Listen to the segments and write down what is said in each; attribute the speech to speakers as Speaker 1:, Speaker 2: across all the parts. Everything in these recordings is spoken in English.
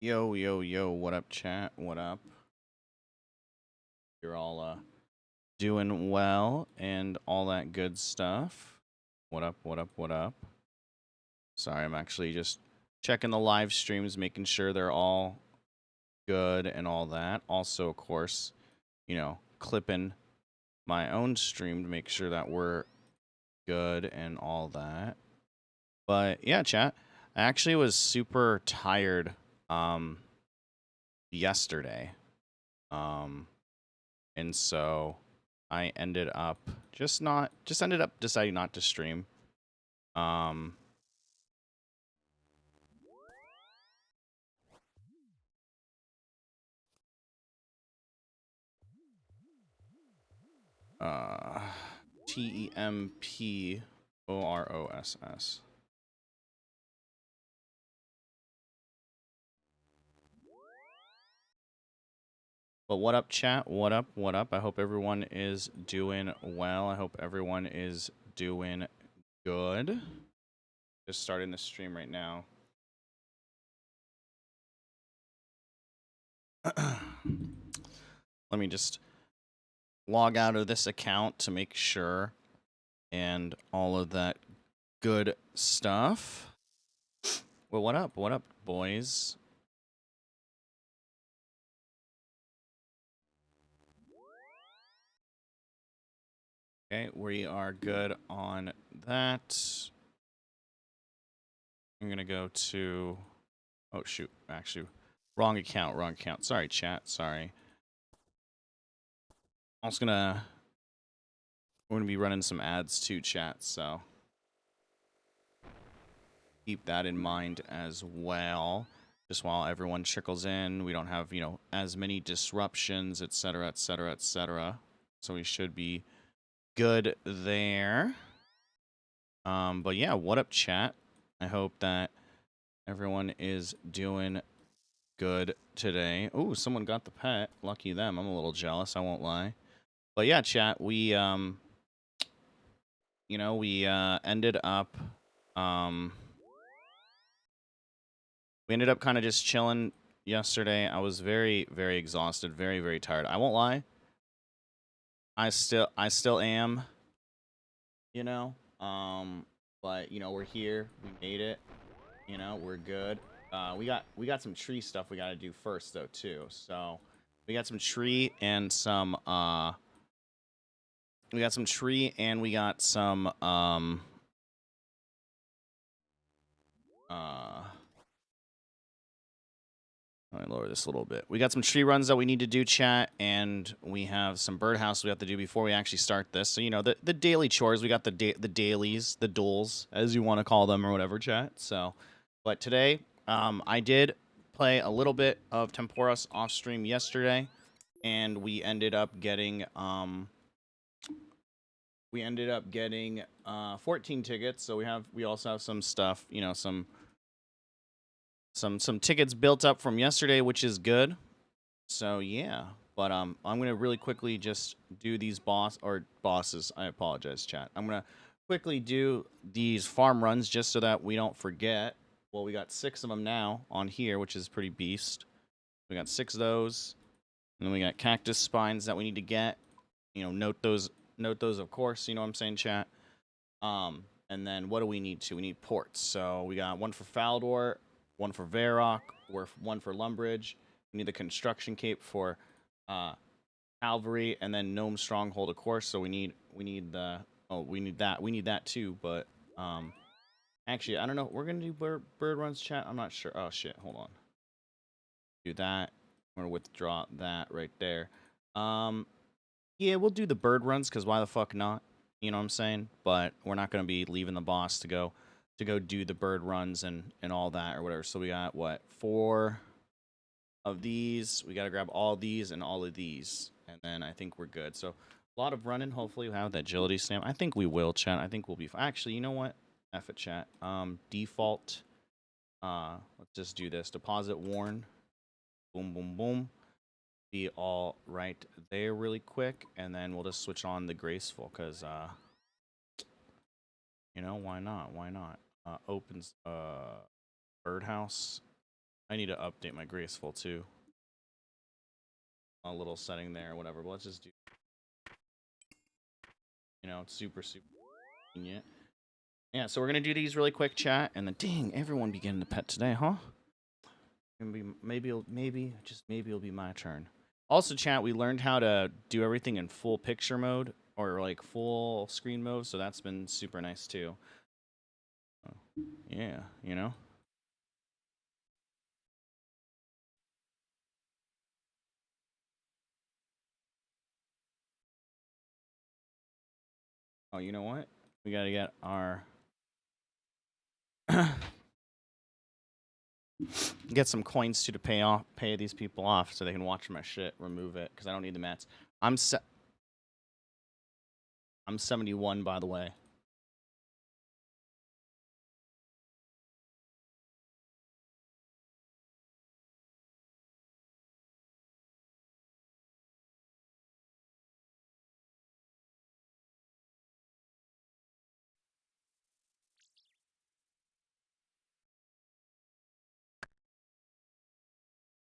Speaker 1: Yo, yo, yo, what up, chat? What up? You're all doing well and all that good stuff. What up, what up, what up? Sorry, I'm actually just checking the live streams, making sure they're all good and all that. Also, of course, clipping my own stream to make sure that we're good and all that. But yeah, chat. I actually was super tired yesterday. And so I ended up deciding not to stream. Um uh TEMPOROSS. But what up, chat? What up? What up? I hope everyone is doing well. I hope everyone is doing good. Just starting the stream right now. Let me just log out of this account to make sure and all of that good stuff. Well, what up? What up, boys? Okay, we are good on that. I'm gonna go to. Oh shoot! Actually, wrong account. Wrong account. Sorry, chat. Sorry. I was gonna. We're gonna be running some ads too, chat. So keep that in mind as well. Just while everyone trickles in, we don't have as many disruptions, etc., etc., etc. So we should be good there. But yeah, what up, chat? I hope that everyone is doing good today. Oh, someone got the pet. Lucky them. I'm a little jealous, I won't lie. But yeah, chat, we ended up kind of just chilling yesterday. I was very, very exhausted, very, very tired. I won't lie. I still am, you know. But we're here. We made it. We're good. We got some tree stuff we got to do first though too. So we got some tree and some we got some let me lower this a little bit. We got some tree runs that we need to do, chat, and we have some birdhouse we have to do before we actually start this. So the daily chores. We got the dailies, the duels, as you want to call them or whatever, chat. So, but today, I did play a little bit of Temporis off stream yesterday, and we ended up getting 14 tickets. So we also have some stuff, some tickets built up from yesterday, which is good. So yeah, but I'm gonna really quickly just do these bosses. I apologize, chat. I'm gonna quickly do these farm runs just so that we don't forget. Well, we got 6 of them now on here, which is pretty beast. We got 6 of those, and then we got cactus spines that we need to get. Note those, of course. You know what I'm saying, chat. And then what do we need to? We need ports. So we got 1 for Faldor, 1 for Varrock, 1 for Lumbridge. We need the construction cape for Calvary, and then Gnome Stronghold, of course. So we need that too. But actually, I don't know. We're gonna do bird runs, chat. I'm not sure. Oh shit, hold on. Do that. I'm gonna withdraw that right there. Yeah, we'll do the bird runs because why the fuck not? You know what I'm saying? But we're not gonna be leaving the boss to go do the bird runs and all that or whatever. So we got what, 4 of these. We got to grab all these and all of these, and then I think we're good. So a lot of running. Hopefully we have the agility stamp. I think we will, chat. I think we'll be fine. Actually, you know what? F it, chat. Default. Let's just do this. Deposit warn. Boom, boom, boom. Be all right there really quick, and then we'll just switch on the graceful because why not? Why not? Opens birdhouse. I need to update my graceful too. A little setting there or whatever, but let's just do, it's super convenient. Yeah, so we're gonna do these really quick, chat, and then dang, everyone be getting the pet today, huh? Maybe just maybe it'll be my turn. Also, chat, we learned how to do everything in full picture mode or like full screen mode, so that's been super nice too. Yeah, Oh, you know what? We gotta get our get some coins to pay these people off so they can watch my shit. Remove it because I don't need the mats. I'm 71 by the way.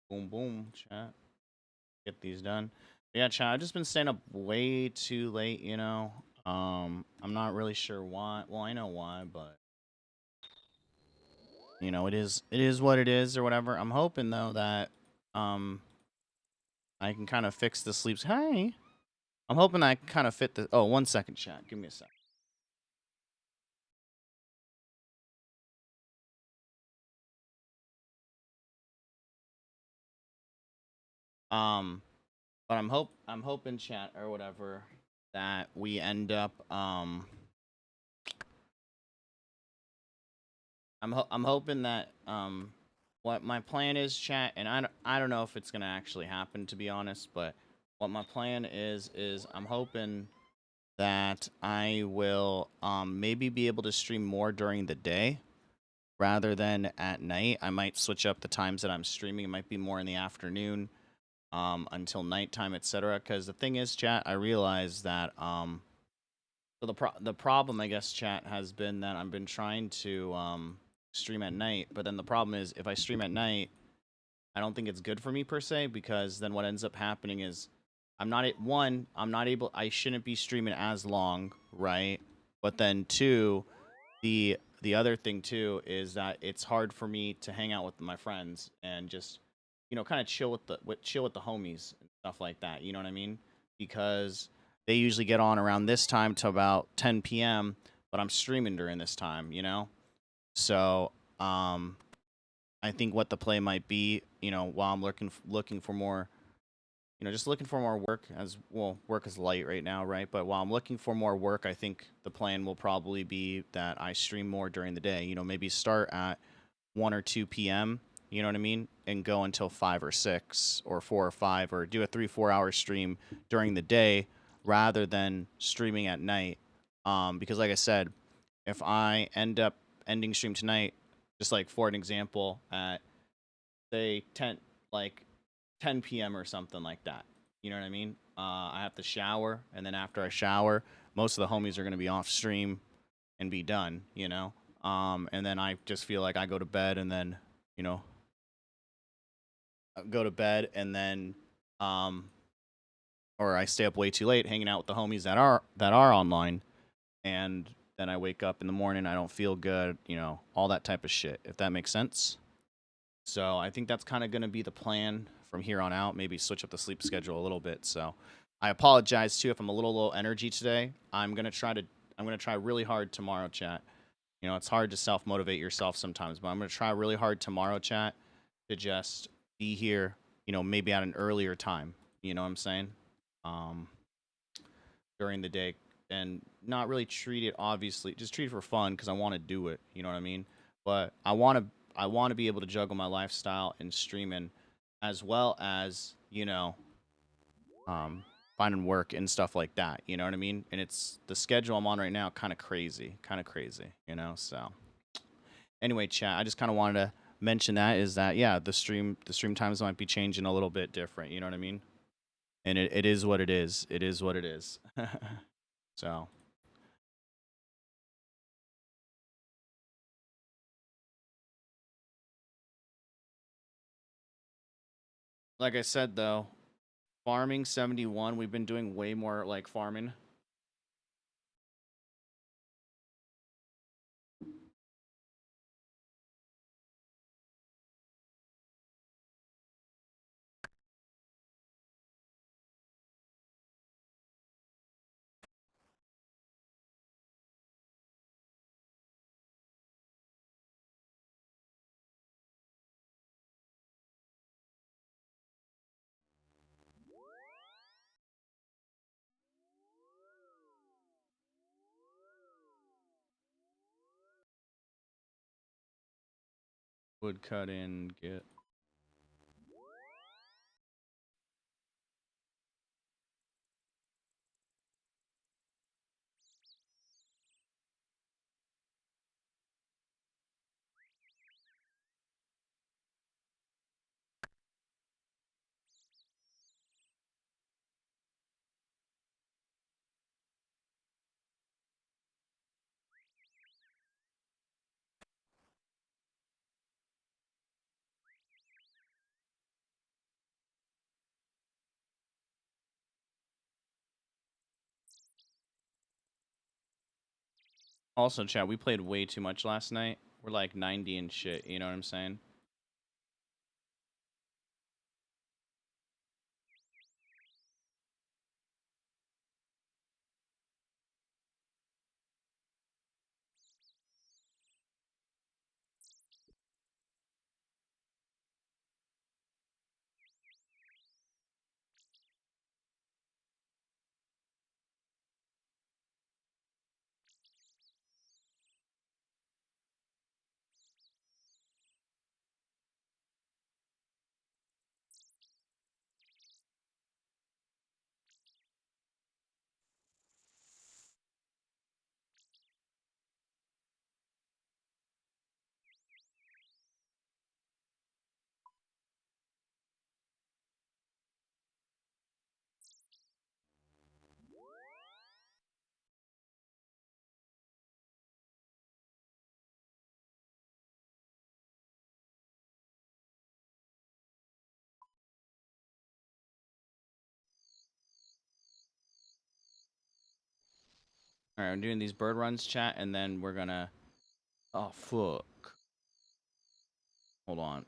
Speaker 1: Boom boom, chat. Get these done. But yeah, chat. I've just been staying up way too late. I'm not really sure why. Well, I know why, but it is what it is or whatever. I'm hoping though that um I can kind of fix the sleeps. Hey, I'm hoping I can kind of fit the. Oh, 1 second, chat. Give me a sec. Um, but I'm hoping, chat or whatever, that we end up I'm hoping that what my plan is, chat, and I don't know if it's gonna actually happen, to be honest, but what my plan is I'm hoping that I will maybe be able to stream more during the day rather than at night. I might switch up the times that I'm streaming. It might be more in the afternoon until nighttime, etc. Because the thing is, chat, I realize that so the problem, I guess, chat, has been that I've been trying to stream at night, but then the problem is if I stream at night, I don't think it's good for me per se, because then what ends up happening is I'm not able, I shouldn't be streaming as long, right? But then two, the other thing too is that it's hard for me to hang out with my friends and just kind of chill with the homies and stuff like that. You know what I mean? Because they usually get on around this time to about 10 p.m., but I'm streaming during this time. So I think what the play might be, while I'm looking for more, just looking for more work, as well. Work is light right now, right? But while I'm looking for more work, I think the plan will probably be that I stream more during the day. Maybe start at 1 or 2 p.m., you know what I mean? And go until 5 or 6 or 4 or 5, or do a 3-4 hour stream during the day rather than streaming at night. Because like I said, if I end up ending stream tonight, just like for an example, at say 10, like 10 p.m. or something like that. You know what I mean? I have to shower, and then after I shower, most of the homies are gonna be off stream and be done. And then I just feel like I go to bed, and then you know go to bed, and then um, or I stay up way too late hanging out with the homies that are online, and then I wake up in the morning, I don't feel good, all that type of shit. If that makes sense. So I think that's kind of going to be the plan from here on out. Maybe switch up the sleep schedule a little bit. So I apologize too if I'm a little low energy today. I'm gonna try really hard tomorrow, chat. It's hard to self motivate yourself sometimes, but I'm gonna try really hard tomorrow, chat, to just be here. Maybe at an earlier time. You know what I'm saying? Um, During the day, and not really treat it, obviously just treat it for fun because I want to do it. You know what I mean? But I want to be able to juggle my lifestyle and streaming, as well as um, finding work and stuff like that. You know what I mean? And it's the schedule I'm on right now, kind of crazy, kind of crazy. So anyway, chat, I just kind of wanted to mention that, is that, yeah, the stream times might be changing a little bit different. You know what I mean? And it is what it is. It is what it is. So Like I said though, farming 71. We've been doing way more like farming. Wood cut in, get. Also, chat, we played way too much last night. We're like 90 and shit, you know what I'm saying? All right, I'm doing these bird runs, chat, and then we're gonna. Oh fuck! Hold on.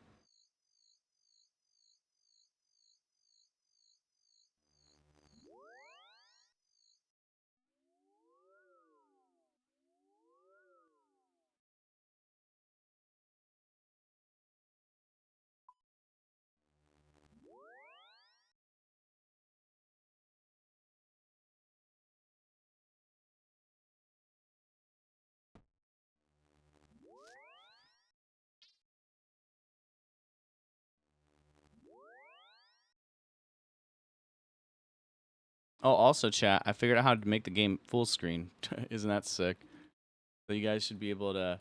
Speaker 1: Oh, also, chat, I figured out how to make the game full screen. Isn't that sick? So you guys should be able to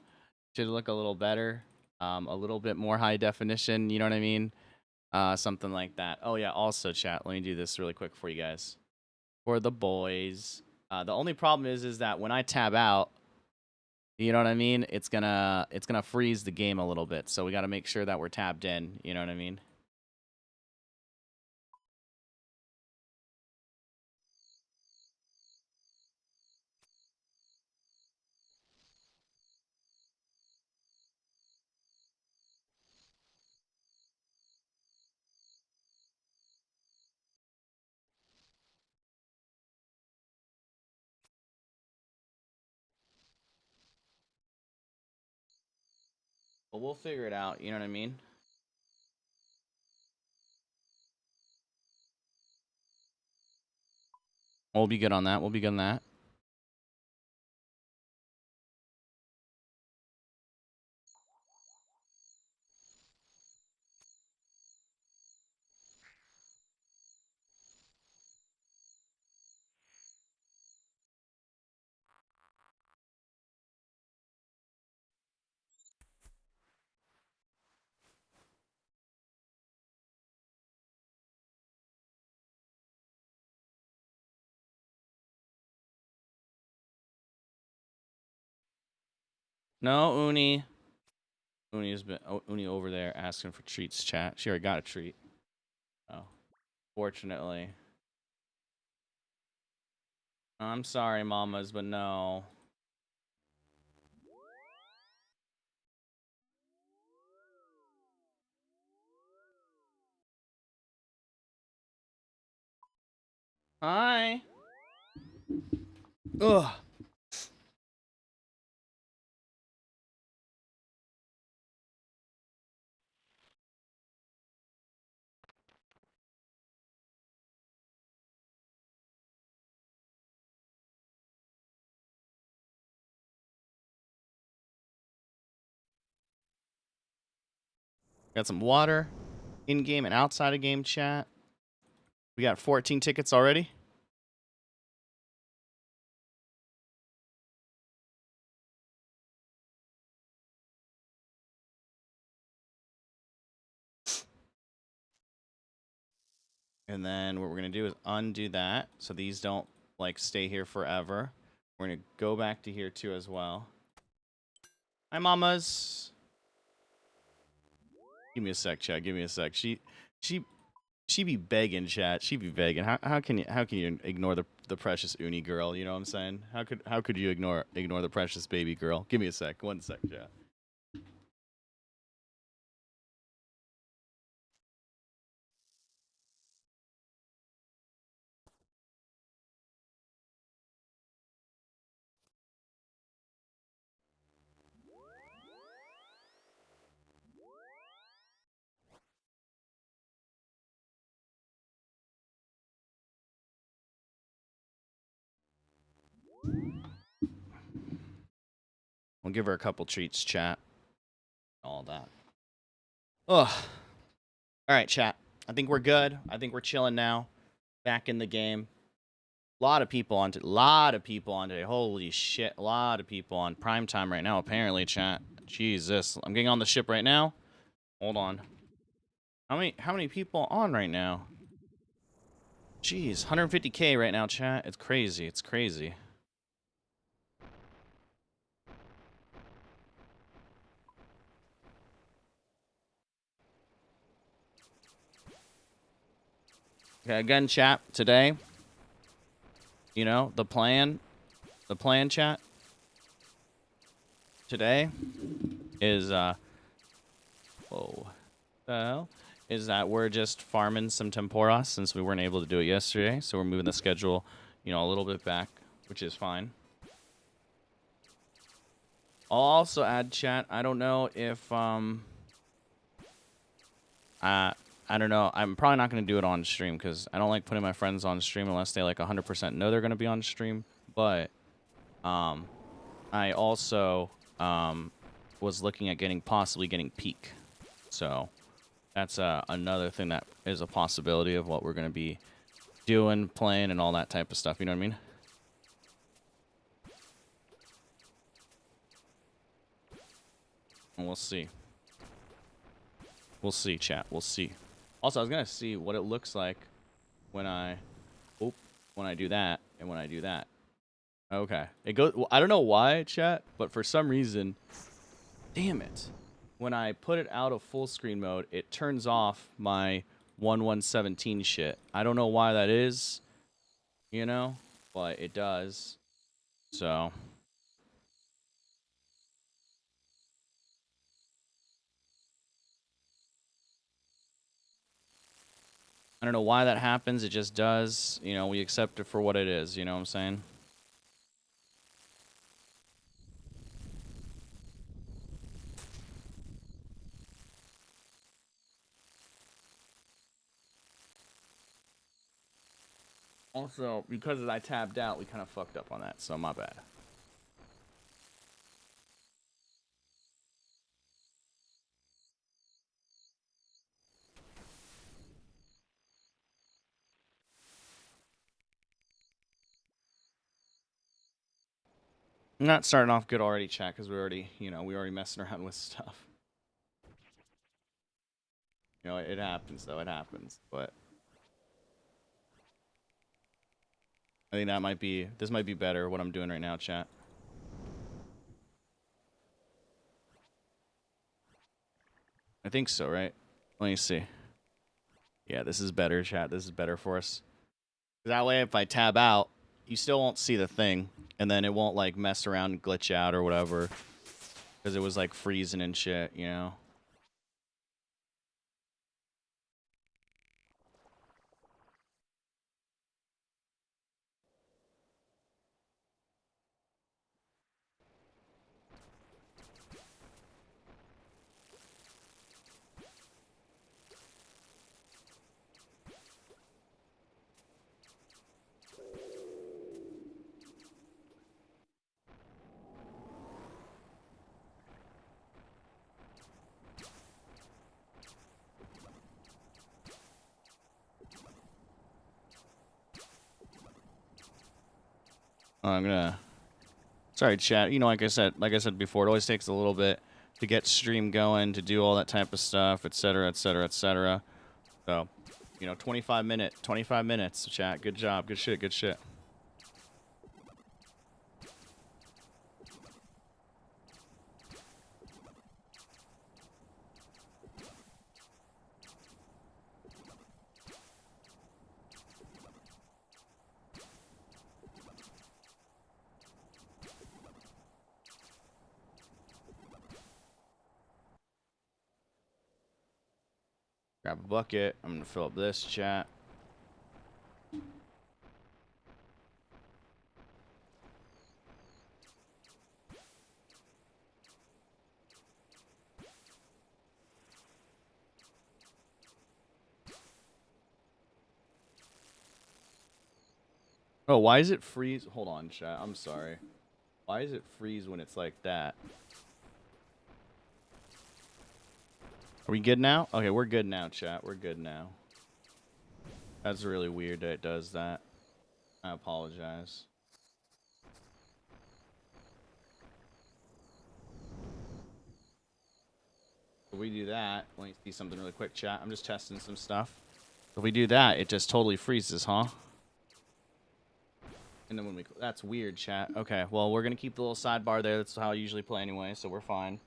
Speaker 1: should look a little better, a little bit more high definition. You know what I mean? Something like that. Oh yeah. Also, chat. Let me do this really quick for you guys. For the boys. The only problem is that when I tab out, you know what I mean? It's gonna freeze the game a little bit. So we got to make sure that we're tabbed in. You know what I mean? But we'll figure it out. You know what I mean? We'll be good on that. We'll be good on that. No, Uni. Uni has been Uni over there asking for treats. Chat. She already got a treat. Fortunately. I'm sorry, mamas, but no. Hi. Ugh. Got some water in game and outside of game chat. We got 14 tickets already. And then what we're going to do is undo that so these don't like stay here forever. We're going to go back to here too as well. Hi, mamas. Give me a sec, chat. Give me a sec. She be begging, chat. She be begging. How can you ignore the precious Uni girl? You know what I'm saying? How could you ignore the precious baby girl? Give me a sec. 1 sec, chat. We'll give her a couple treats, chat. All that. Ugh. All right, chat. I think we're good. I think we're chilling now. Back in the game. A lot of people on today. Holy shit. A lot of people on prime time right now, apparently, chat. Jesus. I'm getting on the ship right now. Hold on. How many people on right now? Jeez, 150K right now, chat. It's crazy. It's crazy. Okay, again, chat, today, you know, the plan, chat, today is, whoa, the hell, is that we're just farming some tempora since we weren't able to do it yesterday, so we're moving the schedule, you know, a little bit back, which is fine. I'll also add, chat, I don't know if, I don't know. I'm probably not going to do it on stream because I don't like putting my friends on stream unless they like 100% know they're going to be on stream. But I also was looking at possibly getting Peak. So that's another thing that is a possibility of what we're going to be doing, playing, and all that type of stuff. You know what I mean? And we'll see. We'll see, chat. We'll see. Also, I was going to see what it looks like when I do that and when I do that. Okay. It goes. Well, I don't know why, chat, but for some reason, damn it. When I put it out of full screen mode, it turns off my 1117 shit. I don't know why that is, you know, but it does. So, I don't know why that happens. It just does. You know, we accept it for what it is. You know what I'm saying? Also, because I tabbed out, we kind of fucked up on that, so my bad. I'm not starting off good already, chat, because we already messing around with stuff. You know, it happens, though. It happens. But I think this might be better, what I'm doing right now, chat. I think so, right? Let me see. Yeah, this is better, chat. This is better for us. That way, if I tab out, you still won't see the thing, and then it won't like mess around and glitch out or whatever, because it was like freezing and shit, you know. I'm gonna. Sorry, chat. You know, like I said before, it always takes a little bit to get stream going, to do all that type of stuff, etc., etc., etc. So, you know, 25 minutes, chat. Good job. Good shit. Good shit. Grab a bucket. I'm gonna fill up this, chat. Oh, why is it freeze? Hold on, chat. I'm sorry. Why does it freeze when it's like that? Are we good now? Okay, we're good now, chat. We're good now. That's really weird that it does that. I apologize. If we do that, let me see something really quick, chat. I'm just testing some stuff. If we do that, it just totally freezes, huh? And then when we... That's weird, chat. Okay, well, we're going to keep the little sidebar there. That's how I usually play anyway, so we're fine.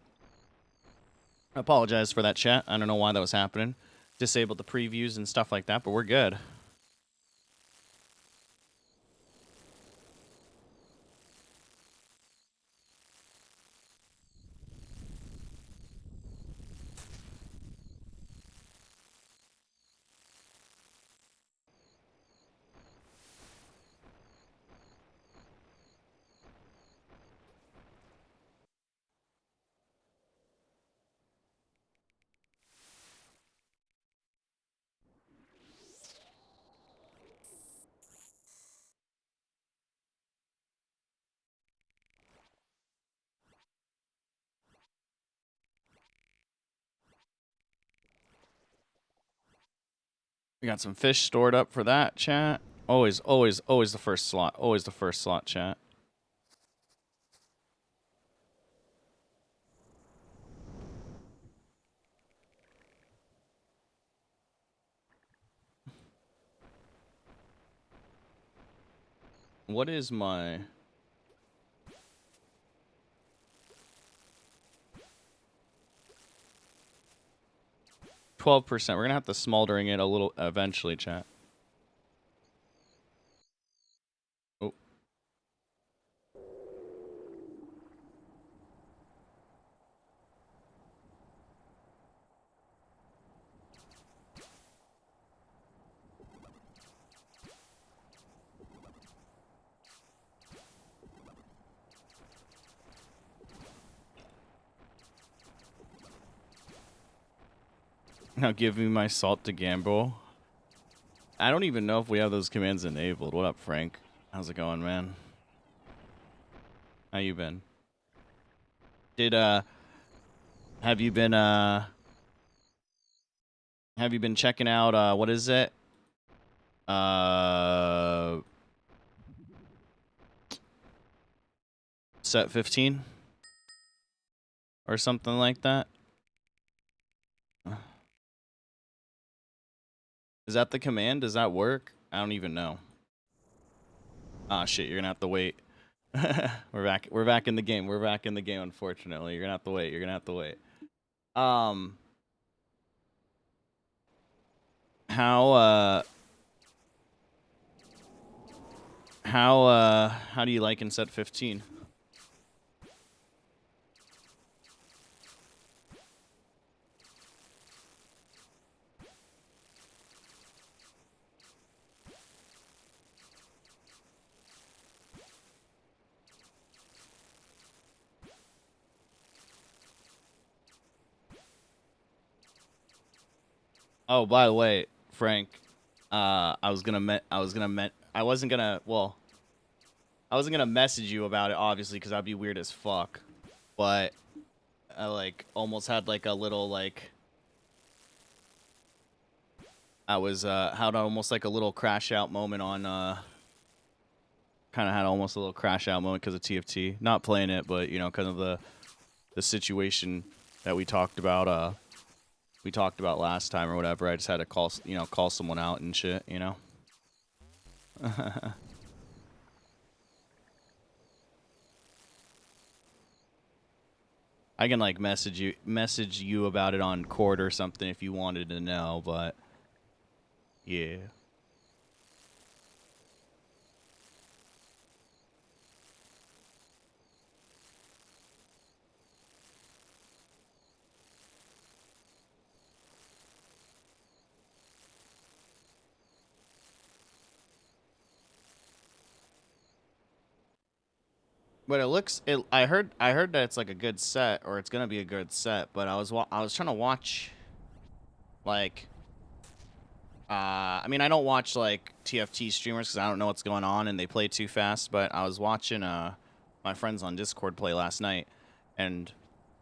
Speaker 1: I apologize for that, chat. I don't know why that was happening. Disabled the previews and stuff like that, but we're good. We got some fish stored up for that, chat. Always, always, always the first slot. Always the first slot, chat. What is my... 12%. We're going to have to smoldering it a little eventually, chat. Oh. Now give me my salt to gamble. I don't even know if we have those commands enabled. What up, Frank? How's it going, man? How you been? Have you been checking out what is it? Set 15 or something like that? Is that the command? Does that work? I don't even know. Ah, shit, you're gonna have to wait. We're back. We're back in the game. We're back in the game, unfortunately. You're gonna have to wait. You're gonna have to wait. How how do you like in set 15? Oh, by the way, Frank, I wasn't gonna, well, I wasn't gonna message you about it, obviously, because that'd be weird as fuck. But I, like, almost had, like, a little, like, had almost, like, a little crash out moment on, kind of had almost a little crash out moment because of TFT. Not playing it, but, you know, kind of the situation that we talked about last time or whatever. I just had to call someone out and shit, you know? I can like message you about it on Court or something if you wanted to know, but yeah. But I heard that it's like a good set or it's going to be a good set, but I was trying to watch like I mean, I don't watch like TFT streamers cuz I don't know what's going on and they play too fast, but I was watching my friends on Discord play last night and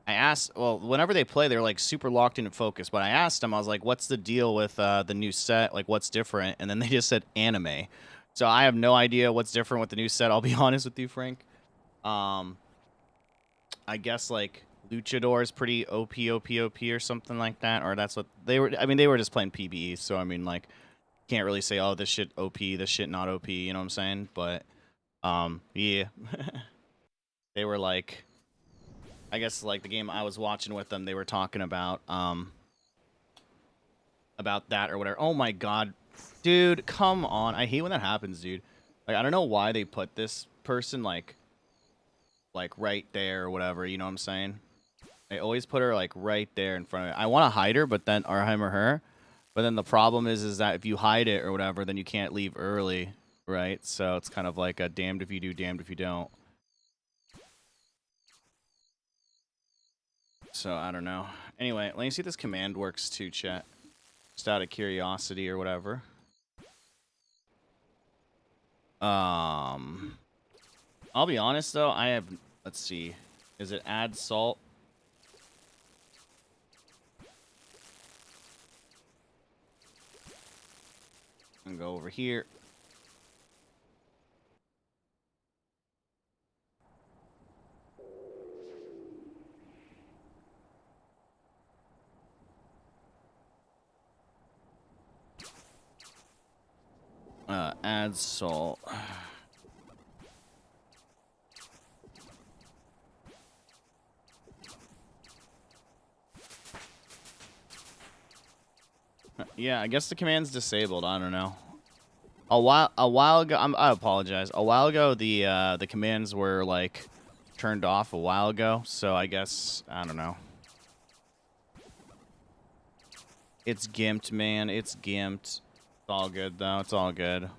Speaker 1: I asked, well, whenever they play, they're like super locked in and focused. But I asked them, I was like, "What's the deal with the new set? Like, what's different?" And then they just said anime. So I have no idea what's different with the new set. I'll be honest with you, Frank. Um, I guess like Luchador is pretty OP or something like that, or that's what they were. I mean, they were just playing PBE, so I mean, like, can't really say, "Oh, this shit OP, this shit not OP." You know what I'm saying? But yeah, they were like, I guess like the game I was watching with them, they were talking about that or whatever. Oh my god, dude, come on! I hate when that happens, dude. Like, I don't know why they put this person like right there or whatever. You know what I'm saying? They always put her like right there in front of it. I want to hide her, but then or him or her. But then the problem is that if you hide it or whatever, then you can't leave early, right? So it's kind of like a damned if you do, damned if you don't. So I don't know. Anyway, let me see if this command works too, chat. Just out of curiosity or whatever. Um, I'll be honest though, I have. Let's see. Is it add salt? I'm gonna go over here. Add salt. Yeah, I guess the command's disabled. I don't know. A while ago, I apologize. A while ago, the commands were like turned off a while ago. So I guess I don't know. It's gimped, man. It's gimped. It's all good though. It's all good.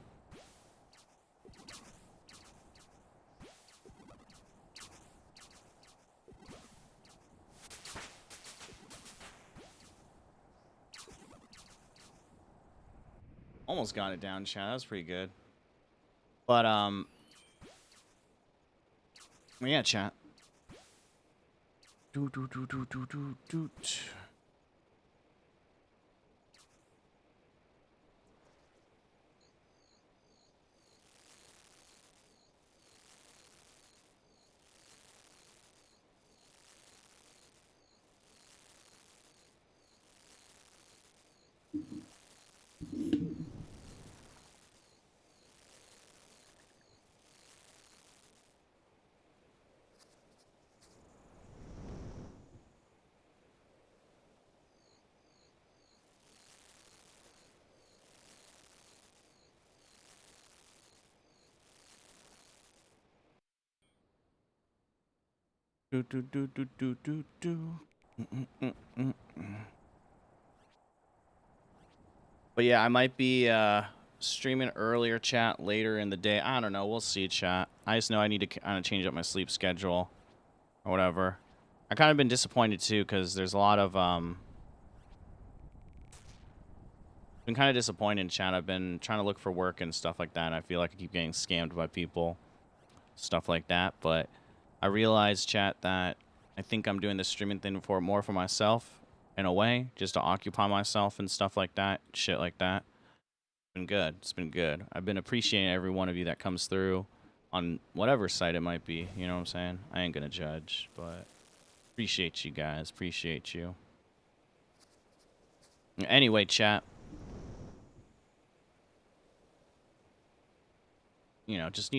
Speaker 1: Almost got it down, chat. That was pretty good. But yeah, chat. Do do do do do do do. Do, do, do, do, do, do, do. But yeah, I might be streaming earlier, chat, later in the day. I don't know. We'll see, chat. I just know I need to kind of change up my sleep schedule or whatever. I kind of been disappointed too because there's a lot of been kind of disappointed in chat. I've been trying to look for work and stuff like that, and I feel like I keep getting scammed by people, stuff like that. But I realized, chat, that I think I'm doing this streaming thing more for myself in a way, just to occupy myself and stuff like that, shit like that. It's been good. It's been good. I've been appreciating every one of you that comes through on whatever site it might be. You know what I'm saying? I ain't gonna judge, but appreciate you guys. Appreciate you. Anyway, chat. You know, I just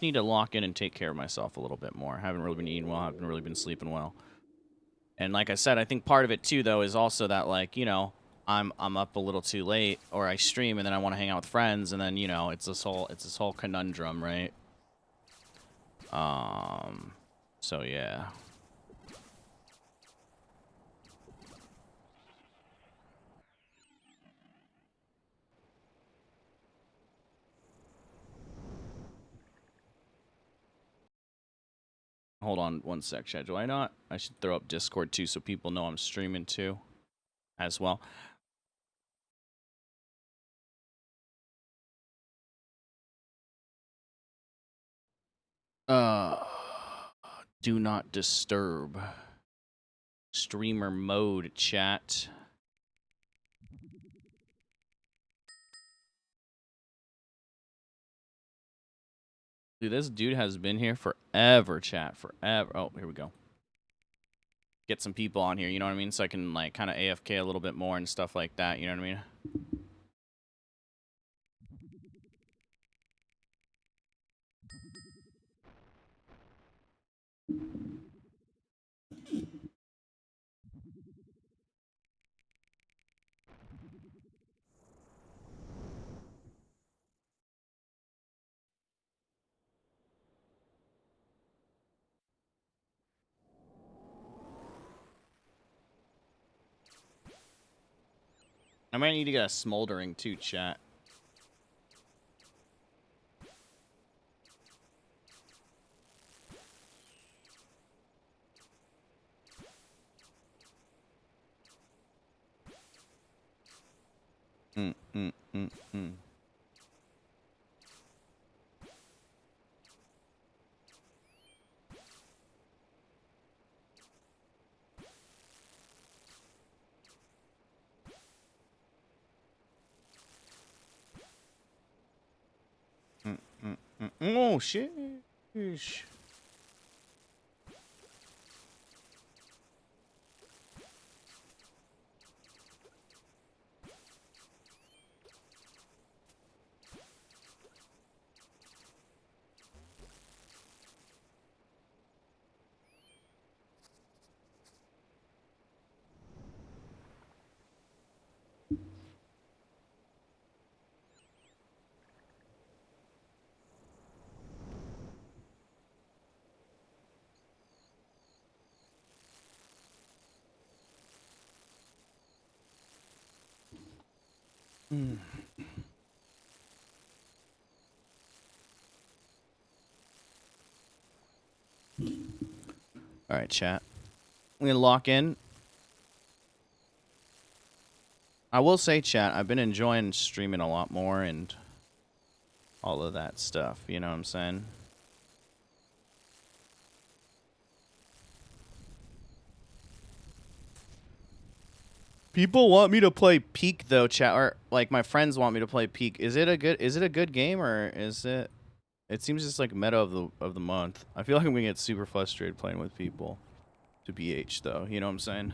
Speaker 1: need to lock in and take care of myself a little bit more. I haven't really been eating well. I haven't really been sleeping well. And like I said, I think part of it too, though, is also that, like, you know, I'm up a little too late, or I stream and then I want to hang out with friends, and then, you know, it's this whole conundrum, right? So yeah. Hold on one sec, chat. Do I not? I should throw up Discord too, so people know I'm streaming too, as well. Do not disturb. Streamer mode, chat. Dude, this dude has been here forever, chat. Forever. Oh, here we go. Get some people on here, you know what I mean? So I can, like, kind of AFK a little bit more and stuff like that, you know what I mean? I might need to get a smoldering too, chat. Mm. Oh, shit. All right, chat. I'm going to lock in. I will say, chat, I've been enjoying streaming a lot more and all of that stuff. You know what I'm saying? People want me to play Peak though, chat, or like my friends want me to play Peak. Is it a good game, or is it? It seems just like meta of the month. I feel like I'm gonna get super frustrated playing with people. To BH though, you know what I'm saying?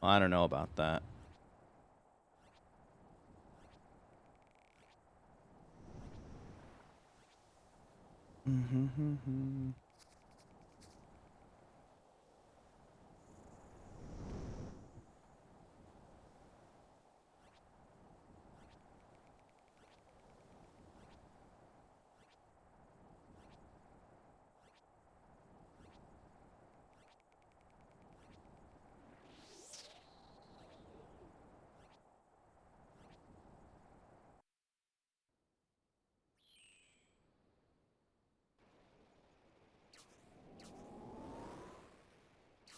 Speaker 1: Well, I don't know about that.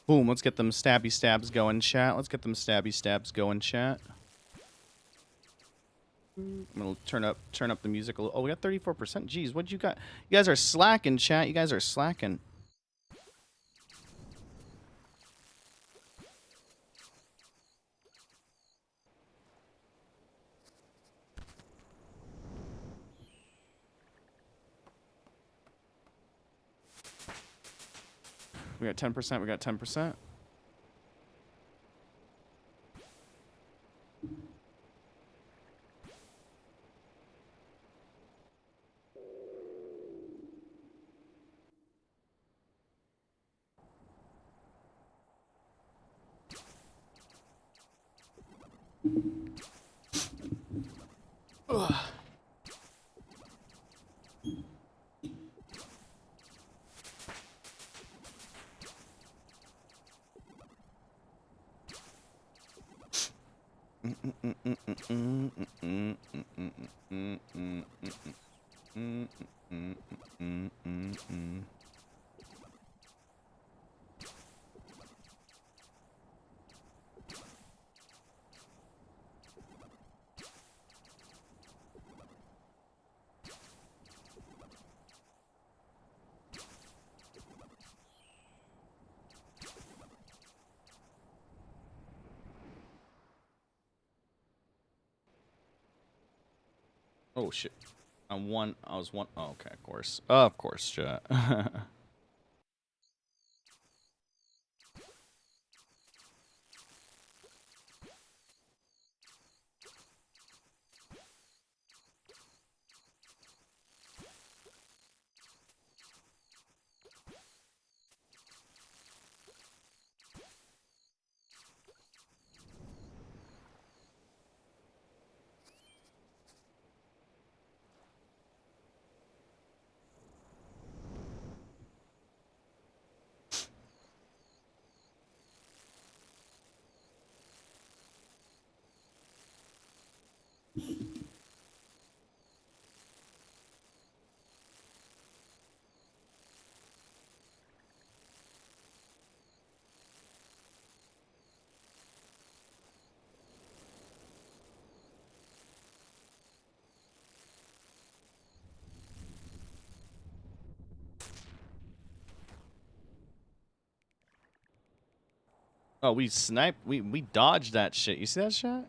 Speaker 1: Boom, let's get them stabby stabs going, chat. Let's get them stabby stabs going, chat. I'm gonna turn up the music a little. Oh, we got 34%. Jeez, what you got? You guys are slacking, chat. You guys are slacking. We got 10%. We got 10%. Ugh. Oh shit. I'm one. I was one. Oh, okay, of course, chat. Oh, we sniped. We dodged that shit. You see that shot?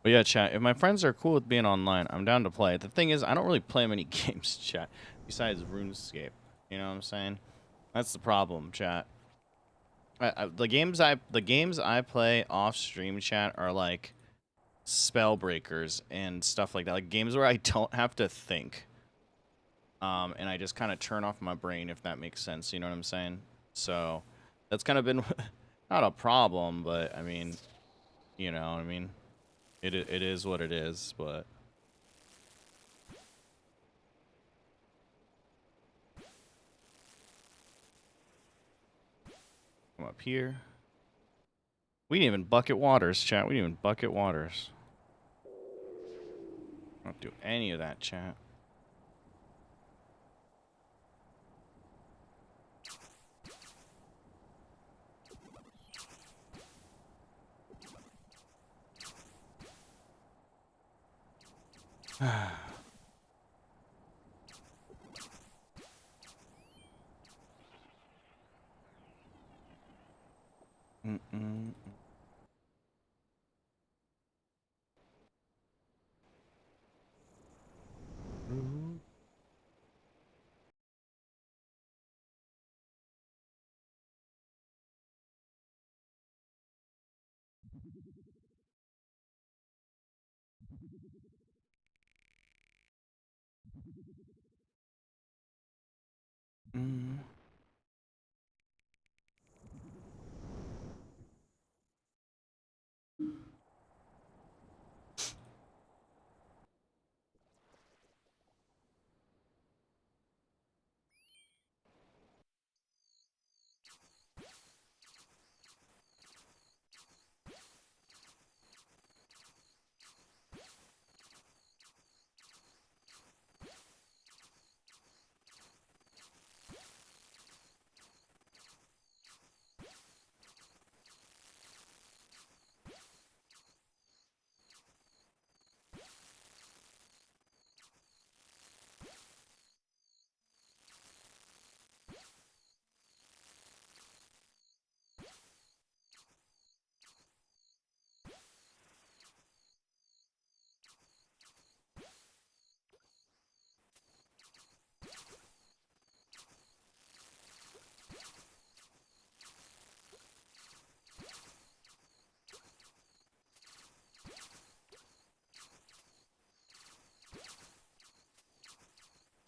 Speaker 1: But yeah, chat. If my friends are cool with being online, I'm down to play. The thing is, I don't really play many games, chat, besides RuneScape. You know what I'm saying? That's the problem, chat. The games I play off stream, chat, are like spell breakers and stuff like that. Like games where I don't have to think. And I just kind of turn off my brain, if that makes sense. You know what I'm saying? So that's kind of been not a problem, but I mean, you know, I mean, it is what it is. But come up here. We didn't even bucket waters, chat. We didn't even bucket waters. Don't do any of that, chat.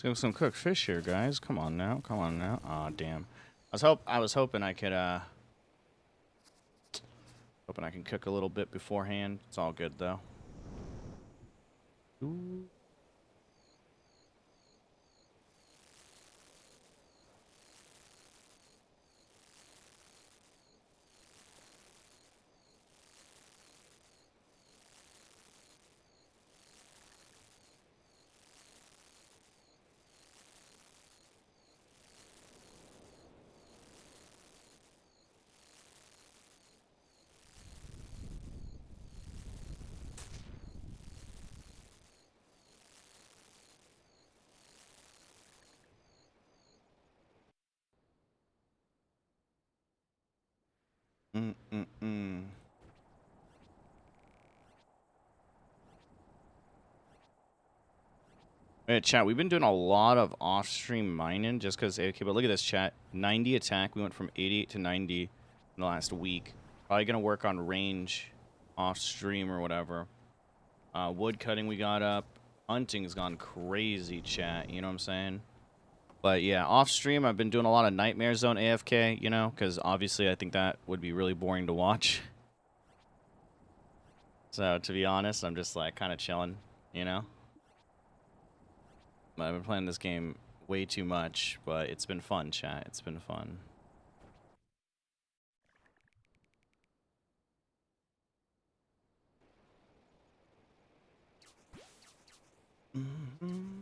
Speaker 1: Let's get some cooked fish here, guys. Come on now. Come on now. Aw, damn. I was hoping I could hoping I can cook a little bit beforehand. It's all good though. Ooh. Mm-mm-mm. Hey, chat, we've been doing a lot of off-stream mining just because, okay, but look at this, chat. 90 attack. We went from 88 to 90 in the last week. Probably going to work on range off-stream or whatever. Wood cutting we got up. Hunting's gone crazy, chat. You know what I'm saying? But yeah, off-stream, I've been doing a lot of Nightmare Zone AFK, you know, because obviously I think that would be really boring to watch. So, to be honest, I'm just, like, kind of chilling, you know? I've been playing this game way too much, but it's been fun, chat. It's been fun. Mm-hmm.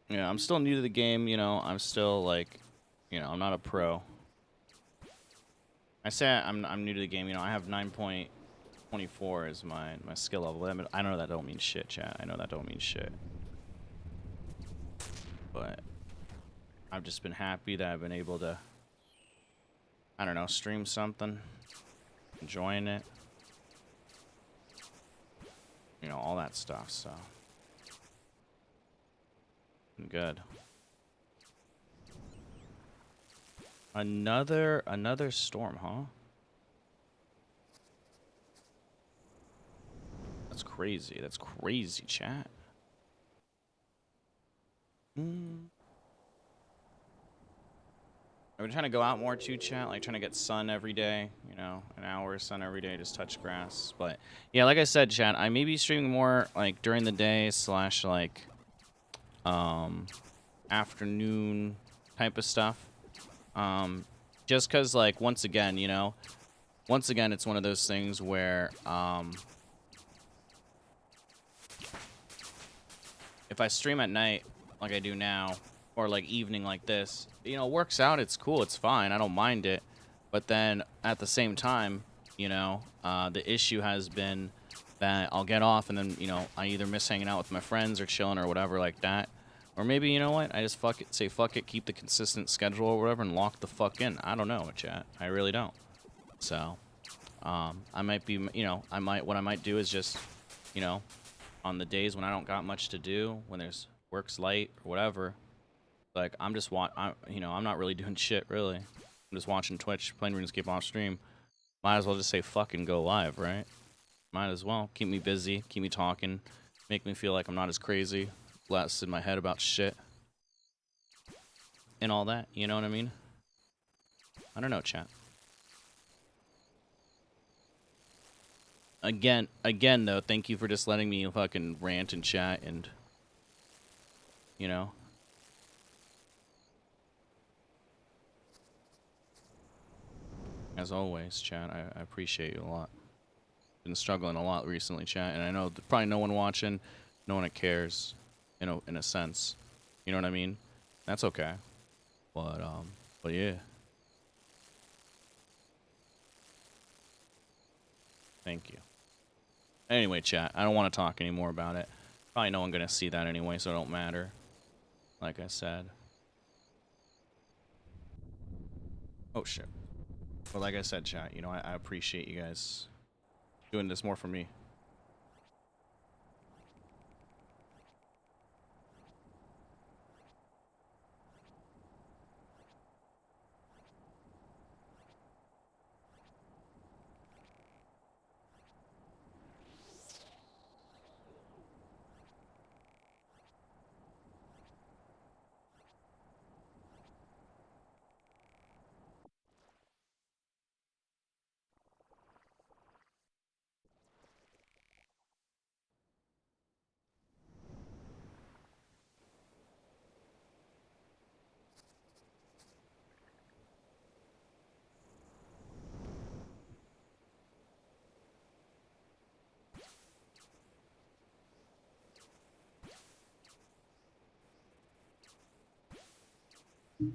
Speaker 1: Yeah, I'm still new to the game, you know. I'm still, like, you know, I'm not a pro. I say I'm new to the game, you know. I have 9.24 as my skill level. I know that don't mean shit, chat. I know that don't mean shit. But I've just been happy that I've been able to, I don't know, stream something, enjoying it. You know, all that stuff, so. Good. Another storm, huh? That's crazy. That's crazy, chat. I've been trying to go out more too, chat. Like, trying to get sun every day. You know, an hour of sun every day, just touch grass. But, yeah, like I said, chat, I may be streaming more, like, during the day / like, afternoon type of stuff. Just because, like, once again, you know, it's one of those things where, if I stream at night, like I do now, or like evening like this, you know, it works out. It's cool. It's fine. I don't mind it. But then at the same time, you know, the issue has been that I'll get off and then, you know, I either miss hanging out with my friends or chilling or whatever like that. Or maybe, you know what, I just say fuck it, keep the consistent schedule or whatever and lock the fuck in. I don't know, chat. I really don't. So, I might be, you know, what I might do is just, you know, on the days when I don't got much to do, when there's work's light or whatever, like I'm you know, I'm not really doing shit really. I'm just watching Twitch, playing RuneScape off stream. Might as well just say fucking go live, right? Might as well keep me busy, keep me talking, make me feel like I'm not as crazy, less in my head about shit, and all that. You know what I mean? I don't know, chat. Again, though, thank you for just letting me fucking rant and chat and, you know. As always, chat, I appreciate you a lot. Been struggling a lot recently, chat, and I know probably no one watching, no one that cares, you know, in a sense. You know what I mean? That's okay. But yeah. Thank you. Anyway, chat, I don't want to talk anymore about it. Probably no one gonna see that anyway, so it don't matter. Like I said. Oh, shit. Well, like I said, chat, you know, I appreciate you guys doing this more for me. Mm.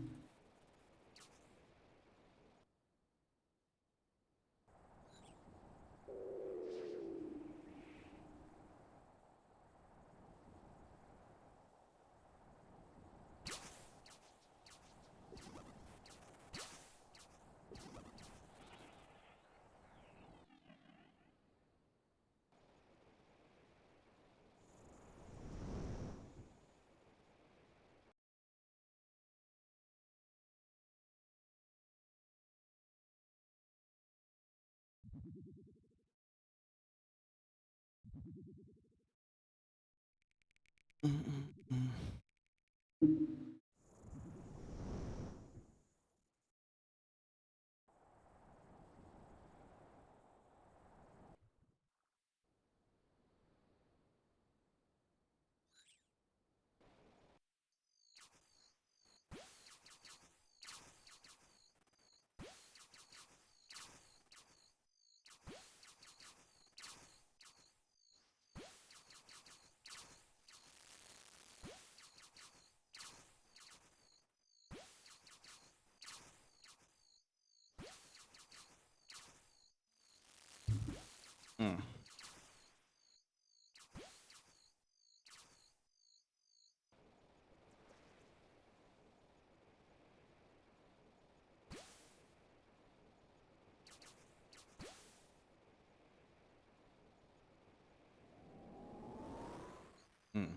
Speaker 1: Mm.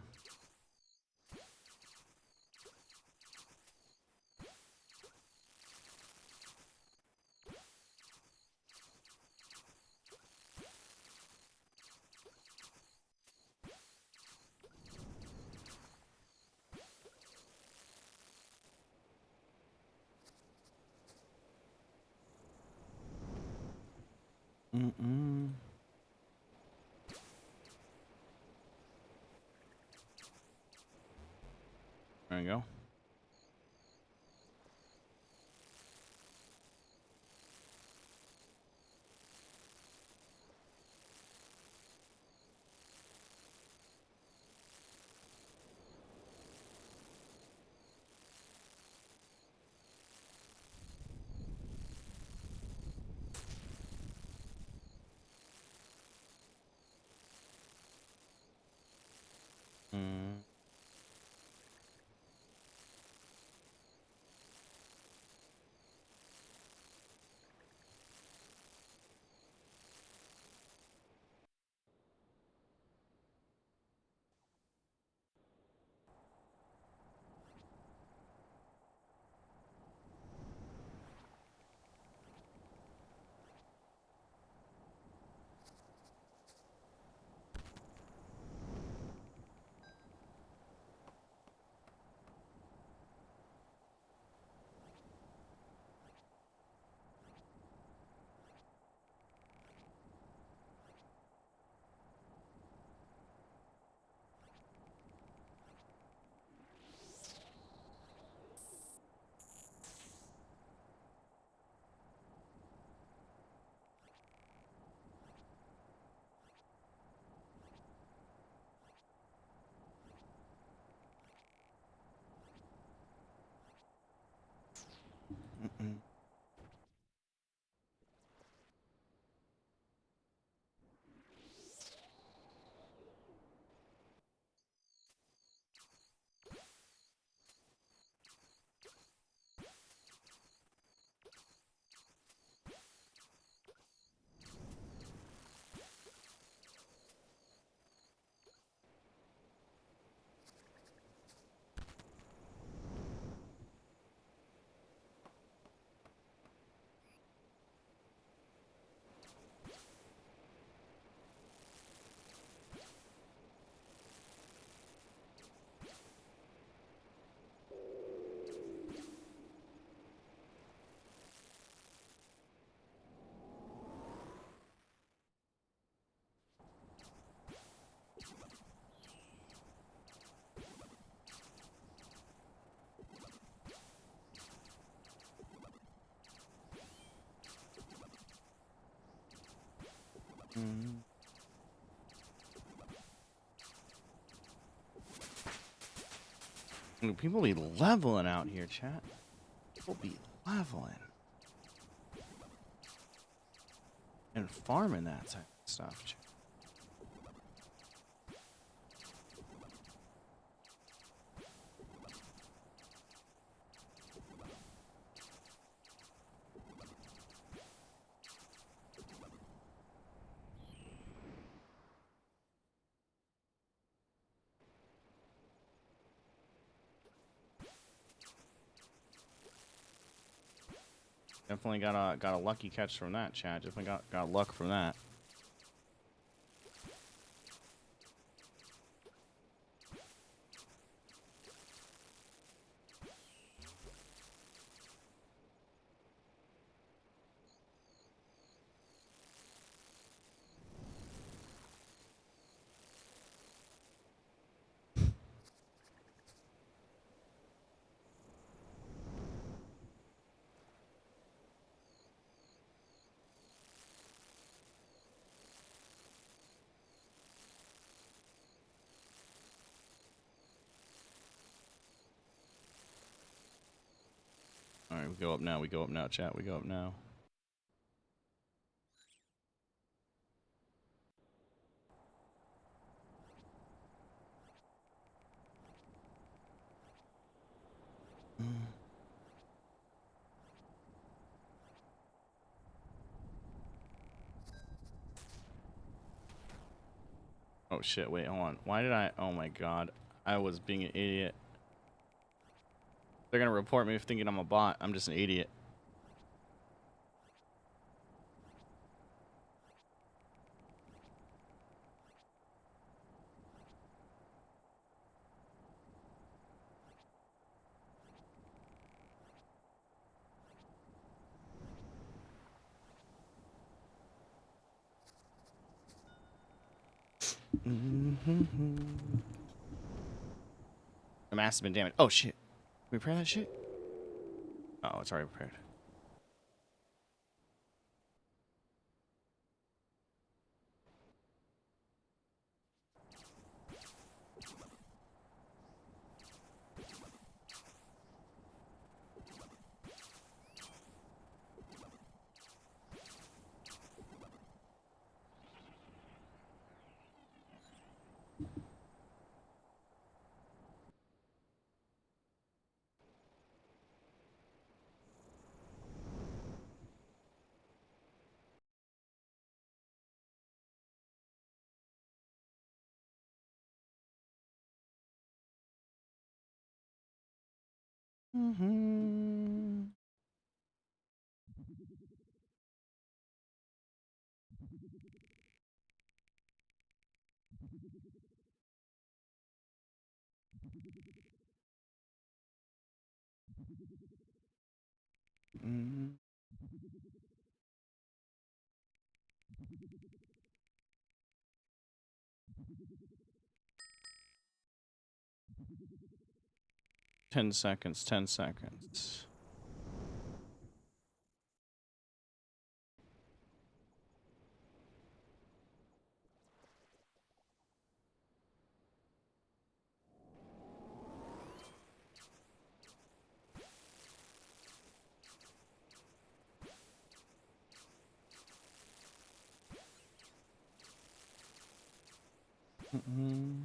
Speaker 1: Mm-mm. There you go. Mm. Mm-mm. Mm. Dude, people be leveling out here, chat. People be leveling. And farming that type of stuff, chat. Definitely got a lucky catch from that, chat. Definitely got luck from that. All right, we go up now. We go up now, chat. We go up now. Oh shit, wait, hold on. Why did I... Oh my god. I was being an idiot. They're gonna report me for thinking I'm a bot. I'm just an idiot. The mask has been damaged. Oh shit. Can we repair that shit? Oh, it's already repaired. Mm-hmm. 10 seconds, 10 seconds. Mm-hmm.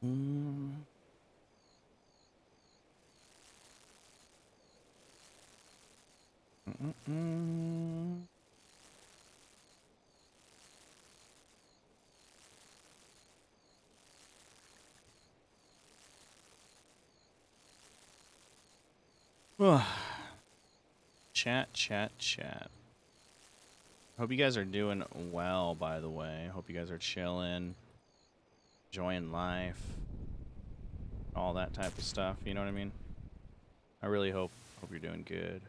Speaker 1: Mm-hmm. Mm-mm-mm. Chat, chat, chat. Hope you guys are doing well, by the way. Hope you guys are chilling, enjoying life, all that type of stuff. You know what I mean? I really hope you're doing good.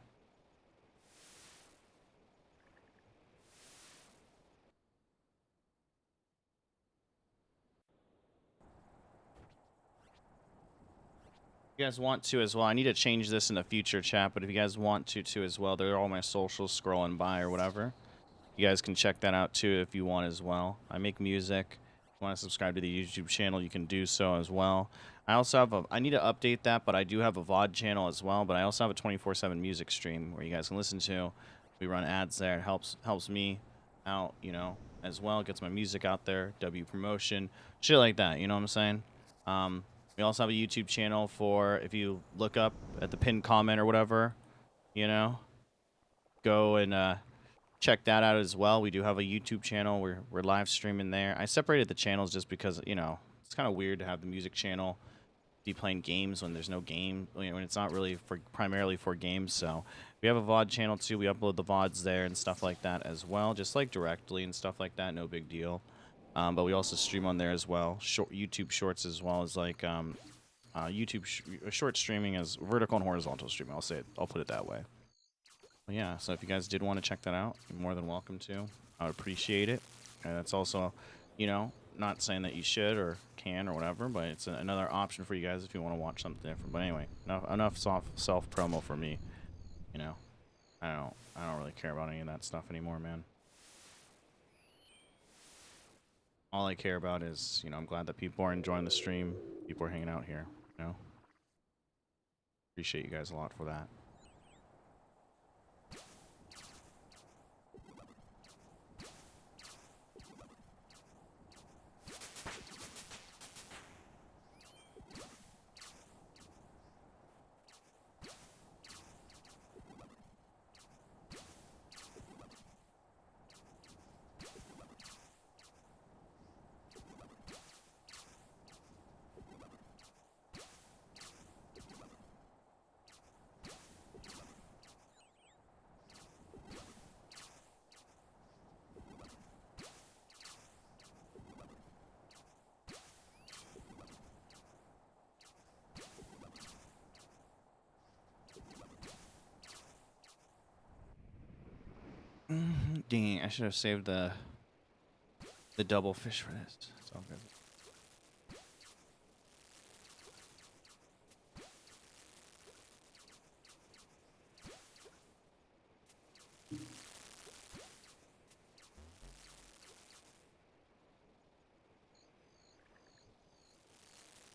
Speaker 1: If you guys want to as well, I need to change this in the future chat, but if you guys want to too as well, there are all my socials scrolling by or whatever. You guys can check that out too if you want as well. I make music. If you want to subscribe to the YouTube channel, you can do so as well. I also have I need to update that, but I do have a VOD channel as well, but I also have a 24/7 music stream where you guys can listen to. We run ads there. It helps me out, you know, as well. Gets my music out there, W promotion, shit like that, you know what I'm saying? We also have a YouTube channel for if you look up at the pinned comment or whatever, you know, go and check that out as well. We do have a YouTube channel. We're live streaming there. I separated the channels just because, you know, it's kind of weird to have the music channel be playing games when there's no game, you know, when it's not really for primarily for games. So we have a VOD channel too. We upload the VODs there and stuff like that as well, just like directly and stuff like that. No big deal. But we also stream on there as well. YouTube shorts as well as like YouTube short streaming as vertical and horizontal streaming. I'll put it that way. But yeah, so if you guys did want to check that out, you're more than welcome to. I would appreciate it. And that's also, you know, not saying that you should or can or whatever, but it's another option for you guys if you want to watch something different. But anyway, enough self promo for me. You know, I don't really care about any of that stuff anymore, man. All I care about is, you know, I'm glad that people are enjoying the stream. People are hanging out here, you know. Appreciate you guys a lot for that. Dang, I should have saved the double fish for this. It's all good.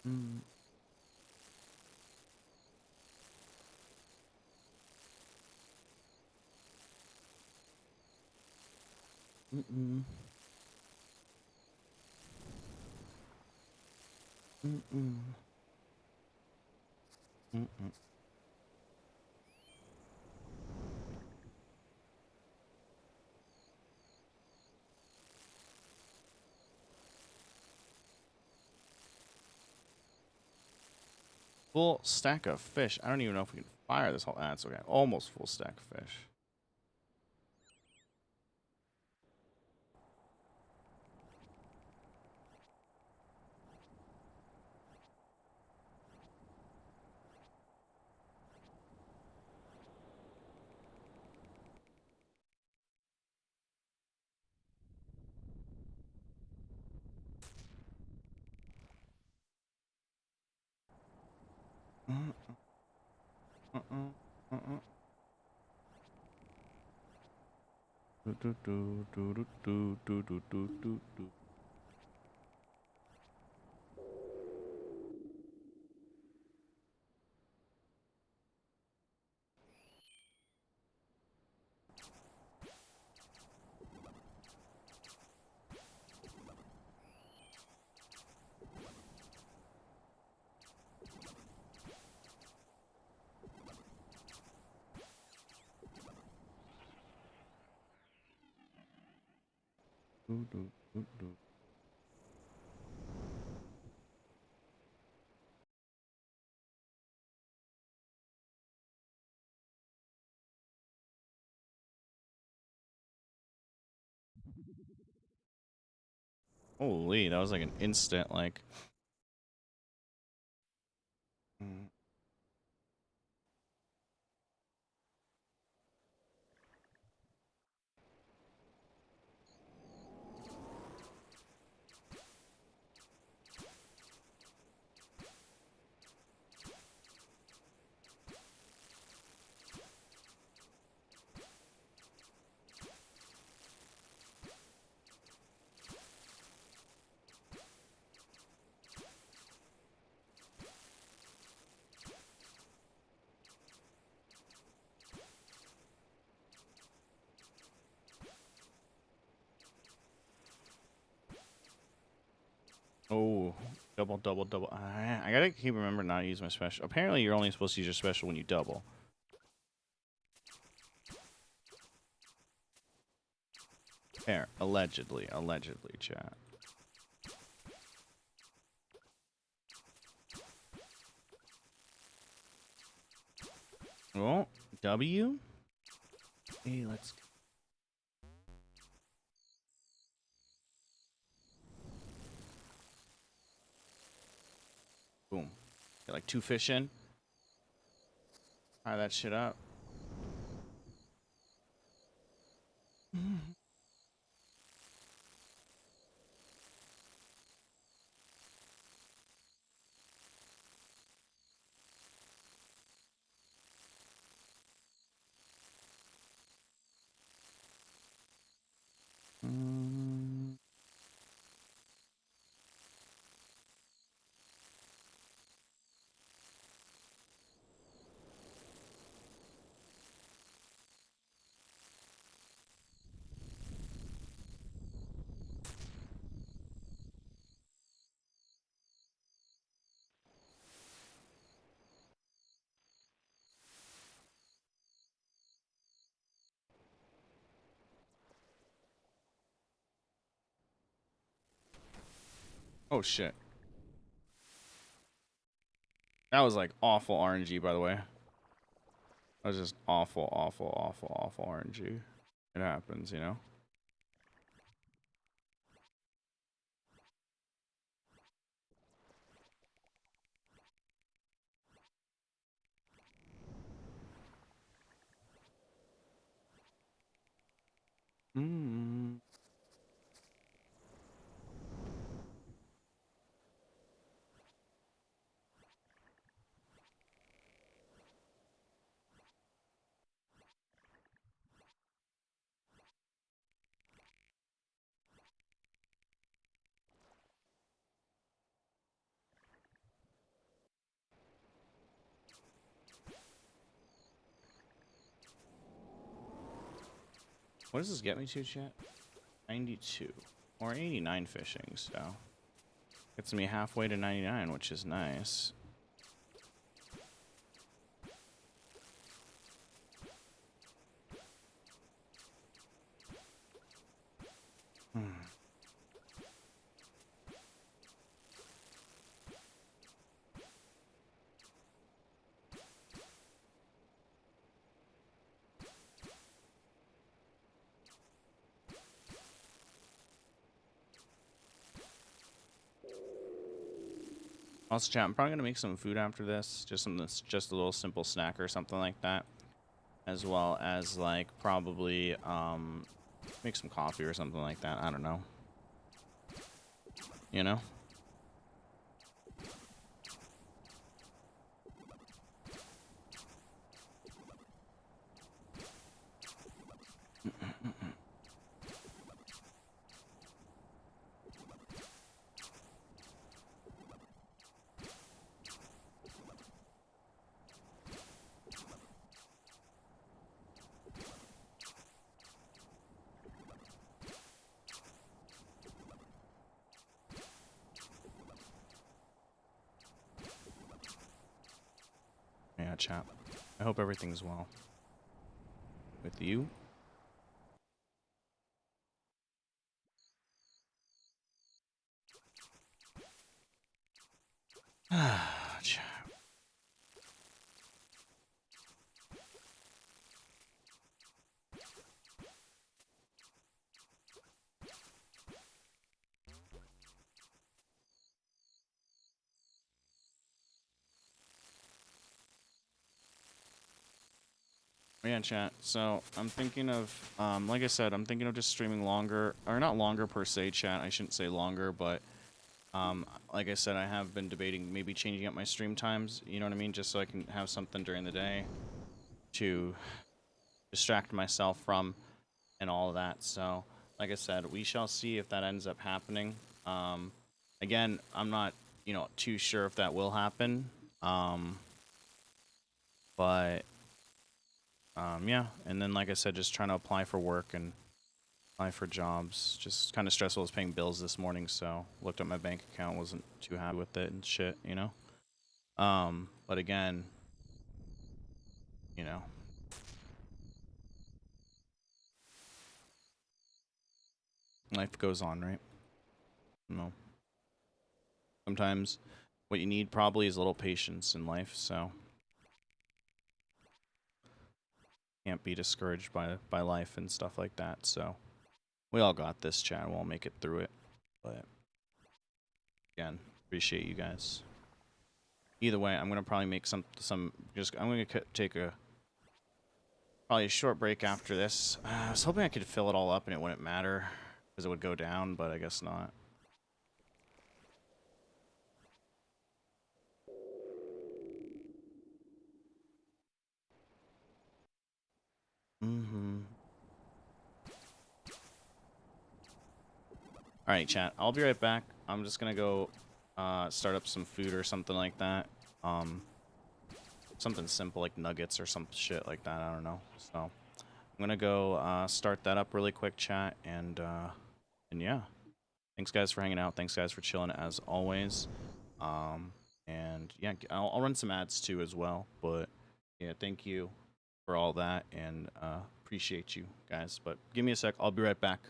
Speaker 1: Mm. Mm-mm. Mm-mm. Mm-mm. Full stack of fish. I don't even know if we can fire this whole. That's okay. Almost full stack of fish. Uh-uh. Uh-uh. Do, do, do, do, do, do, do, do, do, do. Holy, that was like an instant, like. Oh, double, double, double. I gotta keep remembering not to use my special. Apparently, you're only supposed to use your special when you double. There, allegedly, chat. Well, W. Hey, let's. Boom. Get like 2 fish in. Fire that shit up. Oh shit. That was like awful RNG, by the way. That was just awful, awful, awful, awful RNG. It happens, you know? Mm. What does this get me to, chat? 92. Or 89 fishing, so. Gets me halfway to 99, which is nice. Also, chat, I'm probably gonna make some food after this. Just something that's just a little simple snack or something like that. As well as like probably make some coffee or something like that. I don't know. You know? Yeah, chat. I hope everything's well with you. Yeah, chat. So I'm thinking of, like I said, I'm thinking of just streaming longer, or not longer per se, chat. I shouldn't say longer, but like I said, I have been debating maybe changing up my stream times. You know what I mean? Just so I can have something during the day to distract myself from and all of that. So, like I said, we shall see if that ends up happening. Again, I'm not, too sure if that will happen. But yeah. And then, like I said, just trying to apply for work and apply for jobs. Just kind of stressful. I was paying bills this morning, so looked at my bank account, wasn't too happy with it and shit, But again, you know, life goes on, right? You know, sometimes what you need probably is a little patience in life, so can't be discouraged by life and stuff like that. So we all got this, chat. We'll make it through it. But again, appreciate you guys. Either way, I'm gonna probably make some just I'm gonna take a probably a short break after this. I was hoping I could fill it all up and it wouldn't matter because it would go down, but I guess not. Alright, chat. I'll be right back. I'm just gonna go start up some food or something like that. Something simple like nuggets or some shit like that. I don't know. So I'm gonna go start that up really quick, chat, and yeah. Thanks guys for hanging out. Thanks guys for chilling as always. And yeah, I'll run some ads too as well. But yeah, thank you for all that and appreciate you guys. But give me a sec. I'll be right back.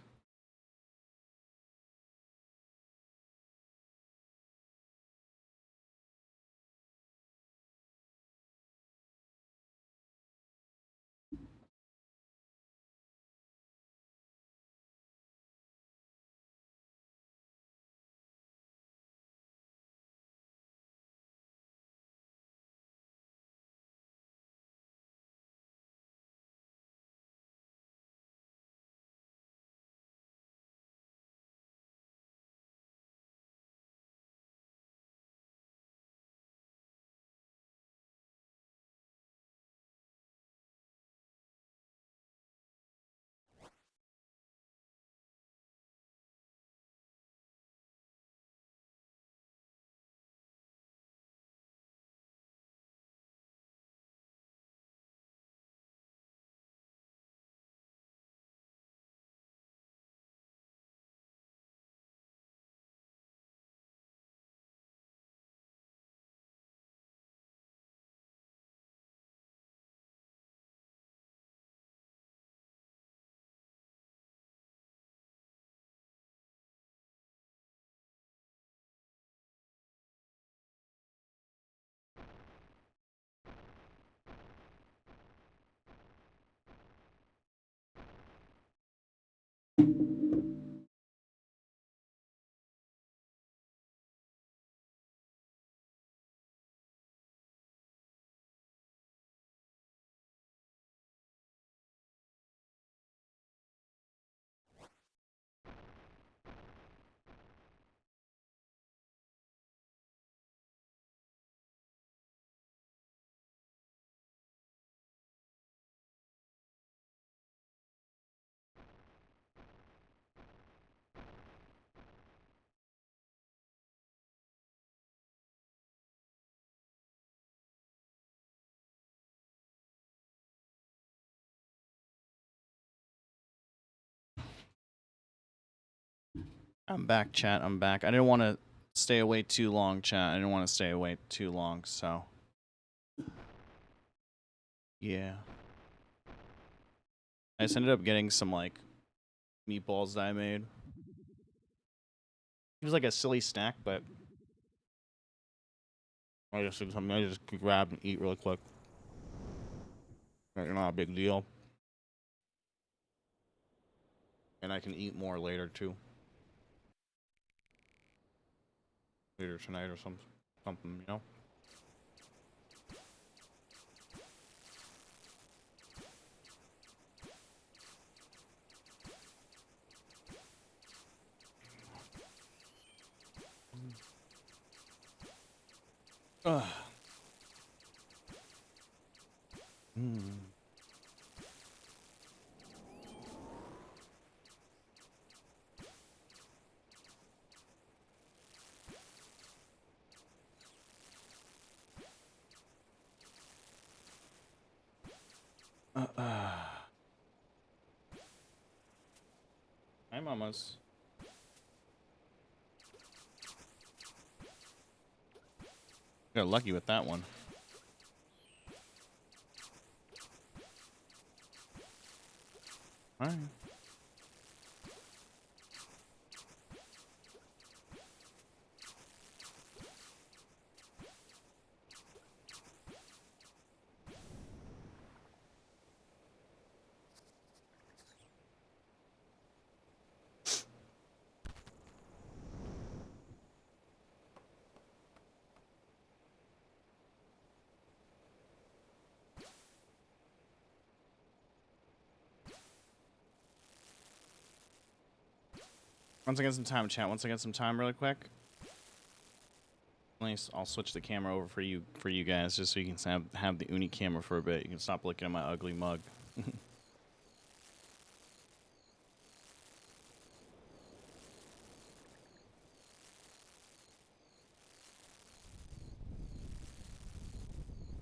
Speaker 1: I'm back, chat. I'm back. I didn't want to stay away too long, chat. I didn't want to stay away too long, so yeah. I just ended up getting some like meatballs that I made. It was like a silly snack, but I just did something I just could grab and eat really quick. Like, not a big deal. And I can eat more later too. Later tonight or something. Ugh. Mm. Hi, mamas. Got lucky with that one. All right. Once I get some time, chat. Once I get some time, really quick. At least I'll switch the camera over for you guys, just so you can have the uni camera for a bit. You can stop looking at my ugly mug.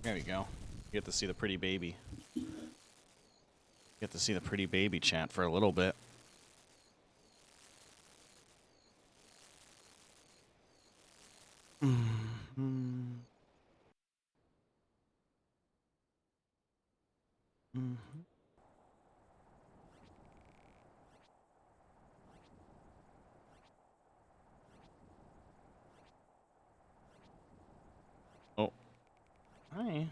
Speaker 1: There we go. You get to see the pretty baby. You get to see the pretty baby, chat, for a little bit. Mm-hmm. Mm-hmm. Oh, hi.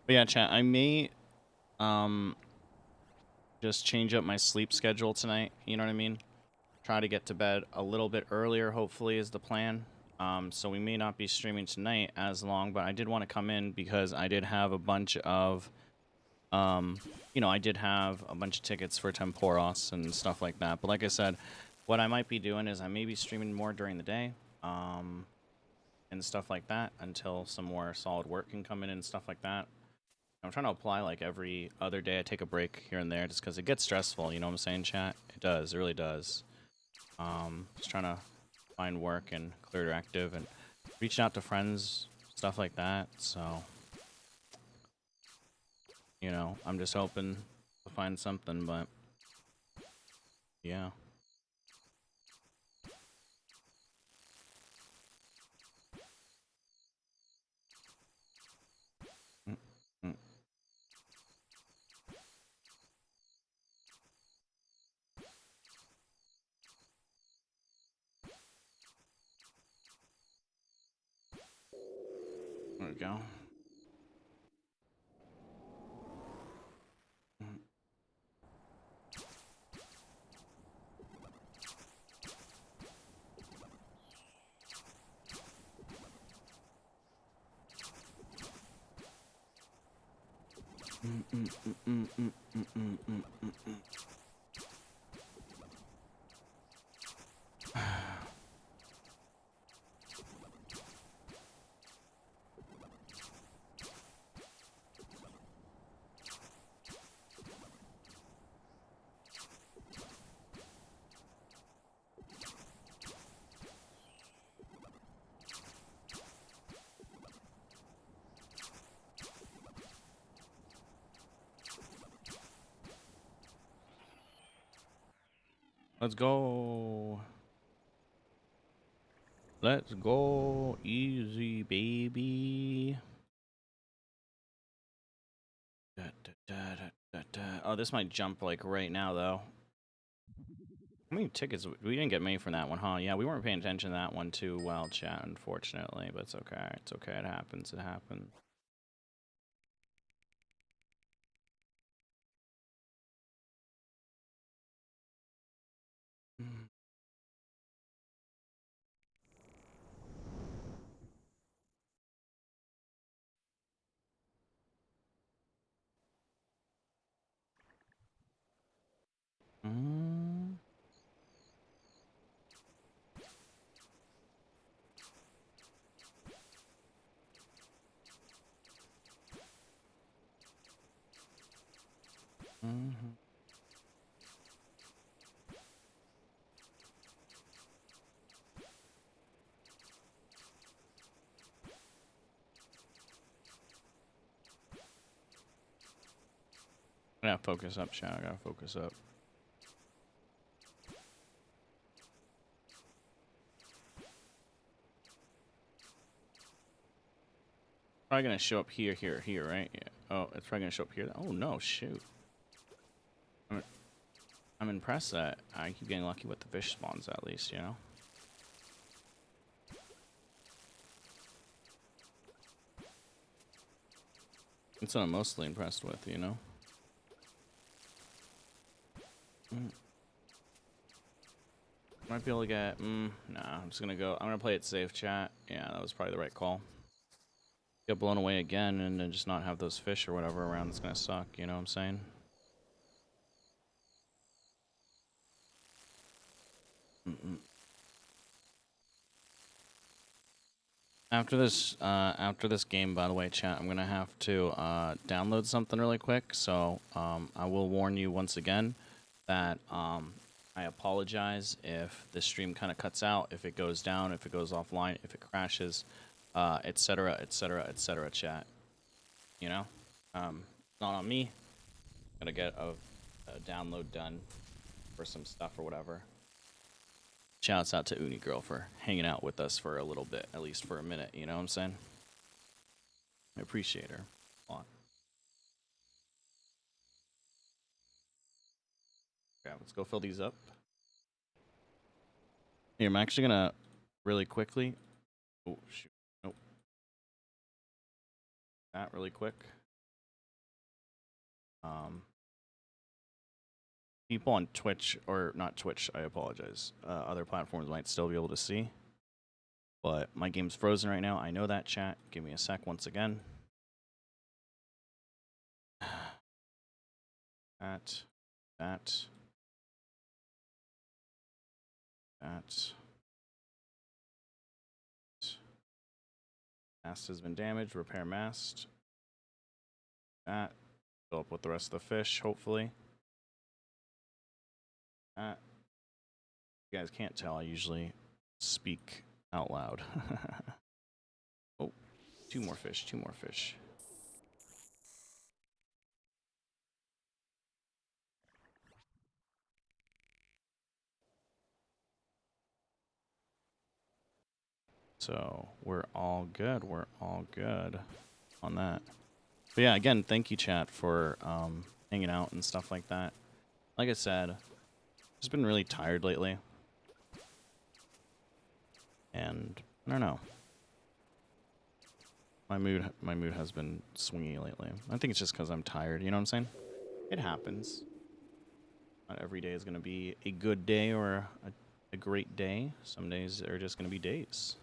Speaker 1: But yeah, chat, I may just change up my sleep schedule tonight. You know what I mean? Try to get to bed a little bit earlier, hopefully, is the plan. So we may not be streaming tonight as long, but I did want to come in because I did have a bunch of, you know, I did have a bunch of tickets for Temporos and stuff like that. But like I said, what I might be doing is I may be streaming more during the day, and stuff like that until some more solid work can come in and stuff like that. I'm trying to apply like every other day. I take a break here and there just because it gets stressful. You know what I'm saying, chat? It does. It really does. Just trying to find work and clear active and reaching out to friends, stuff like that. So, you know, I'm just hoping to find something, but yeah. Mm, mm. There we go. Mm, mm, mm, mm, mm, mm, mm, mm, mm, mm. Let's go. Let's go. Easy, baby. Da, da, da, da, da, da. Oh, this might jump like right now, though. How many tickets? We didn't get many from that one, huh? Yeah, we weren't paying attention to that one too well, chat, unfortunately. But it's okay. It's okay. It happens. It happens. Mm. Mm. Mm-hmm. I gotta focus up, chat. I gotta focus up. Probably gonna show up here, right? Yeah. Oh, it's probably gonna show up here. Oh no, shoot. I'm impressed that I keep getting lucky with the fish spawns at least, you know? That's what I'm mostly impressed with, you know? Might be able to get... nah, I'm just gonna go... I'm gonna play it safe, chat. Yeah, that was probably the right call. Get blown away again and then just not have those fish or whatever around. It's gonna suck, you know what I'm saying? After this game, by the way, chat, I'm gonna have to download something really quick. So I will warn you once again that I apologize if the stream kind of cuts out, if it goes down, if it goes offline, if it crashes, etc., etc., etc. Chat, you know, not on me. Gotta get a download done for some stuff or whatever. Shouts out to Uni Girl for hanging out with us for a little bit, at least for a minute, you know what I'm saying? I appreciate her a lot. Yeah, let's go fill these up. Here, I'm actually gonna really quickly. Oh, shoot. Nope. That really quick. People on Twitch, or not Twitch, I apologize. Other platforms might still be able to see. But my game's frozen right now. I know that, chat. Give me a sec once again. That. That. Mast has been damaged. Repair mast. That. Fill up with the rest of the fish, hopefully. That. You guys can't tell, I usually speak out loud. Oh, two more fish, two more fish. So we're all good. We're all good on that. But yeah, again, thank you, chat, for hanging out and stuff like that. Like I said, I've just been really tired lately. And I don't know. My mood has been swingy lately. I think it's just because I'm tired, you know what I'm saying? It happens. Not every day is going to be a good day or a great day. Some days are just going to be days.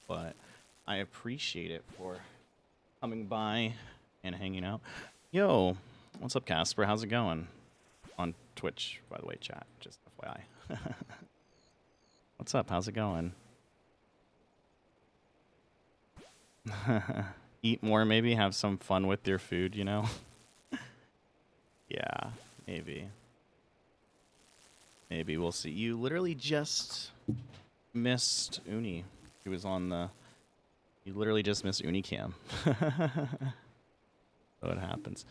Speaker 1: But I appreciate it for coming by and hanging out. Yo, what's up, Casper? How's it going? On Twitch, by the way, chat. Just FYI. What's up? How's it going? Eat more, maybe? Have some fun with your food, you know? Yeah, maybe. Maybe we'll see. You literally just missed Uni. He was on the... You literally just missed Unicam. So it happens.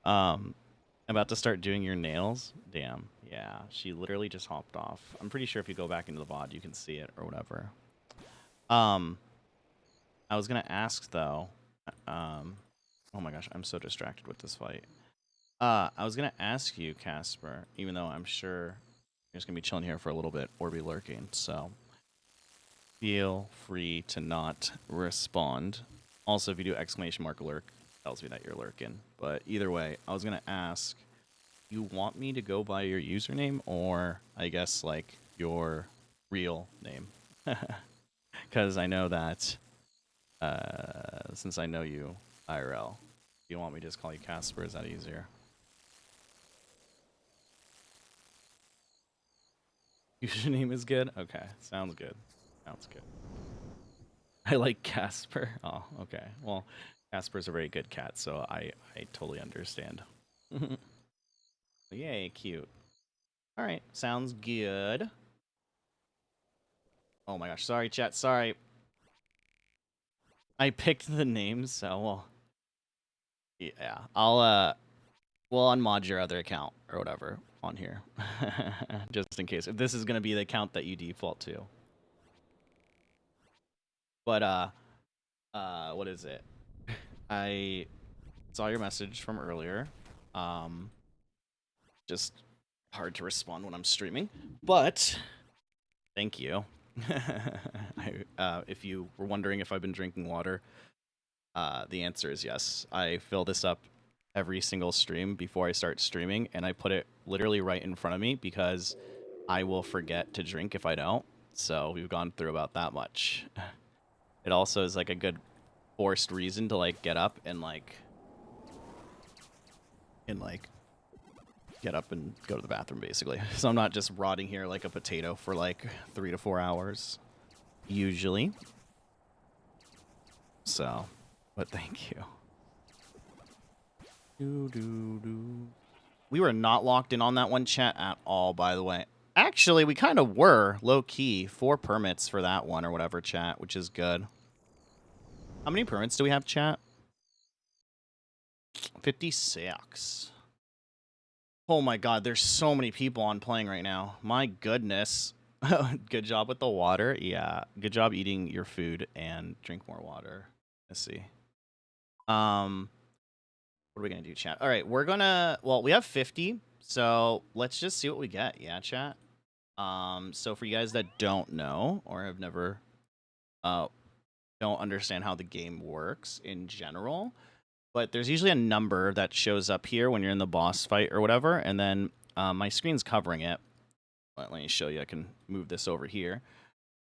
Speaker 1: About to start doing your nails? Damn. Yeah, she literally just hopped off. I'm pretty sure if you go back into the VOD, you can see it or whatever. I was going to ask, though... oh my gosh, I'm so distracted with this fight. I was going to ask you, Casper, even though I'm sure you're just going to be chilling here for a little bit or be lurking, so... Feel free to not respond. Also, if you do exclamation mark lurk, it tells me that you're lurking. But either way, I was going to ask, you want me to go by your username or, I guess, like, your real name? Because I know that, since I know you, IRL, do you want me to just call you Casper? Is that easier? Username is good? Okay, sounds good. Sounds good. I like Casper. Oh, okay. Well, Casper's a very good cat, so I totally understand. Yay, cute. All right, sounds good. Oh my gosh, sorry, chat. Sorry. I picked the names, so well. Yeah, we'll unmod your other account or whatever on here, just in case. If this is gonna be the account that you default to. But what is it? I saw your message from earlier. Just hard to respond when I'm streaming, but thank you. If you were wondering if I've been drinking water, the answer is yes. I fill this up every single stream before I start streaming, and I put it literally right in front of me because I will forget to drink if I don't. So we've gone through about that much. It also is like a good forced reason to like get up and get up and go to the bathroom, basically. So I'm not just rotting here like a potato for like 3 to 4 hours, usually. So, but thank you. We were not locked in on that one, chat, at all, by the way. Actually, we kind of were, low-key. 4 permits for that one or whatever, chat, which is good. How many permits do we have, chat? 56. Oh my god, there's so many people on playing right now. My goodness. Good job with the water. Yeah, good job eating your food and drink more water. Let's see. What are we gonna do, chat? All right, we're gonna. Well, we have 50, so let's just see what we get. Yeah, chat. So for you guys that don't know or have never, don't understand how the game works in general, but there's usually a number that shows up here when you're in the boss fight or whatever, and then my screen's covering it. Let me show you. I can move this over here.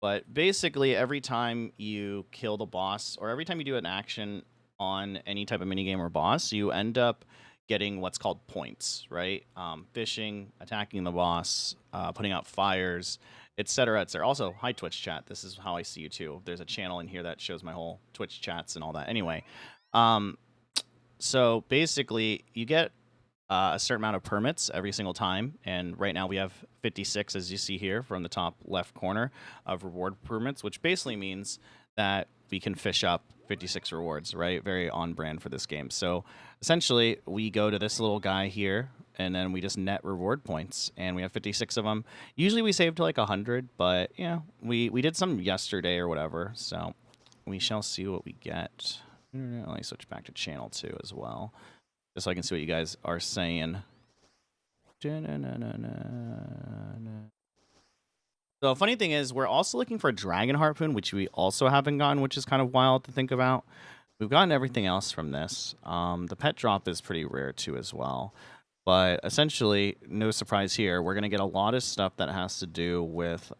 Speaker 1: But basically, every time you kill the boss, or every time you do an action on any type of minigame or boss, you end up getting what's called points, right? Fishing, attacking the boss, putting out fires, etc., etc. Also, hi Twitch chat. This is how I see you too. There's a channel in here that shows my whole Twitch chats and all that. Anyway, so basically, you get a certain amount of permits every single time, and right now we have 56, as you see here from the top left corner, of reward permits, which basically means that we can fish up 56 rewards, right? Very on brand for this game. So essentially, we go to this little guy here, and then we just net reward points, and we have 56 of them. Usually we save to like 100, but yeah, we did some yesterday or whatever, so we shall see what we get. Let me switch back to channel 2 as well, just so I can see what you guys are saying. The funny thing is, we're also looking for a dragon harpoon, which we also haven't gotten, which is kind of wild to think about. We've gotten everything else from this. The pet drop is pretty rare too as well. But essentially, no surprise here, we're going to get a lot of stuff that has to do with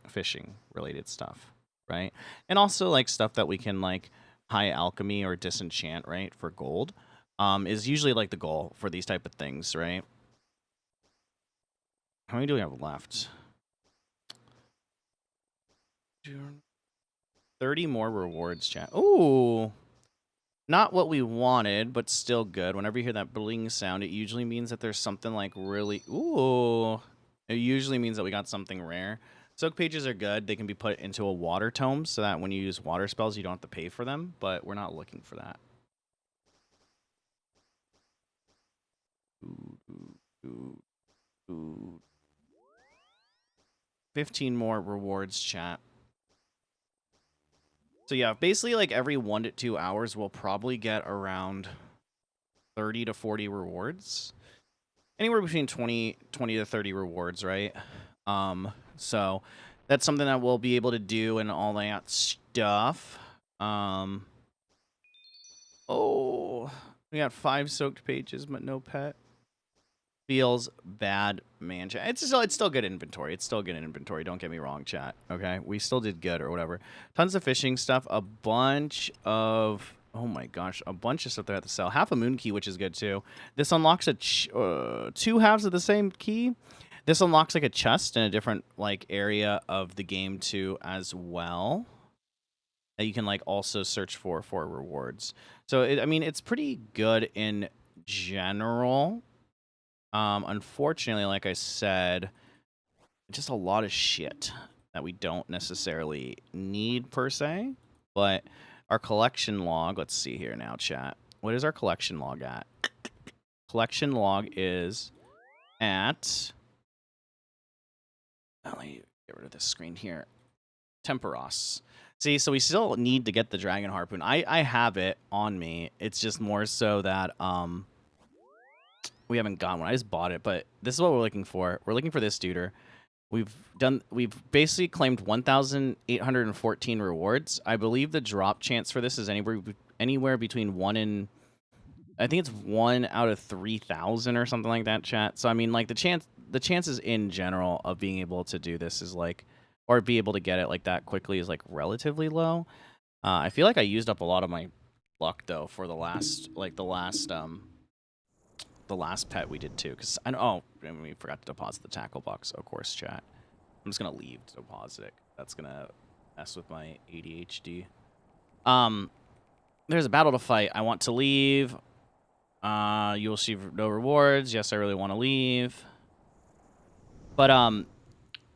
Speaker 1: fishing related stuff, right? And also like stuff that we can like high alchemy or disenchant, right, for gold, is usually like the goal for these type of things, right? How many do we have left? 30 more rewards, chat. Ooh, not what we wanted, but still good. Whenever you hear that bling sound, it usually means that there's something like really... Ooh, it usually means that we got something rare. Soak pages are good. They can be put into a water tome so that when you use water spells, you don't have to pay for them, but we're not looking for that. 15 more rewards, chat. So yeah, basically like every 1 to 2 hours, we'll probably get around 30 to 40 rewards. Anywhere between 20 to 30 rewards, right? So that's something that we'll be able to do and all that stuff. Oh, we got 5 soaked pages, but no pet. Feels bad, man. Chat. It's still good inventory. It's still good inventory. Don't get me wrong, chat. Okay, we still did good or whatever. Tons of fishing stuff. A bunch of a bunch of stuff they have to sell. Half a moon key, which is good too. This unlocks 2 halves of the same key. This unlocks like a chest in a different like area of the game too as well. That you can like also search for rewards. So I mean, it's pretty good in general. Unfortunately, like I said, just a lot of shit that we don't necessarily need per se. But our collection log, let's see here now, chat. What is our collection log at? Collection log is at... Oh, let me get rid of this screen here. Temperos. See, so we still need to get the Dragon Harpoon. I have it on me. It's just more so that we haven't gotten one. I just bought it, but this is what we're looking for. We're looking for this duder. We've basically claimed 1,814 rewards. I believe the drop chance for this is anywhere between 1 and... I think it's 1 out of 3,000 or something like that, chat. So I mean, like the chances in general of being able to do this is like, or be able to get it like that quickly is like relatively low. I feel like I used up a lot of my luck though for the last pet we did too. Because and we forgot to deposit the tackle box. Of course, chat. I'm just gonna leave to deposit it. That's gonna mess with my ADHD. There's a battle to fight. I want to leave. You will see no rewards. Yes, I really want to leave. But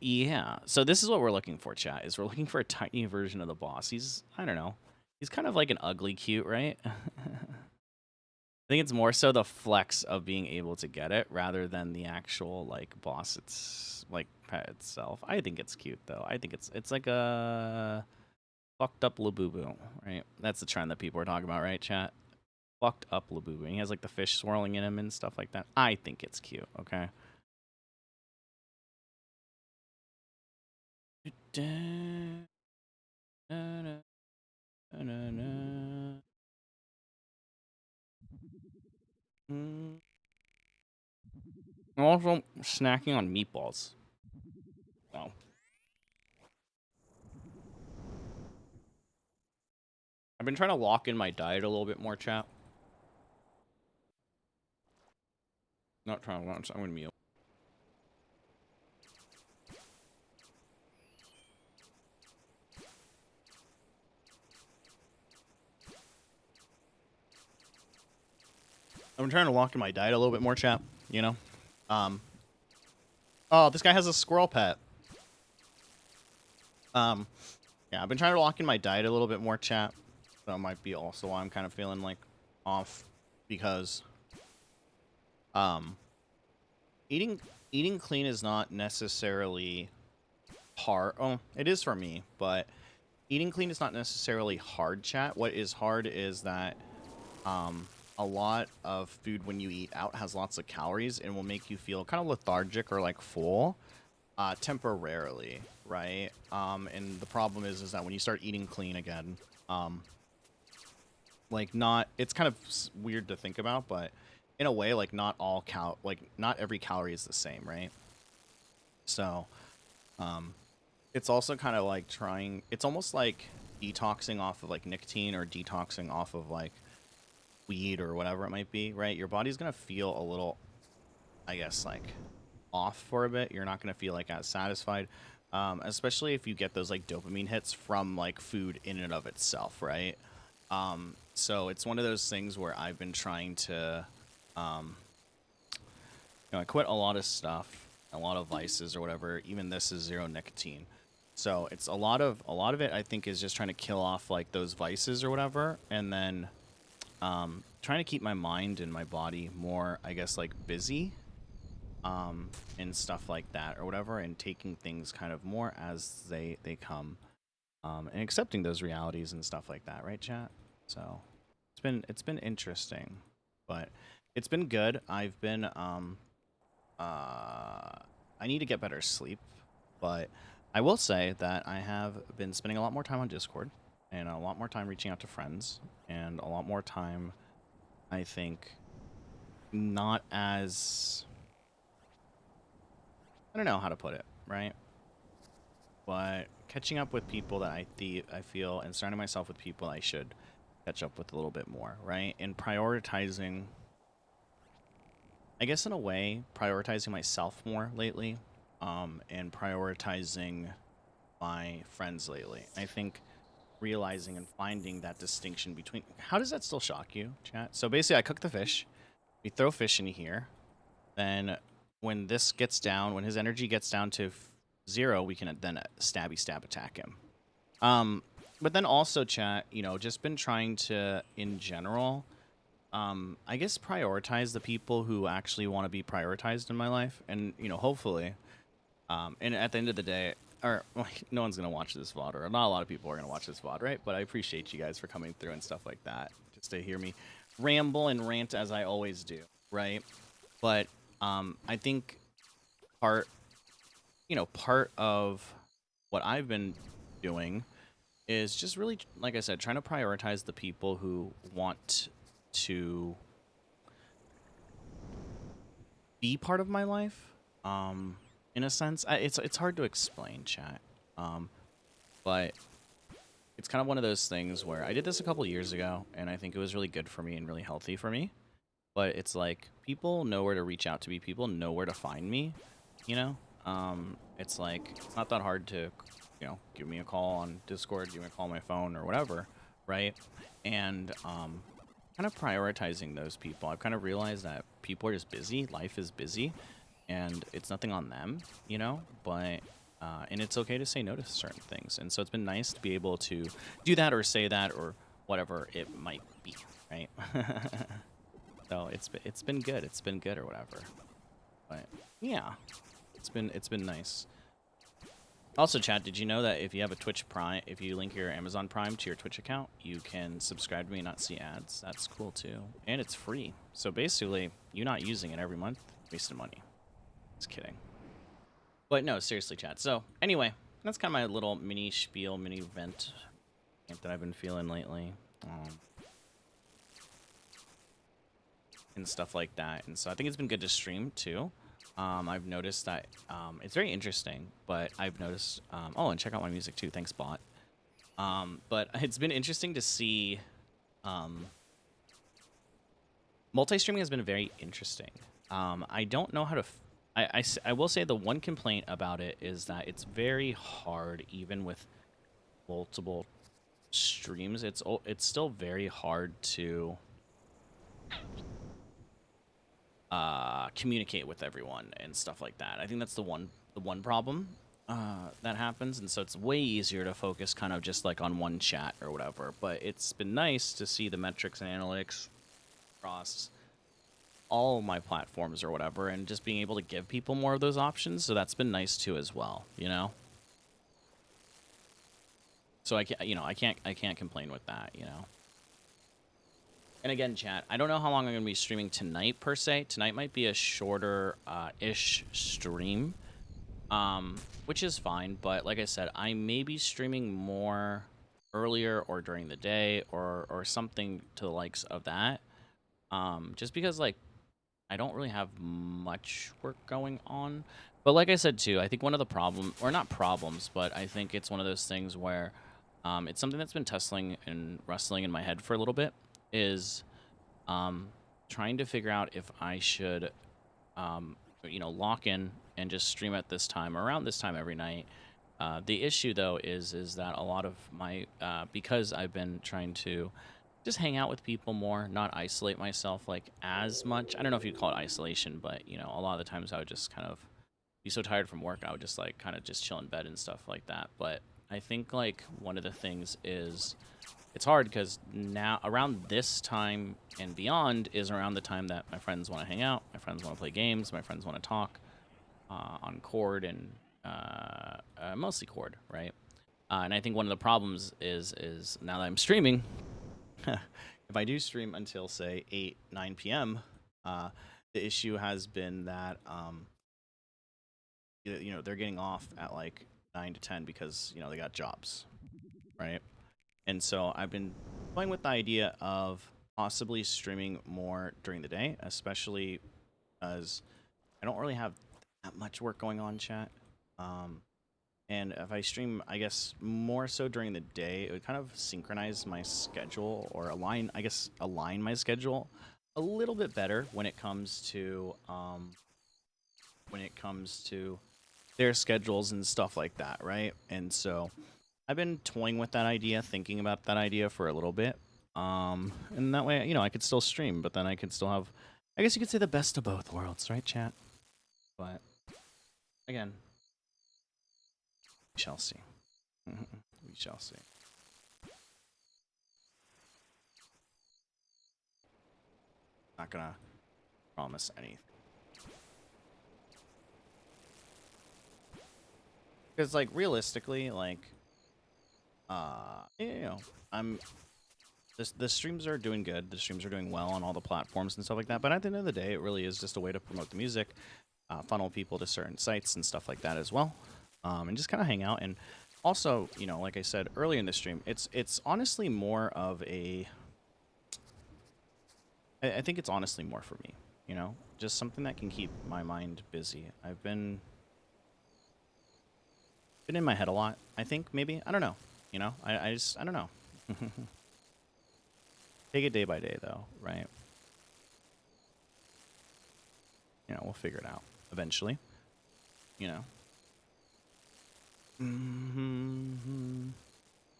Speaker 1: yeah. So this is what we're looking for, chat. Is we're looking for a tiny version of the boss. He's, I don't know. He's kind of like an ugly cute, right? I think it's more so the flex of being able to get it rather than the actual like boss. It's like pet itself. I think it's cute though. I think it's like a fucked up Labubu, right? That's the trend that people are talking about, right, chat? Fucked up Labubu. He has like the fish swirling in him and stuff like that. I think it's cute, okay? I'm also snacking on meatballs. So. I've been trying to lock in my diet a little bit more, chat. Not trying to lunch. I'm gonna meal. I've been trying to lock in my diet a little bit more, chat. You know, oh, this guy has a squirrel pet. Yeah, I've been trying to lock in my diet a little bit more, chat. So it might be also why I'm kind of feeling like off, because eating clean is not necessarily hard. Oh, it is for me, but eating clean is not necessarily hard, chat. What is hard is that a lot of food when you eat out has lots of calories and will make you feel kind of lethargic or like full temporarily, right? And the problem is that when you start eating clean again, like not, it's kind of weird to think about, but in a way, like not every calorie is the same, right? So it's also kind of like it's almost like detoxing off of like nicotine or detoxing off of like weed or whatever it might be, right? Your body's gonna feel a little, I guess, like off for a bit. You're not gonna feel like as satisfied, especially if you get those like dopamine hits from like food in and of itself, right? So it's one of those things where I've been trying to, I quit a lot of stuff, a lot of vices or whatever. Even this is zero nicotine. So it's a lot of it, I think, is just trying to kill off like those vices or whatever, and then trying to keep my mind and my body more, I guess, like busy and stuff like that or whatever, and taking things kind of more as they come, and accepting those realities and stuff like that, right, chat? So it's been interesting, but it's been good. I've been I need to get better sleep, but I will say that I have been spending a lot more time on Discord and a lot more time reaching out to friends and a lot more time, I think, not as, I don't know how to put it, right? But catching up with people that I feel, and surrounding myself with people I should catch up with a little bit more, right? And prioritizing I guess in a way, prioritizing myself more lately, and prioritizing my friends lately. I think realizing and finding that distinction between how does that still shock you, chat? So basically, I cook the fish, we throw fish in here, then when this gets down, when his energy gets down to 0, we can then stab attack him. But then also, chat, just been trying to, in general, I guess prioritize the people who actually want to be prioritized in my life, and hopefully, and at the end of the day, or like, no one's gonna watch this VOD, or not a lot of people are gonna watch this VOD, right? But I appreciate you guys for coming through and stuff like that, just to hear me ramble and rant as I always do, right? But I think part, part of what I've been doing is just really, like I said, trying to prioritize the people who want to be part of my life. In a sense, it's hard to explain, chat. But it's kind of one of those things where I did this a couple years ago, and I think it was really good for me and really healthy for me. But it's like people know where to reach out to me. People know where to find me. You know, it's like it's not that hard to, give me a call on Discord, give me a call on my phone or whatever, right? And kind of prioritizing those people. I've kind of realized that people are just busy. Life is busy, and it's nothing on them, But and it's okay to say no to certain things. And so it's been nice to be able to do that or say that or whatever it might be, right? So it's been good. It's been good or whatever. But yeah, it's been nice. Also, Chad, did you know that if you have a Twitch Prime, if you link your Amazon Prime to your Twitch account, you can subscribe to me and not see ads? That's cool too, and it's free. So basically, you not using it every month, wasting money. Just kidding. But no, seriously, Chad. So anyway, that's kind of my little mini spiel, mini vent that I've been feeling lately. And stuff like that. And so I think it's been good to stream too. I've noticed that it's very interesting, but I've noticed oh, and check out my music too, thanks bot. But it's been interesting to see multi-streaming has been very interesting. I don't know how to I will say the one complaint about it is that it's very hard, even with multiple streams. It's still very hard to communicate with everyone and stuff like that. I think that's the one problem that happens, and so it's way easier to focus kind of just like on one chat or whatever. But it's been nice to see the metrics and analytics across all my platforms or whatever, and just being able to give people more of those options. So that's been nice too as well, So I can't complain with that, And again, chat, I don't know how long I'm going to be streaming tonight, per se. Tonight might be a shorter-ish stream, which is fine. But like I said, I may be streaming more earlier or during the day or something to the likes of that. Just because, like, I don't really have much work going on. But like I said, too, I think one of the problems, or not problems, but I think it's one of those things where it's something that's been tussling and wrestling in my head for a little bit, is trying to figure out if I should, lock in and just stream at this time, around this time every night. The issue, though, is that a lot of my, because I've been trying to just hang out with people more, not isolate myself, like, as much. I don't know if you'd call it isolation, but, a lot of the times I would just kind of be so tired from work, I would just, like, kind of just chill in bed and stuff like that. But I think, like, one of the things is it's hard because now around this time and beyond is around the time that my friends want to hang out, my friends want to play games, my friends want to talk on Cord and mostly Cord, right? And I think one of the problems is now that I'm streaming, if I do stream until, say, 8, 9 p.m., the issue has been that they're getting off at like 9 to 10 because they got jobs, right? And so I've been playing with the idea of possibly streaming more during the day, especially as I don't really have that much work going on, chat. And if I stream, I guess, more so during the day, it would kind of synchronize my schedule or align my schedule a little bit better when it comes to their schedules and stuff like that, right? And so I've been toying with that idea, thinking about that idea for a little bit. And that way, I could still stream, but then I could still have, I guess you could say, the best of both worlds, right, chat? But again, we shall see. We shall see. Not gonna promise anything. Because, like, realistically, like, I'm the streams are doing good. The streams are doing well on all the platforms and stuff like that. But at the end of the day, it really is just a way to promote the music, funnel people to certain sites and stuff like that as well, and just kind of hang out. And also, like I said earlier in the stream, it's honestly more of a. I think it's honestly more for me, just something that can keep my mind busy. I've been in my head a lot. I think maybe I don't know. I don't know. Take it day by day, though, right? We'll figure it out eventually.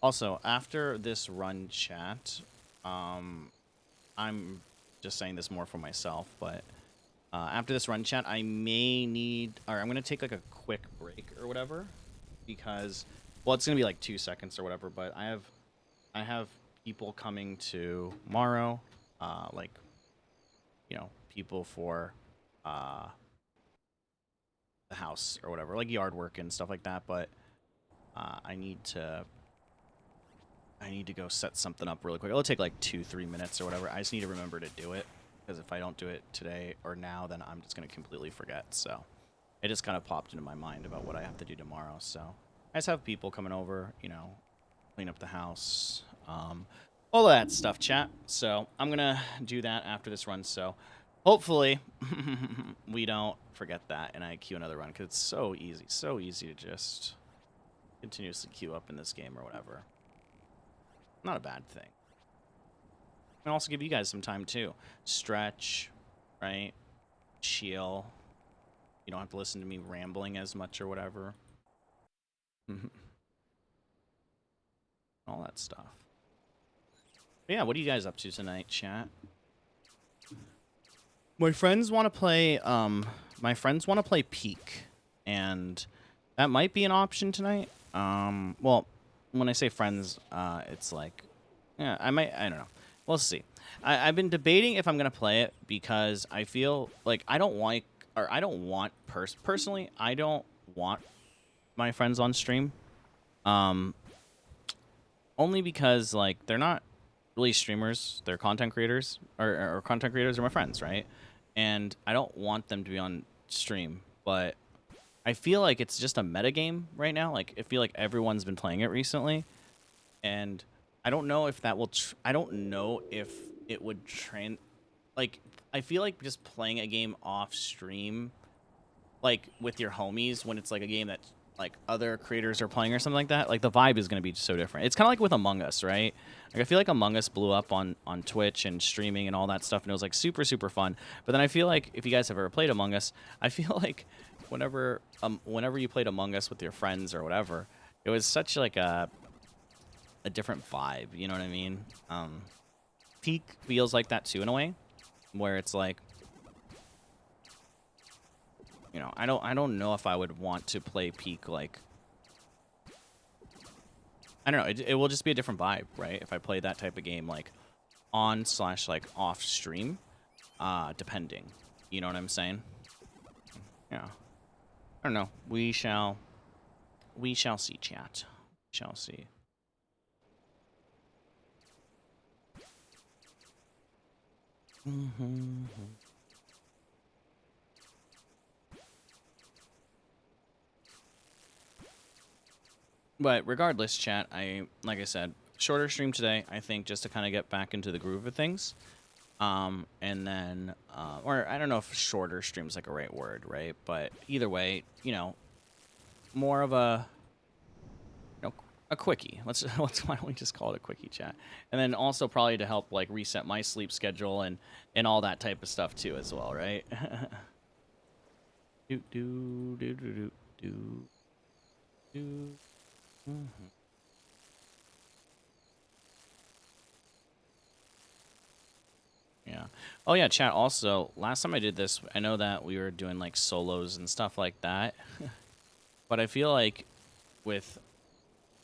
Speaker 1: Also, after this run chat, I'm just saying this more for myself, but after this run chat, I may need, or I'm gonna take like a quick break or whatever, because, well, it's gonna be like 2 seconds or whatever, but I have people coming tomorrow, like, people for the house or whatever, like yard work and stuff like that. But I need to go set something up really quick. It'll take like 2-3 minutes or whatever. I just need to remember to do it, because if I don't do it today or now, then I'm just gonna completely forget. So it just kind of popped into my mind about what I have to do tomorrow. So I just have people coming over, clean up the house, all that stuff, chat. So I'm gonna do that after this run. So hopefully we don't forget that and I queue another run, because it's so easy to just continuously queue up in this game or whatever. Not a bad thing. And also give you guys some time too. Stretch, right? Chill. You don't have to listen to me rambling as much or whatever. All that stuff. But yeah, what are you guys up to tonight, chat? My friends want to play Peak, and that might be an option tonight. Well, when I say friends, it's like, yeah, I don't know. We'll see. I've been debating if I'm gonna play it, because I feel like personally, I don't want my friends on stream. Only because, like, they're not really streamers, they're content creators, or content creators are my friends, right? And I don't want them to be on stream, but I feel like it's just a meta game right now. Like, I feel like everyone's been playing it recently, and I don't know if that will. I don't know if it would train. Like, I feel like just playing a game off stream, like with your homies, when it's like a game that like other creators are playing or something like that, like the vibe is going to be so different. It's kind of like with Among Us, right? Like, I feel like Among Us blew up on Twitch and streaming and all that stuff, and it was like super fun. But then I feel like, if you guys have ever played Among Us, I feel like whenever you played Among Us with your friends or whatever, it was such like a different vibe. You know what I mean? Peak feels like that too, in a way, where it's like, I don't know if I would want to play Peak, like, I don't know, it will just be a different vibe, right? If I play that type of game, like, on / like off stream, depending. You know what I'm saying? Yeah. I don't know. We shall see, chat. We shall see. But regardless, chat, like I said, shorter stream today, I think, just to kind of get back into the groove of things. And then, or I don't know if shorter stream is like a right word, right? But either way, more of a, a quickie. Why don't we just call it a quickie chat? And then also probably to help like reset my sleep schedule and all that type of stuff too as well, right? do do do do do do do. Mm-hmm. Yeah. Oh yeah, chat. Also, last time I did this, I know that we were doing like solos and stuff like that, but I feel like with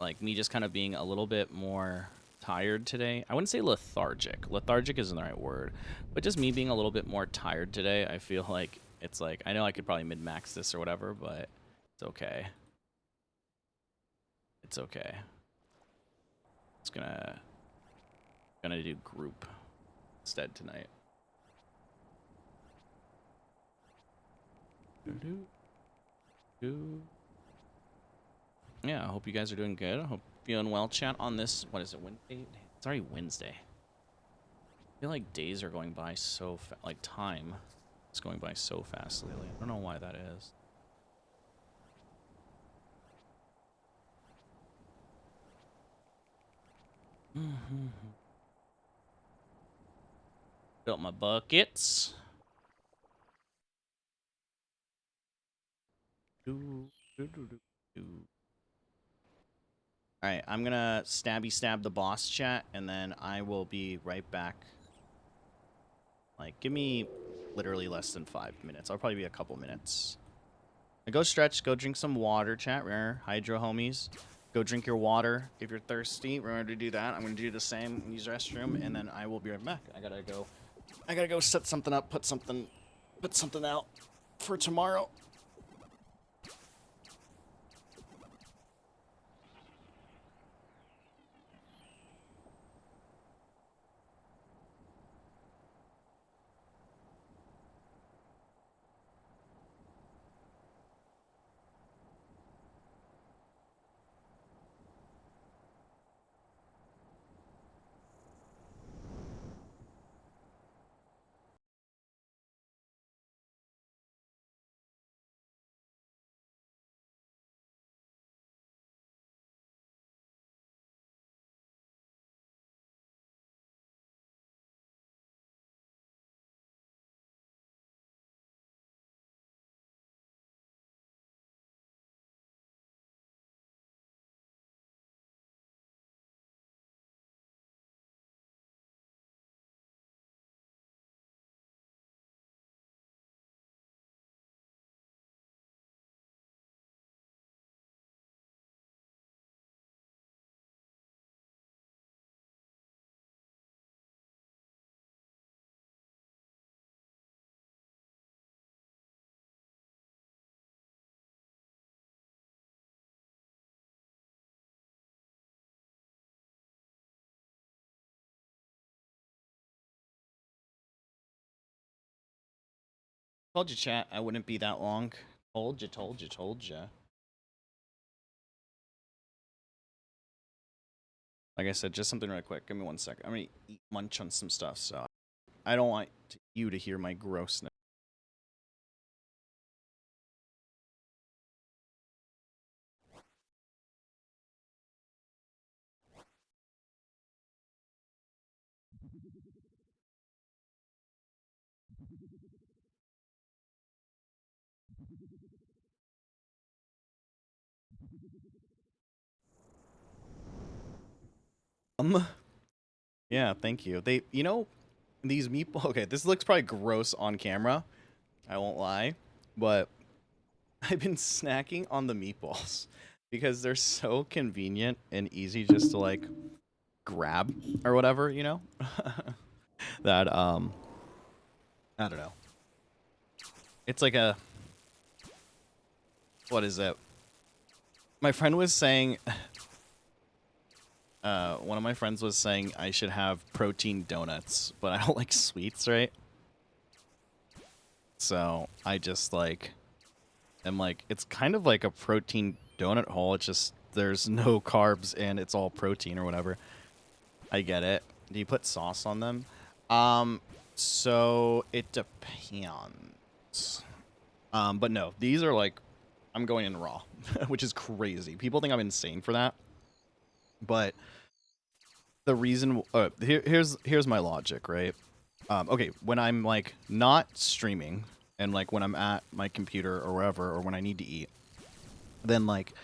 Speaker 1: like me just kind of being a little bit more tired today. I wouldn't say lethargic. Lethargic isn't the right word, but just me being a little bit more tired today. I feel like it's like I know I could probably mid-max this or whatever, but it's okay. It's okay. It's gonna do group instead tonight. Yeah, I hope you guys are doing good. I hope you're doing well, chat, on this, what is it, Wednesday? It's already Wednesday. I feel like days are going by so fast, like time is going by so fast lately. I don't know why that is. Built my buckets. Alright, I'm gonna stab the boss, chat, and then I will be right back. Like, give me literally less than 5 minutes. I'll probably be a couple minutes. Go stretch, go drink some water, chat. Remember, hydro homies. Go drink your water if you're thirsty. Remember to do that. I'm gonna do the same, use the restroom, and then I will be right back. I gotta go set something up, put something out for tomorrow. Told you, chat, I wouldn't be that long. Told you, told you, told you. Like I said, just something really quick. Give me 1 second. I'm gonna munch on some stuff, so I don't want you to hear my grossness. Yeah, thank you. You know, these meatballs. Okay, this looks probably gross on camera. I won't lie, but I've been snacking on the meatballs because they're so convenient and easy just to like grab or whatever, you know. That I don't know. It's like a, what is it? My friend was saying. One of my friends was saying I should have protein donuts, but I don't like sweets, right? So I just like, am like, it's kind of like a protein donut hole. It's just there's no carbs and it's all protein or whatever. I get it. Do you put sauce on them? So it depends. But no, these are like, I'm going in raw, which is crazy. People think I'm insane for that.
Speaker 2: But the reason here's my logic, right? Okay, when I'm like not streaming and like when I'm at my computer or wherever or when I need to eat, then like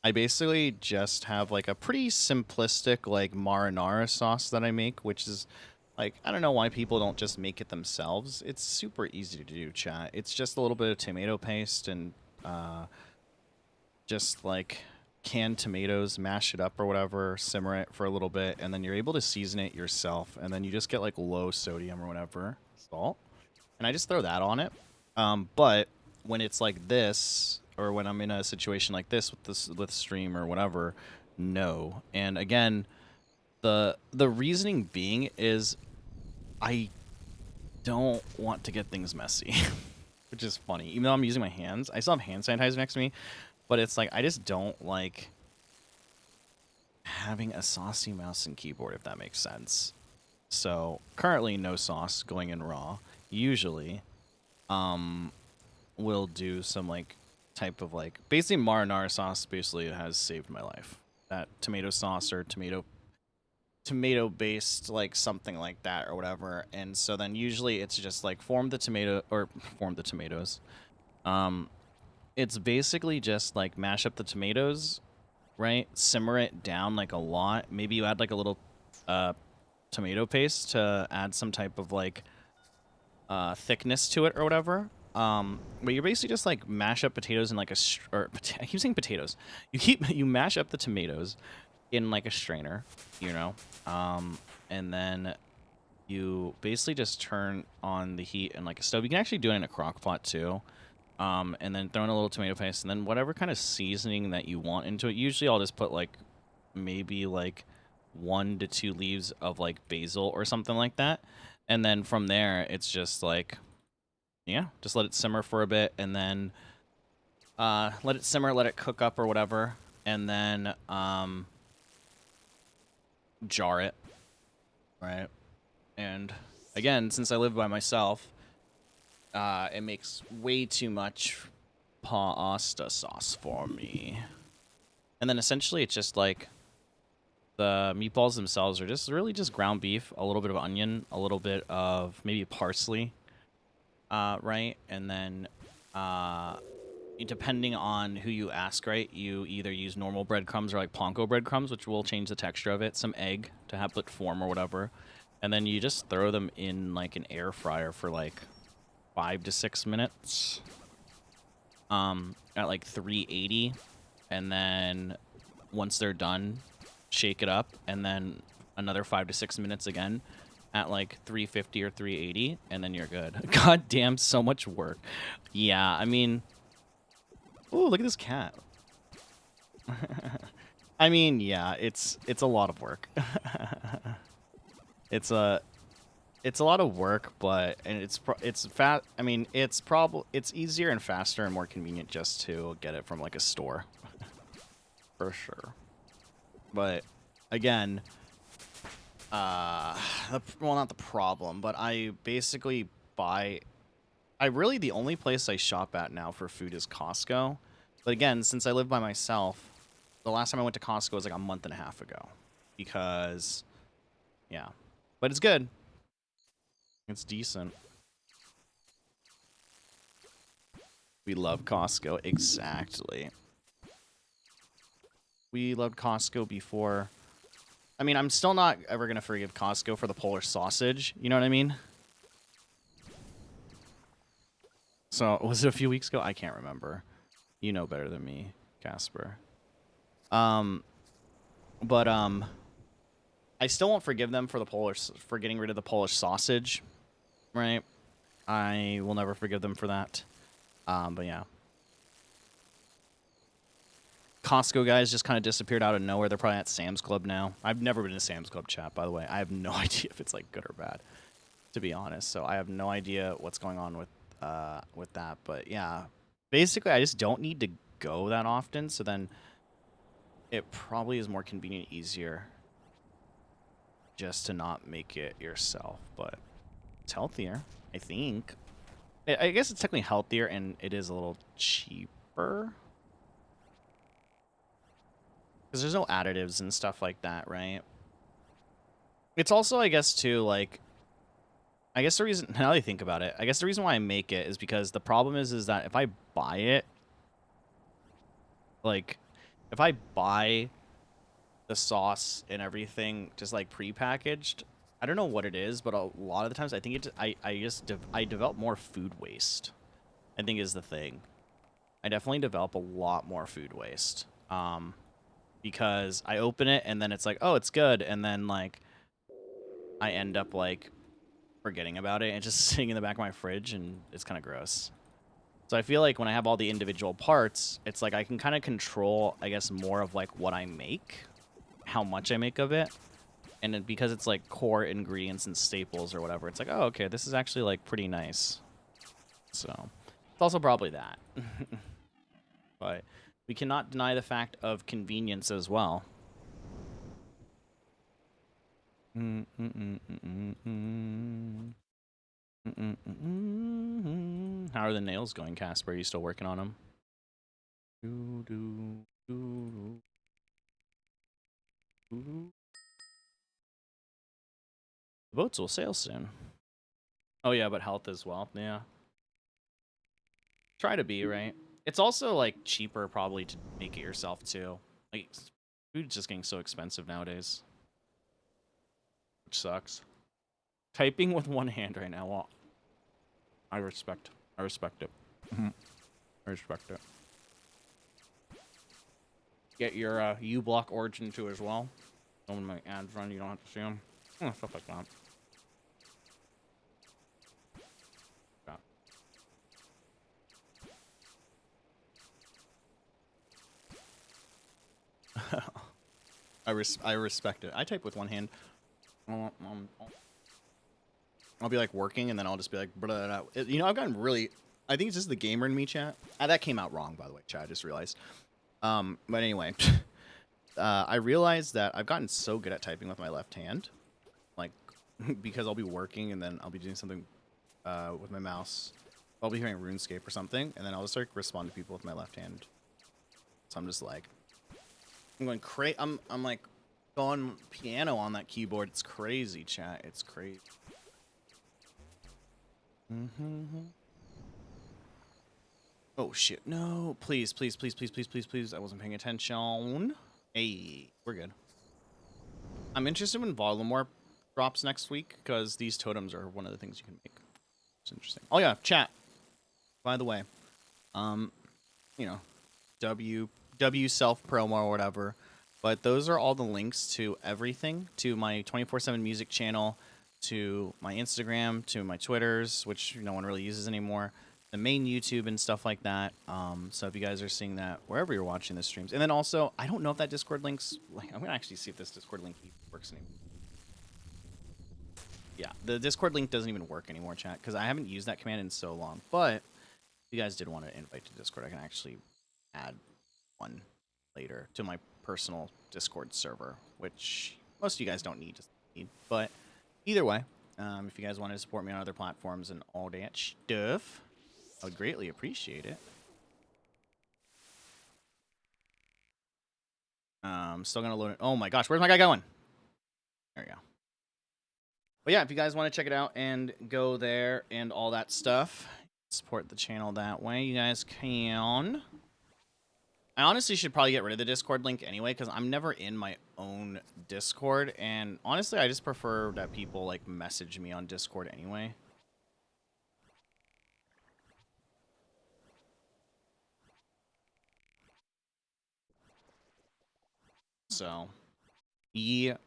Speaker 2: I basically just have like a pretty simplistic like marinara sauce that I make, which is like I don't know why people don't just make it themselves. It's super easy to do, chat. It's just a little bit of tomato paste and uh just like canned tomatoes, mash it up or whatever, simmer it for a little bit, and then you're able to season it yourself. And then you just get like low sodium or whatever salt, and I just throw that on it. But when it's like this, or when I'm in a situation like this with stream or whatever, no. And again, the reasoning being is I don't want to get things messy, which is funny. Even though I'm using my hands, I still have hand sanitizer next to me, but it's like I just don't like having a saucy mouse and keyboard, if that makes sense. So currently no sauce going in raw. Usually, we'll do some like type of like basically marinara sauce. Basically, has saved my life. That tomato sauce or tomato based like something like that or whatever. And so then usually it's just like form the tomatoes. It's basically just like mash up the tomatoes, right? Simmer it down like a lot. Maybe you add like a little tomato paste to add some type of like thickness to it or whatever. But you're basically just like mash up potatoes in like I keep saying potatoes. You mash up the tomatoes in like a strainer, you know, and then you basically just turn on the heat and like a stove. You can actually do it in a crock pot too. And then throw in a little tomato paste, and then whatever kind of seasoning that you want into it. Usually, I'll just put like maybe like 1 to 2 leaves of like basil or something like that, and then from there, it's just like, yeah, just let it simmer for a bit, and then let it simmer, let it cook up or whatever, and then jar it, right? And again, since I live by myself, it makes way too much pasta sauce for me. And then essentially it's just like the meatballs themselves are just really just ground beef, a little bit of onion, a little bit of maybe parsley, right? And then depending on who you ask, right, you either use normal breadcrumbs or like panko breadcrumbs, which will change the texture of it, some egg to have it form or whatever. And then you just throw them in like an air fryer for like 5 to 6 minutes at like 380, and then once they're done, shake it up, and then another 5 to 6 minutes again at like 350 or 380, and then you're good. God damn, so much work. Yeah, I mean, ooh, look at this cat. I mean, yeah, it's a lot of work. it's a lot of work, but and it's fat. I mean, it's easier and faster and more convenient just to get it from like a store, for sure. But again, well, not the problem, but I basically buy. The only place I shop at now for food is Costco. But again, since I live by myself, the last time I went to Costco was like a month and a half ago, because yeah, but it's good. It's decent. We love Costco. Exactly. We loved Costco before. I mean, I'm still not ever going to forgive Costco for the Polish sausage. You know what I mean? So, was it a few weeks ago? I can't remember. You know better than me, Casper. But I still won't forgive them for getting rid of the Polish sausage, right? I will never forgive them for that. But yeah. Costco guys just kind of disappeared out of nowhere. They're probably at Sam's Club now. I've never been to Sam's Club, chat, by the way. I have no idea if it's like good or bad, to be honest. So I have no idea what's going on with that. But yeah, basically I just don't need to go that often. So then it probably is more convenient, easier just to not make it yourself. But it's healthier, I think. I guess it's technically healthier, and it is a little cheaper. because there's no additives and stuff like that, right? It's also, I guess, too, like, I guess the reason, now that I think about it, I guess the reason why I make it is because the problem is that if I buy it, like, if I buy the sauce and everything just, like, pre-packaged, I don't know what it is, but a lot of the times I think I develop more food waste, I think is the thing. I definitely develop a lot more food waste. Because I open it and then it's like, oh, it's good. And then, like, I end up, like, forgetting about it and just sitting in the back of my fridge, and it's kind of gross. So I feel like when I have all the individual parts, it's like I can kind of control, I guess, more of, like, what I make, how much I make of it. And then because it's, like, core ingredients and staples or whatever, it's like, oh, okay, this is actually, like, pretty nice. So it's also probably that. But we cannot deny the fact of convenience as well. How are the nails going, Casper? Are you still working on them? The boats will sail soon. Oh yeah, but health as well. Yeah. Try to be, right? It's also, like, cheaper probably to make it yourself too. Like, food's just getting so expensive nowadays, which sucks. Typing with one hand right now. Well, I respect it. I respect it. Get your U-block origin too as well. Some of my ads run, you don't have to see them. Stuff like that. I respect it. I type with one hand. I'll be, like, working, and then I'll just be like, blah, blah, blah. You know, I've gotten really. I think it's just the gamer in me, chat. That came out wrong, by the way, chat. I just realized. But anyway, I realized that I've gotten so good at typing with my left hand, like, because I'll be working and then I'll be doing something with my mouse. I'll be hearing RuneScape or something, and then I'll just, like, respond to people with my left hand. So I'm just like, I'm going crazy. I'm like going piano on that keyboard. It's crazy, chat. It's crazy. Oh shit! No, please, please, please, please, please, please, please. I wasn't paying attention. Hey, we're good. I'm interested when Voldemort drops next week because these totems are one of the things you can make. It's interesting. Oh yeah, chat. By the way, you know, W self promo or whatever, but those are all the links to everything, to my 24/7 music channel, to my Instagram, to my Twitters, which no one really uses anymore, the main YouTube and stuff like that. So if you guys are seeing that wherever you're watching the streams, and then also, I don't know if that Discord link's, like, I'm gonna actually see if this Discord link works anymore. Yeah, the Discord link doesn't even work anymore, chat, because I haven't used that command in so long. But if you guys did want to invite to Discord, I can actually add one later to my personal Discord server, which most of you guys don't need. But either way, if you guys want to support me on other platforms and all that stuff, I would greatly appreciate it. Still gonna load it. Oh my gosh, where's my guy going? There we go. But yeah, if you guys want to check it out and go there and all that stuff, support the channel that way, you guys can. I honestly should probably get rid of the Discord link anyway, because I'm never in my own Discord, and honestly, I just prefer that people, like, message me on Discord anyway. So, yeah.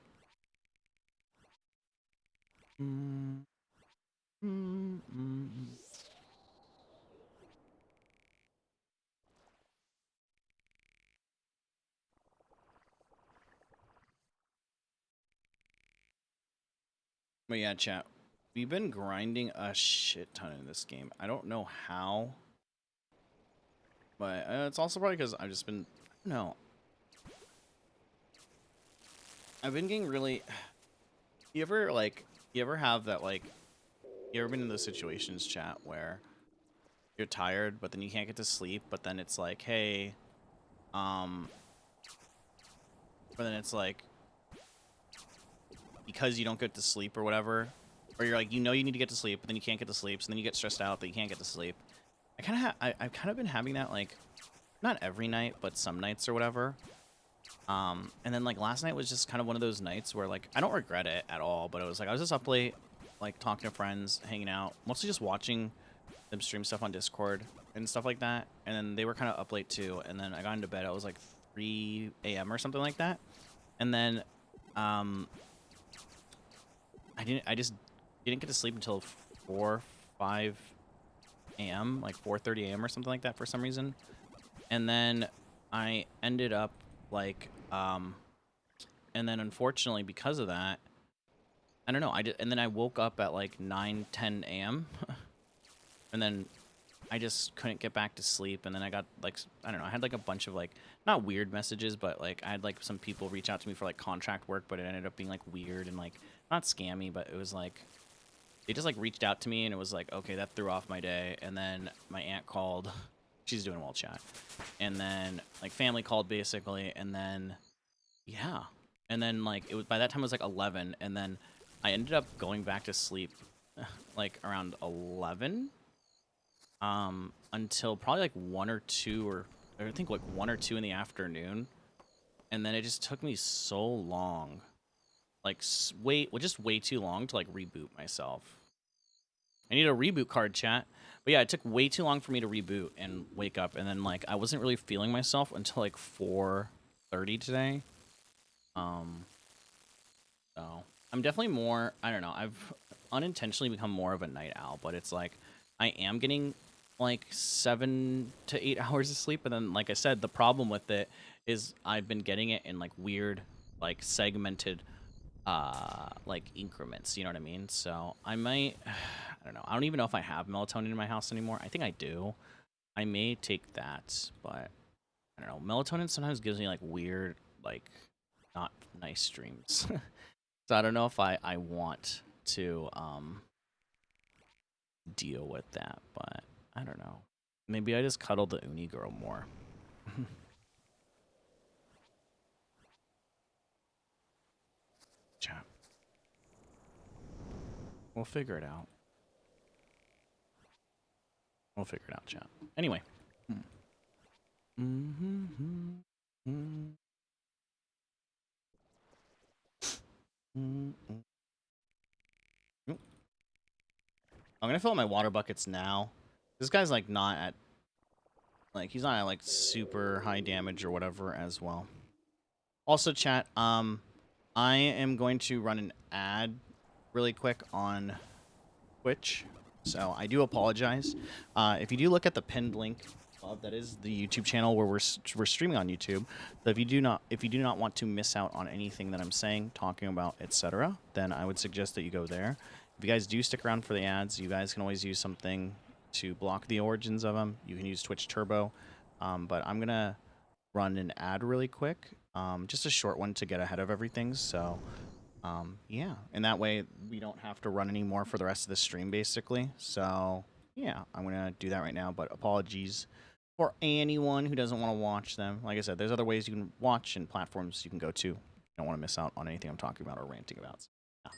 Speaker 2: But yeah, chat. We've been grinding a shit ton in this game. I don't know how. But it's also probably because I've just been... I don't know. I've been getting really... You ever have that, like... You ever been in those situations, chat, where you're tired, but then you can't get to sleep, but then it's like, hey, but then it's like, because you don't get to sleep or whatever, or you're like, you know you need to get to sleep, but then you can't get to sleep, so then you get stressed out that you can't get to sleep. I've kind of been having that, like, not every night, but some nights or whatever. And then, like, last night was just kind of one of those nights where, like, I don't regret it at all, but it was like, I was just up late, like, talking to friends, hanging out, mostly just watching them stream stuff on Discord and stuff like that. And then they were kind of up late too. And then I got into bed. It was like 3 a.m. or something like that. And then, I just didn't get to sleep until 4, 5 a.m., like 4:30 a.m. or something like that for some reason. And then I ended up like, and then unfortunately because of that, I don't know. And then I woke up at like 9, 10 a.m. and then I just couldn't get back to sleep. And then I got like, I don't know, I had like a bunch of like, not weird messages, but like I had like some people reach out to me for like contract work, but it ended up being like weird and like not scammy, but it was like, they just like reached out to me and it was like, okay, that threw off my day. And then my aunt called. She's doing well, chat. And then like family called basically. And then, yeah. And then like it was, by that time it was like 11. And then I ended up going back to sleep like around 11 until probably like 1 or 2, or I think like 1 or 2 in the afternoon. And then it just took me so long, like just way too long to like reboot myself. I need a reboot card, chat. But yeah, it took way too long for me to reboot and wake up, and then like I wasn't really feeling myself until like 4:30 today. So I'm definitely more, I don't know, I've unintentionally become more of a night owl, but it's like I am getting like 7 to 8 hours of sleep, and then like I said, the problem with it is I've been getting it in like weird, like segmented like increments, you know what I mean? So I might, I don't know, I don't even know if I have melatonin in my house anymore. I think I do. I may take that, but I don't know, melatonin sometimes gives me like weird, like not nice dreams. So I don't know if I want to deal with that, but I don't know. Maybe I just cuddle the uni girl more. Chat. We'll figure it out. We'll figure it out, chat. Anyway. I'm gonna fill up my water buckets now. This guy's like not at, like, he's not at like super high damage or whatever as well. Also, chat, I am going to run an ad really quick on Twitch, so I do apologize. If you do look at the pinned link, that is the YouTube channel where we're streaming on YouTube. So if you do not want to miss out on anything that I'm saying, talking about, etc., then I would suggest that you go there. If you guys do stick around for the ads, you guys can always use something to block the origins of them. You can use Twitch Turbo, but I'm gonna run an ad really quick, just a short one to get ahead of everything. So. Yeah, and that way we don't have to run anymore for the rest of the stream, basically. So, yeah, I'm going to do that right now, but apologies for anyone who doesn't want to watch them. Like I said, there's other ways you can watch and platforms you can go to. You don't want to miss out on anything I'm talking about or ranting about. So, yeah.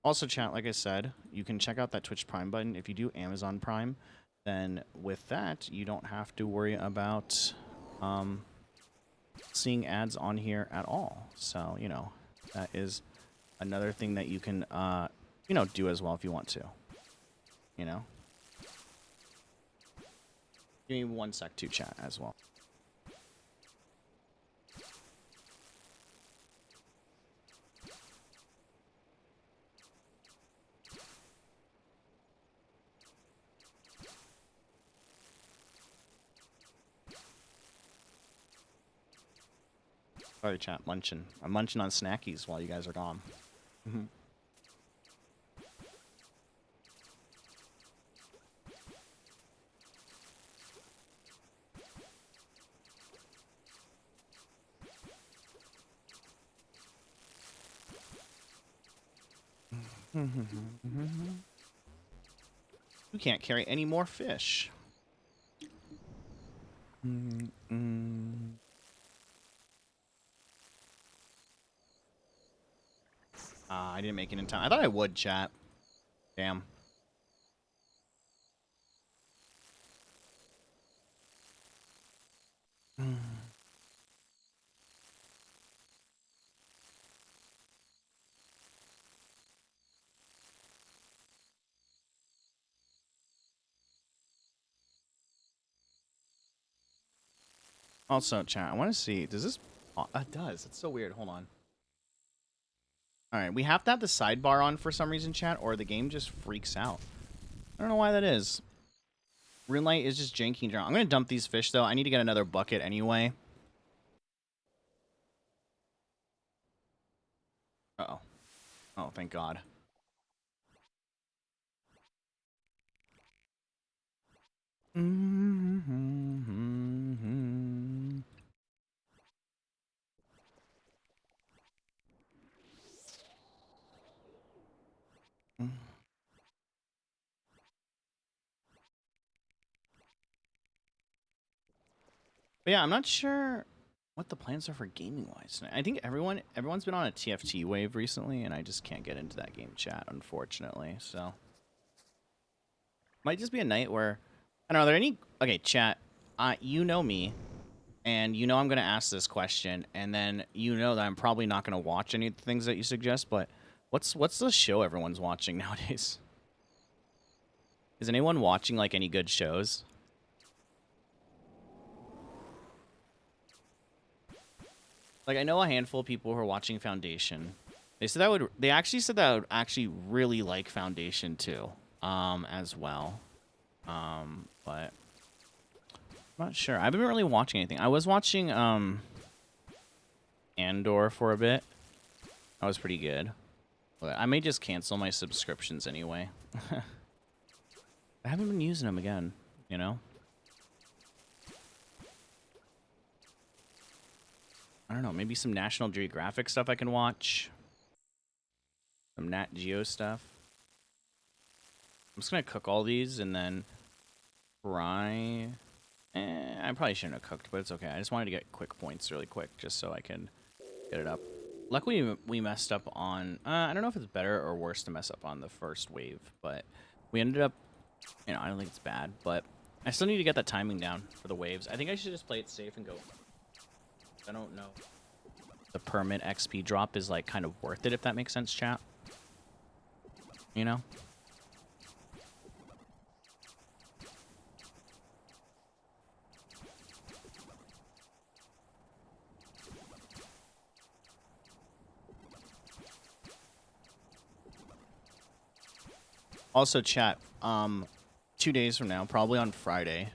Speaker 2: Also, chat, like I said, you can check out that Twitch Prime button. If you do Amazon Prime, then with that, you don't have to worry about seeing ads on here at all. So, you know, that is another thing that you can, you know, do as well if you want to. You know? Give me 1 sec to chat as well. Sorry, chat, munching. I'm munching on snackies while you guys are gone. You can't carry any more fish. I didn't make it in time. I thought I would, chat. Damn. Also, chat, I want to see. Does this... it does. It's so weird. Hold on. All right. We have to have the sidebar on for some reason, chat, or the game just freaks out. I don't know why that is. Runelight is just janky. I'm going to dump these fish, though. I need to get another bucket anyway. Uh-oh. Oh, thank God. But yeah, I'm not sure what the plans are for gaming wise. I think everyone's been on a TFT wave recently, and I just can't get into that game chat, unfortunately. So might just be a night where I don't know. Are there any chat? You know me, and you know I'm gonna ask this question, and then you know that I'm probably not gonna watch any of the things that you suggest. But what's the show everyone's watching nowadays? Is anyone watching like any good shows? Like, I know a handful of people who are watching Foundation. They actually said that I would actually really like Foundation too, as well. But I'm not sure. I haven't been really watching anything. I was watching Andor for a bit. That was pretty good. But I may just cancel my subscriptions anyway. I haven't been using them again, you know? I don't know, maybe some National Geographic stuff I can watch. Some Nat Geo stuff. I'm just going to cook all these and then fry. I probably shouldn't have cooked, but it's okay. I just wanted to get quick points really quick just so I can get it up. Luckily, we messed up on... I don't know if it's better or worse to mess up on the first wave, but we ended up... You know, I don't think it's bad, but I still need to get that timing down for the waves. I think I should just play it safe and go... I don't know. The permit XP drop is, like, kind of worth it, if that makes sense, chat. You know? Also, chat, 2 days from now, probably on Friday,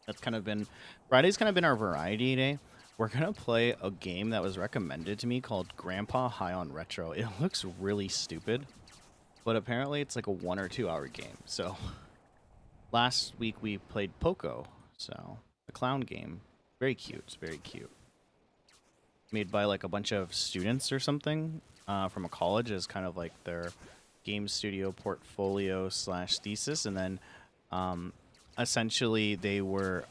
Speaker 2: Friday's kind of been our variety day. We're going to play a game that was recommended to me called Grandpa High on Retro. It looks really stupid, but apparently it's like a 1 or 2 hour game. So last week we played Poco, so the clown game. Very cute. It's very cute. Made by like a bunch of students or something from a college as kind of like their game studio portfolio / thesis, and then essentially they were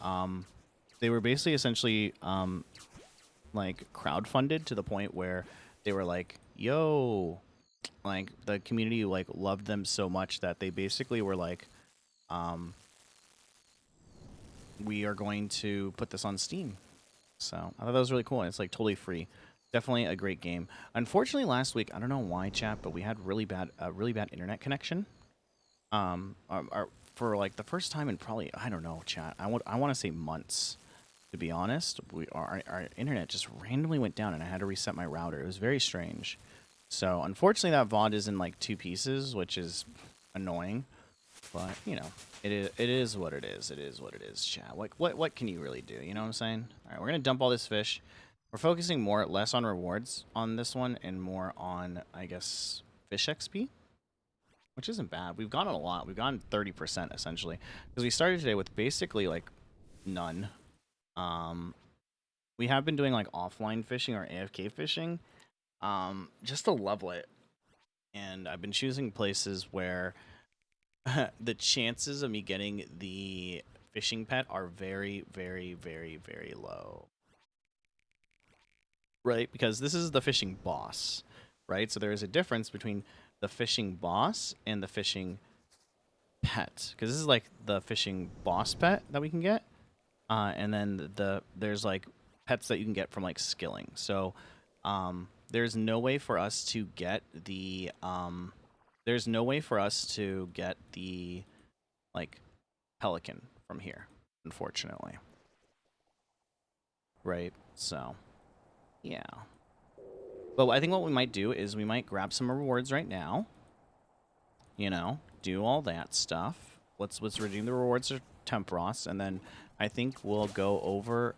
Speaker 2: basically essentially like crowdfunded to the point where they were like, yo, like the community like loved them so much that they basically were like, we are going to put this on Steam. So I thought that was really cool. And it's like totally free. Definitely a great game. Unfortunately, last week, I don't know why, chat, but we had really bad internet connection. For like the first time in probably, I don't know, chat. I want to say months, to be honest. Our internet just randomly went down, and I had to reset my router. It was very strange. So unfortunately, that VOD is in like 2 pieces, which is annoying. But you know, it is what it is. It is what it is, chat. What can you really do? You know what I'm saying? All right, we're gonna dump all this fish. We're focusing less on rewards on this one and more on, I guess, fish XP, which isn't bad. We've gotten a lot. We've gotten 30% essentially, because we started today with basically like none. We have been doing like offline fishing or AFK fishing, just to level it. And I've been choosing places where the chances of me getting the fishing pet are very, very, very, very low. Right? Because this is the fishing boss, right? So there is a difference between the fishing boss and the fishing pet. Because this is like the fishing boss pet that we can get. And then there's like pets that you can get from like skilling. So there's no way for us to get the like pelican from here, unfortunately. Right? So yeah. But I think what we might do is we might grab some rewards right now. You know, do all that stuff. Let's redeem the rewards to Tempros, and then I think we'll go over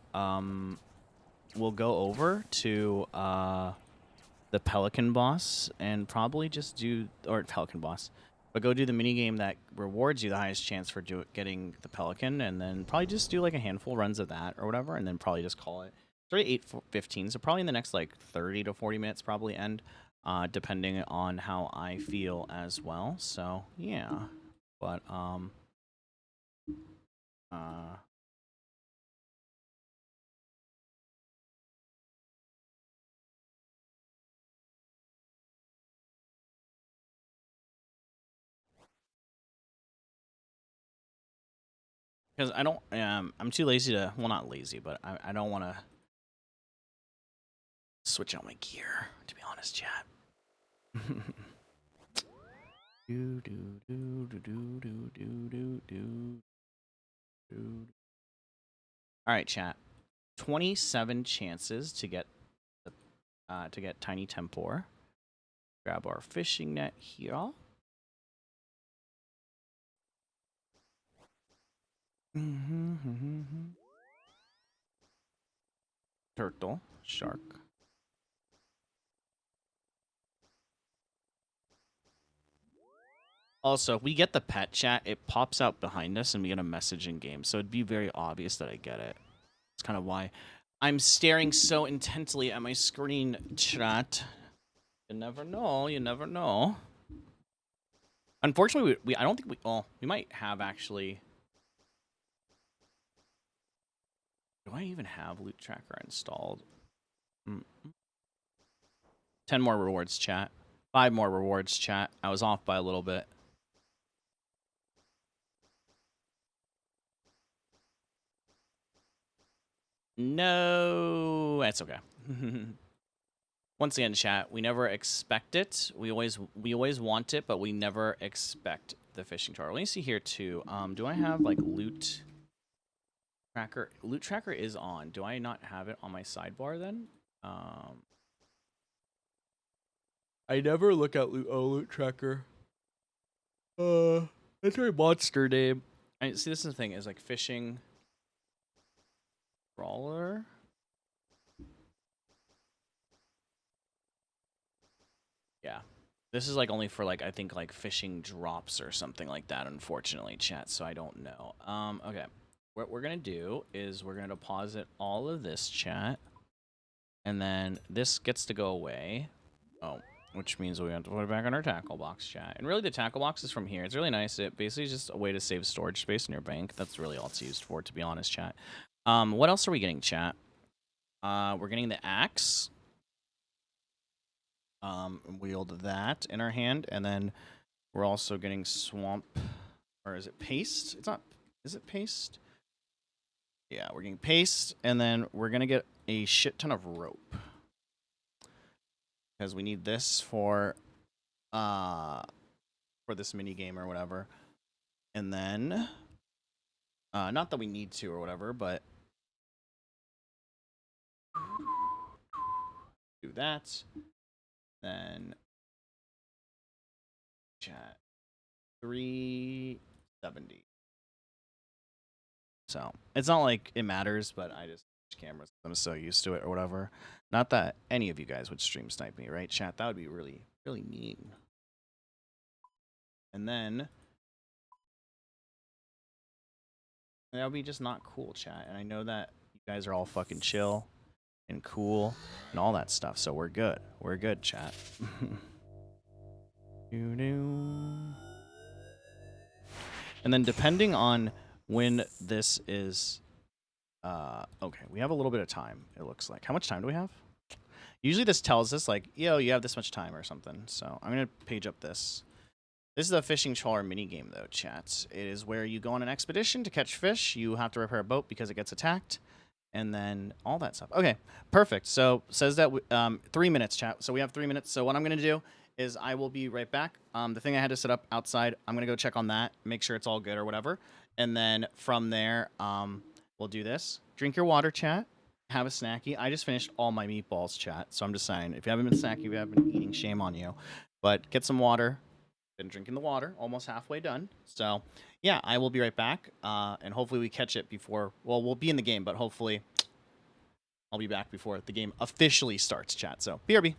Speaker 2: to the Pelican boss and probably just do Pelican boss, but go do the mini game that rewards you the highest chance for getting the Pelican, and then probably just do like a handful runs of that or whatever, and then probably just call it. It's already 8:15, so probably in the next like 30 to 40 minutes probably end, depending on how I feel as well. So yeah, but uh. Because I don't, I'm too lazy to, well, not lazy, but I don't want to switch out my gear, to be honest, chat. do, do, do, do, do, do, do, do, do. All right, chat. 27 chances to get Tiny Tempor. Grab our fishing net here. Turtle, shark. Also, if we get the pet chat, it pops out behind us and we get a message in game. So it'd be very obvious that I get it. It's kind of why I'm staring so intently at my screen, chat. You never know. You never know. Unfortunately, I don't think we might have actually. Do I even have Loot Tracker installed? 10 more rewards, chat. 5 more rewards, chat. I was off by a little bit. No, that's okay. Once again, chat, we never expect it. We always want it, but we never expect the fishing tour. Let me see here too. Do I have like loot tracker? Loot tracker is on. Do I not have it on my sidebar then? I never look at loot tracker. That's my monster name. I see. This is the thing. Is like fishing crawler. Yeah. This is like only for like I think like fishing drops or something like that, unfortunately, chat, so I don't know. Okay. What we're gonna do is we're gonna deposit all of this, chat. And then this gets to go away. Oh, which means we have to put it back on our tackle box, chat. And really the tackle box is from here. It's really nice. It basically is just a way to save storage space in your bank. That's really all it's used for, to be honest, chat. What else are we getting, chat? We're getting the axe. Wield that in our hand, and then we're also getting swamp, or is it paste? It's not. Is it paste? Yeah, we're getting paste, and then we're gonna get a shit ton of rope because we need this for this mini game or whatever. And then, not that we need to or whatever, but do that. Then chat 370. So it's not like it matters, but I just cameras. I'm so used to it or whatever. Not that any of you guys would stream snipe me, right, chat? That would be really, really mean. And then that would be just not cool, chat. And I know that you guys are all fucking chill and cool and all that stuff. So we're good. We're good, chat. And then depending on when this is, okay, we have a little bit of time. It looks like. How much time do we have? Usually this tells us like, yo, you have this much time or something. So I'm gonna page up this. This is a fishing trawler mini game though, chat. It is where you go on an expedition to catch fish. You have to repair a boat because it gets attacked, and then all that stuff. Okay, perfect. So says that 3 minutes, chat. So we have 3 minutes. So what I'm gonna do is I will be right back. The thing I had to set up outside, I'm gonna go check on that, make sure it's all good or whatever, and then from there, we'll do this. Drink your water, chat. Have a snacky. I just finished all my meatballs, chat. So I'm just saying, if you haven't been snacking, if you haven't been eating, shame on you. But get some water. Been drinking the water, almost halfway done. So yeah, I will be right back, and hopefully we catch it before. Well, we'll be in the game, but hopefully I'll be back before the game officially starts, chat. So BRB.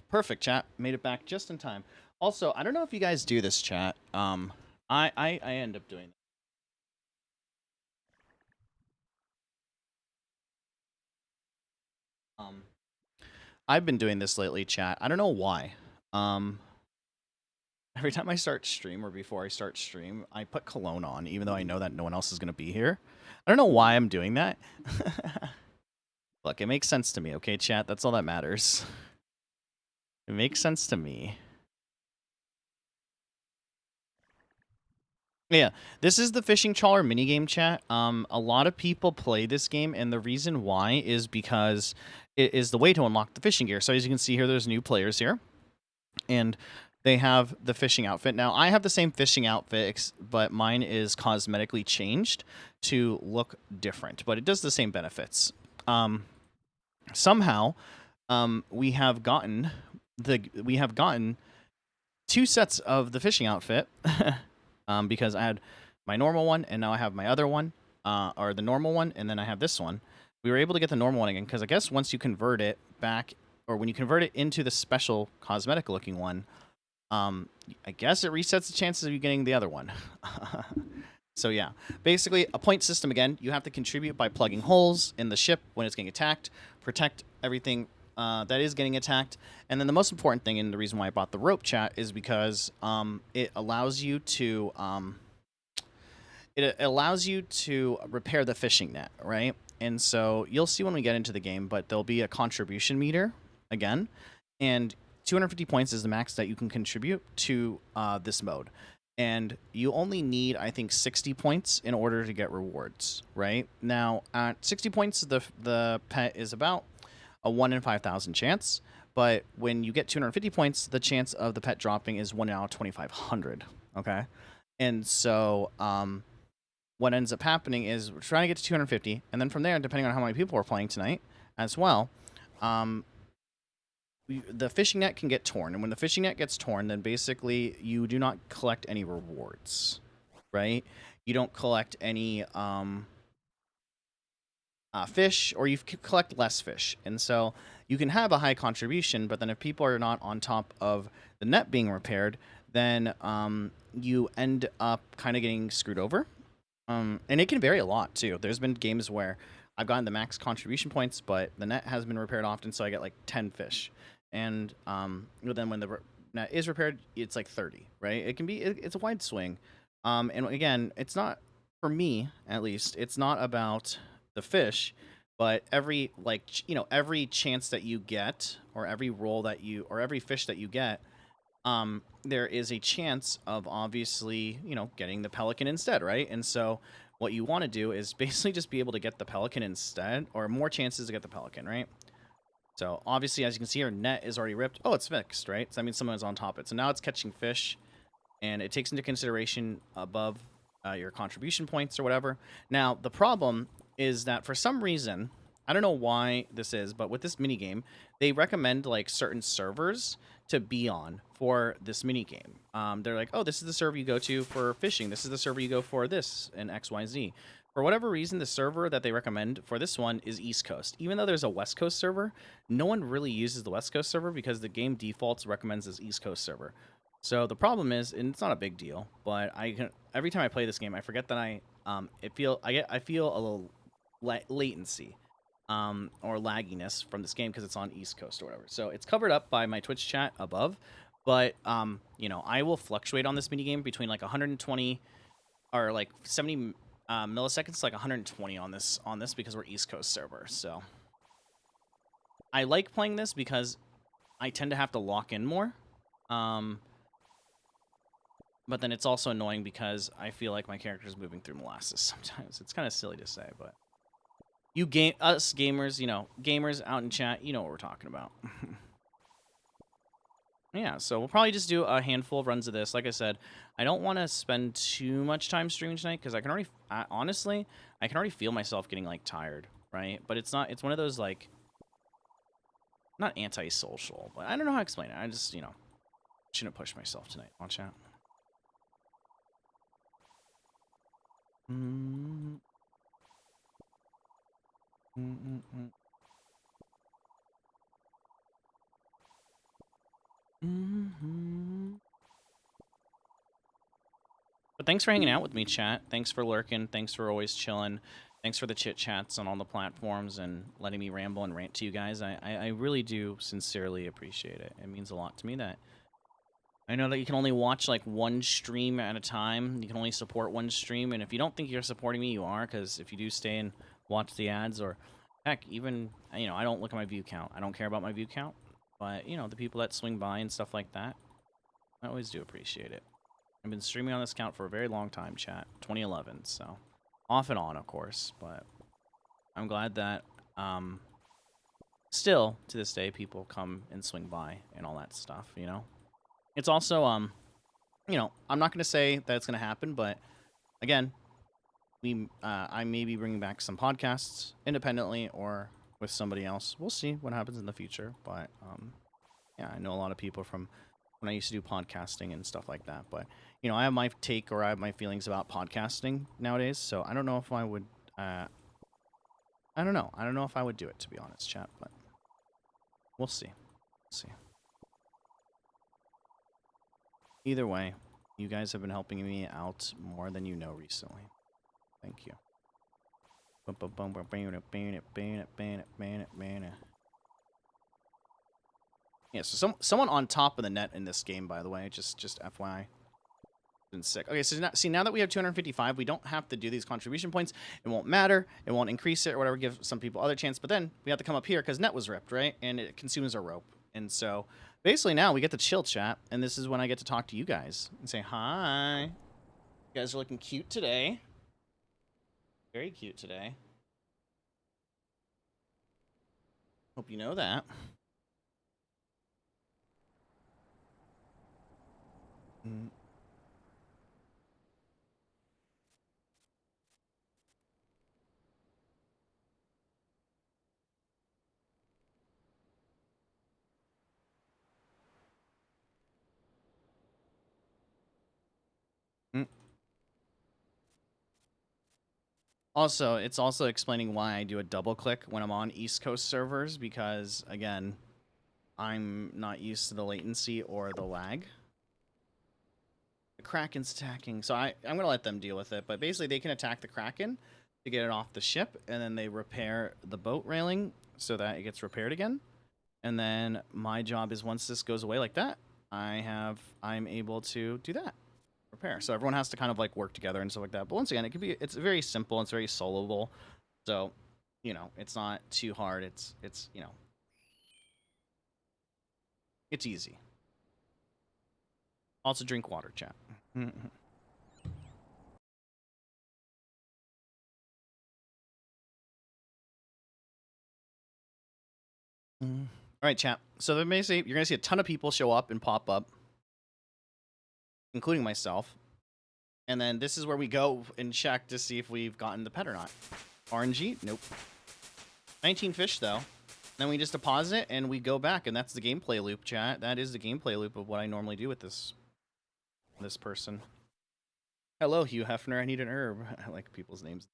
Speaker 2: Perfect, chat. Made it back just in time. Also, I don't know if you guys do this, chat. I end up doing. I've been doing this lately, chat. I don't know why. Every time I start stream or before I start stream, I put cologne on, even though I know that no one else is gonna be here. I don't know why I'm doing that. Look, it makes sense to me, okay, chat? That's all that matters. It makes sense to me. Yeah, this is the fishing trawler minigame, chat. A lot of people play this game, and the reason why is because it is the way to unlock the fishing gear. So as you can see here, there's new players here, and they have the fishing outfit. Now, I have the same fishing outfit, but mine is cosmetically changed to look different, but it does the same benefits. Somehow, we have gotten two sets of the fishing outfit. Because I had my normal one, and now I have my other one, or the normal one, and then I have this one. We were able to get the normal one again, because I guess once you convert it back, or when you convert it into the special cosmetic-looking one, I guess it resets the chances of you getting the other one. So yeah, basically a point system again. You have to contribute by plugging holes in the ship when it's getting attacked, protect everything that is getting attacked. And then the most important thing, and the reason why I bought the rope, chat, is because it allows you to repair the fishing net, right? And so you'll see when we get into the game, but there'll be a contribution meter again, and 250 points is the max that you can contribute to this mode. And you only need, I think, 60 points in order to get rewards, right? Now, at 60 points, the pet is about a 1 in 5,000 chance, but when you get 250 points, the chance of the pet dropping is 1 out of 2,500, okay? And so what ends up happening is we're trying to get to 250, and then from there, depending on how many people are playing tonight as well, the fishing net can get torn, and when the fishing net gets torn, then basically you do not collect any rewards, right? You don't collect any fish, or you collect less fish, and so you can have a high contribution, but then if people are not on top of the net being repaired, then you end up kind of getting screwed over. And it can vary a lot too. There's been games where I've gotten the max contribution points, but the net has been repaired often, so I get like 10 fish. And then when the net is repaired, it's like 30, right? It can be, it's a wide swing. And again, it's not, for me at least, it's not about the fish. but every every chance that you get, or every roll that you, or every fish that you get, there is a chance of obviously, getting the pelican instead, right? And so what you want to do is basically just be able to get the pelican instead, or more chances to get the pelican, right? So obviously, as you can see, our net is already ripped. Oh, it's fixed, right? So that means someone is on top of it. So now it's catching fish, and it takes into consideration above your contribution points or whatever. Now, the problem is that for some reason, I don't know why this is, but with this mini game, they recommend like certain servers to be on for this mini game. They're like, oh, this is the server you go to for fishing. This is the server you go for this and XYZ. For whatever reason, the server that they recommend for this one is East Coast. Even though there's a West Coast server, no one really uses the West Coast server because the game defaults recommends this East Coast server. So the problem is, and it's not a big deal, but every time I play this game, I forget that I feel a little latency, or lagginess from this game because it's on East Coast or whatever. So it's covered up by my Twitch chat above, but I will fluctuate on this mini game between like 120 or like 70 milliseconds to like 120 on this because we're East Coast server. So I like playing this because I tend to have to lock in more. But then it's also annoying because I feel like my character is moving through molasses sometimes. It's kind of silly to say, but us gamers, gamers out in chat, you know what we're talking about. Yeah, so we'll probably just do a handful of runs of this. Like I said, I don't want to spend too much time streaming tonight because honestly, I can already feel myself getting like tired, right? But it's one of those like, not anti-social, but I don't know how to explain it. I just, shouldn't push myself tonight. Watch out. Mm. Mm-mm-mm. Mm-hmm. But thanks for hanging out with me, chat. Thanks for lurking. Thanks for always chilling. Thanks for the chit chats on all the platforms and letting me ramble and rant to you guys. I really do sincerely appreciate it. It means a lot to me that I know that you can only watch like one stream at a time. You can only support one stream, and if you don't think you're supporting me, you are, because if you do stay and watch the ads, or heck, even I don't look at my view count. I don't care about my view count, but the people that swing by and stuff like that, I always do appreciate it. I've been streaming on this account for a very long time, chat. 2011, so off and on, of course, but I'm glad that still to this day people come and swing by and all that stuff. It's also I'm not going to say that it's going to happen, but again, I may be bringing back some podcasts independently or with somebody else. We'll see what happens in the future, but yeah, I know a lot of people from when I used to do podcasting and stuff like that, but I have my take, or I have my feelings about podcasting nowadays, so I don't know if I would I don't know if I would do it, to be honest, chat, but we'll see. Either way, you guys have been helping me out more than you know recently. Thank you. Yeah, so someone on top of the net in this game, by the way, just FYI. Been sick. Okay, so now that we have 255, we don't have to do these contribution points. It won't matter. It won't increase it or whatever, give some people other chance. But then we have to come up here because net was ripped, right? And it consumes our rope. And so basically now we get to chill chat, and this is when I get to talk to you guys and say hi. You guys are looking cute today. Very cute today. Hope you know that. Mm. Mm. Also, it's also explaining why I do a double click when I'm on East Coast servers because, again, I'm not used to the latency or the lag. The Kraken's attacking, so I'm going to let them deal with it, but basically they can attack the Kraken to get it off the ship, and then they repair the boat railing so that it gets repaired again. And then my job is, once this goes away like that, I'm able to do that. Repair. So everyone has to kind of like work together and stuff like that. But once again, it's very simple. It's very soloable. So you know, it's not too hard. It's you know, it's easy. Also, drink water, chat. All right, chat. So then basically, you're gonna see a ton of people show up and pop up, including myself. And then this is where we go and check to see if we've gotten the pet or not. RNG? Nope. 19 fish though. Then we just deposit and we go back, and that's the gameplay loop, chat. That is the gameplay loop of what I normally do with this person. Hello, Hugh Hefner. I need an herb. I like people's names.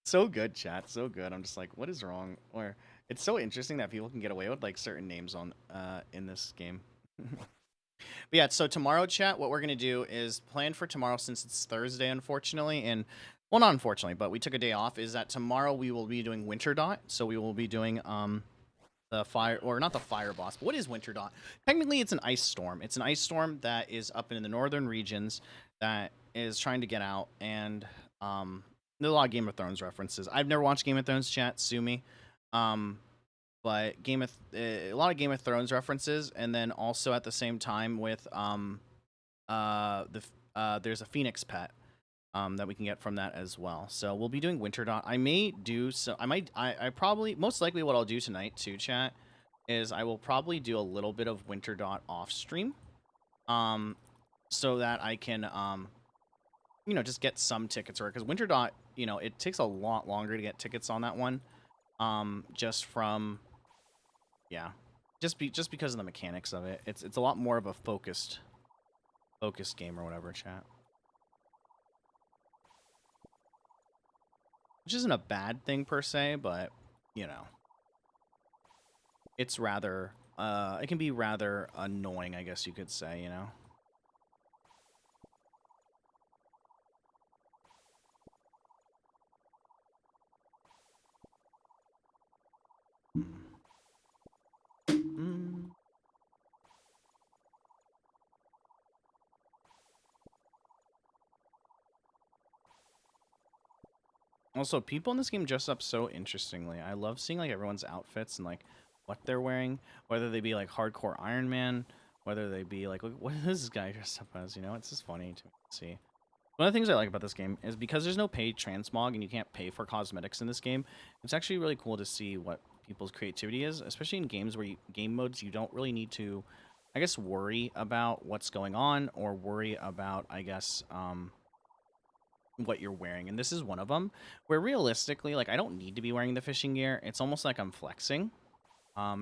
Speaker 2: So good, chat. So good. I'm just like, what is wrong? Or it's so interesting that people can get away with like certain names on in this game. But yeah, so tomorrow, chat, what we're gonna do is plan for tomorrow, since it's Thursday, unfortunately, and well, not unfortunately, but we took a day off. Is that tomorrow we will be doing Winter Dot? So we will be doing the fire, or not the fire boss, but what is Winter Dot? Technically, it's an ice storm. It's an ice storm that is up in the northern regions that is trying to get out, and there's a lot of Game of Thrones references. I've never watched Game of Thrones, chat. Sue me. But a lot of Game of Thrones references, and then also at the same time with there's a phoenix pet that we can get from that as well. So we'll be doing Winter Dot. I may do so. I probably, most likely what I'll do tonight too, chat, is I will probably do a little bit of Winter Dot off stream, so that I can you know, just get some tickets, or because Winter Dot, you know, it takes a lot longer to get tickets on that one, just from, yeah, just because of the mechanics of it. It's a lot more of a focused game or whatever, chat. Which isn't a bad thing per se, but you know, it's rather it can be rather annoying, I guess you could say, you know. Mm. Also, people in this game dress up so interestingly. I love seeing like everyone's outfits and like what they're wearing, whether they be like hardcore Iron Man, whether they be like, what is this guy dressed up as? You know, it's just funny to see. One of the things I like about this game is because there's no paid transmog and you can't pay for cosmetics in this game, it's actually really cool to see what people's creativity is, especially in games where game modes you don't really need to, I guess, worry about what's going on or worry about, I guess, what you're wearing. And this is one of them where realistically, like, I don't need to be wearing the fishing gear. It's almost like I'm flexing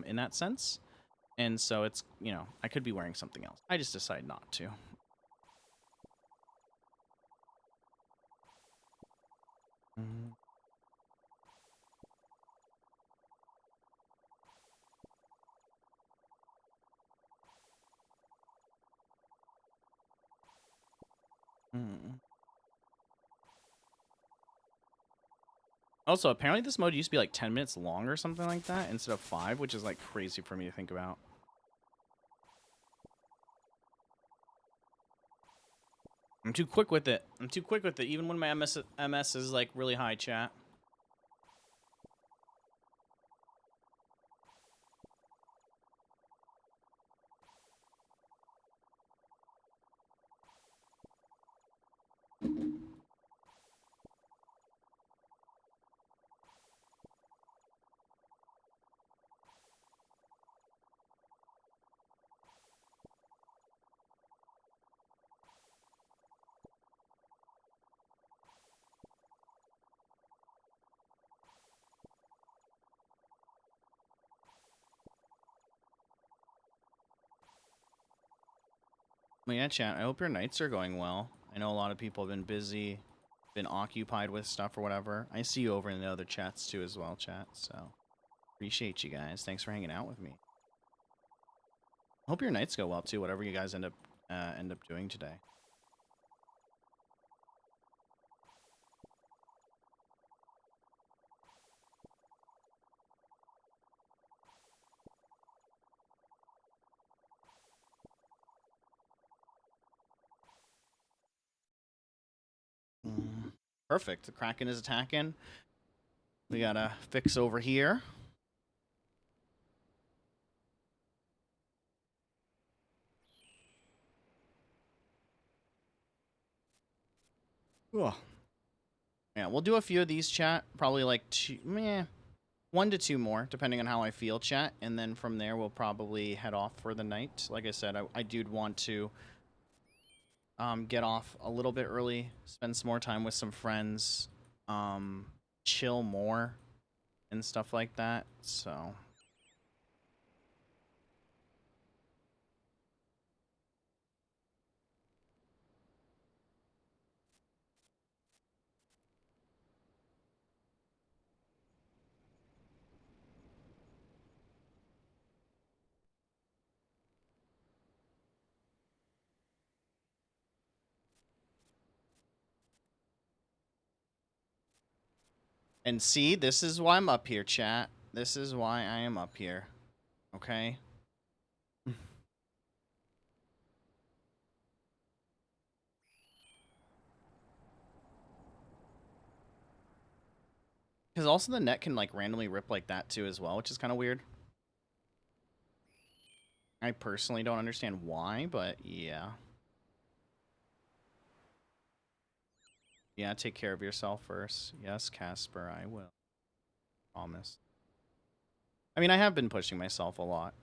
Speaker 2: in that sense. And so it's, you know, I could be wearing something else. I just decide not to. Mm. Mm. Also, apparently this mode used to be like 10 minutes long or something like that instead of 5, which is like crazy for me to think about. I'm too quick with it. I'm too quick with it, even when my MS is like really high, chat. Well, yeah, chat, I hope your nights are going well. I know a lot of people have been busy, been occupied with stuff or whatever. I see you over in the other chats too as well, chat, so appreciate you guys. Thanks for hanging out with me. Hope your nights go well too, whatever you guys end up doing today. Mm. Perfect. The Kraken is attacking. We gotta fix over here. Ugh. Yeah, we'll do a few of these, chat. Probably like one to two more, depending on how I feel, chat. And then from there, we'll probably head off for the night. Like I said, I do want to get off a little bit early, spend some more time with some friends, chill more, and stuff like that. So. And see, this is why I'm up here, chat. This is why I am up here. Okay? Because also the net can like randomly rip like that too as well, which is kind of weird. I personally don't understand why, but yeah. Yeah, take care of yourself first. Yes, Casper, I will. Promise. I mean, I have been pushing myself a lot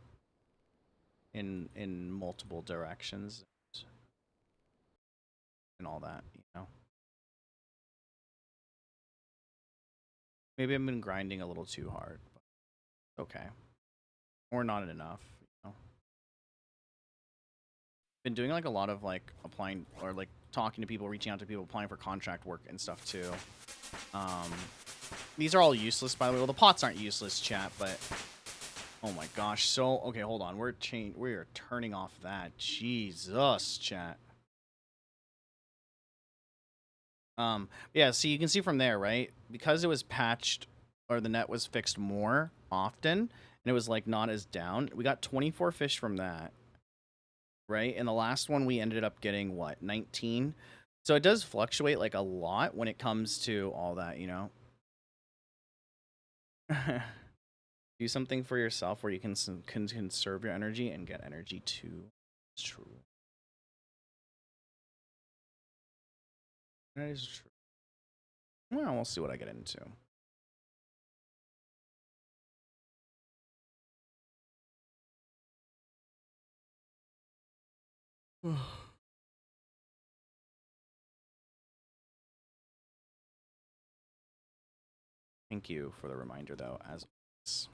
Speaker 2: in multiple directions and all that, you know. Maybe I've been grinding a little too hard, but okay. Or not enough, you know. Been doing like a lot of like applying or like talking to people, reaching out to people, applying for contract work and stuff too. These are all useless, by the way. Well, the pots aren't useless, chat, but oh my gosh. So okay, hold on. We are turning off that. Jesus, chat. Yeah. So you can see from there, right? Because it was patched or the net was fixed more often, and it was like not as down. We got 24 fish from that. Right? And the last one we ended up getting what, 19? So it does fluctuate like a lot when it comes to all that, you know. Do something for yourself where you can conserve your energy and get energy too. It's true. That is true. Well, we'll see what I get into. Thank you for the reminder, though, as always.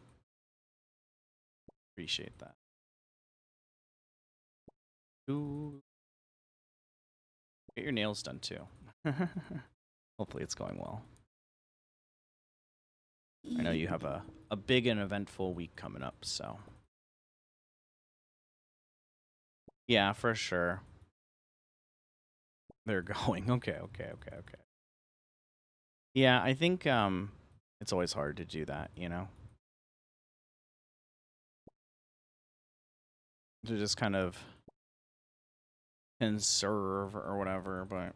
Speaker 2: Appreciate that. Ooh. Get your nails done, too. Hopefully it's going well. I know you have a big and eventful week coming up, so. Yeah, for sure. They're going. Okay. Yeah, I think it's always hard to do that, you know? To just kind of conserve or whatever, but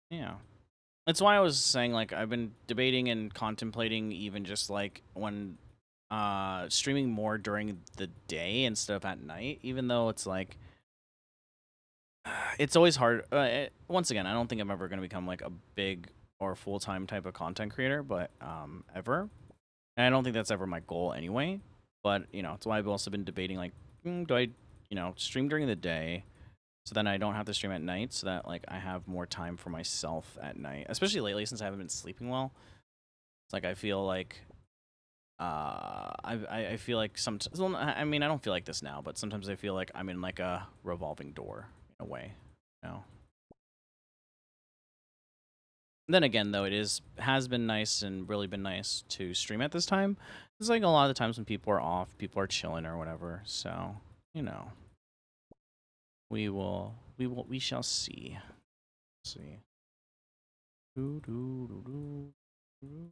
Speaker 2: yeah. That's why I was saying like I've been debating and contemplating even just like when streaming more during the day instead of at night, even though it's like it's always hard. Once again, I don't think I'm ever going to become like a big or full-time type of content creator, but ever. And I don't think that's ever my goal anyway. But, you know, it's why I've also been debating, like, do I, you know, stream during the day so then I don't have to stream at night so that, like, I have more time for myself at night. Especially lately since I haven't been sleeping well. It's like I feel like, I feel like sometimes, well, I mean, I don't feel like this now, but sometimes I feel like I'm in, like, a revolving door in a way, you know? Then again, though, has been nice and really been nice to stream at this time. It's like a lot of the times when people are off, people are chilling or whatever. So, you know, we shall see. See. Doo, doo, doo, doo, doo.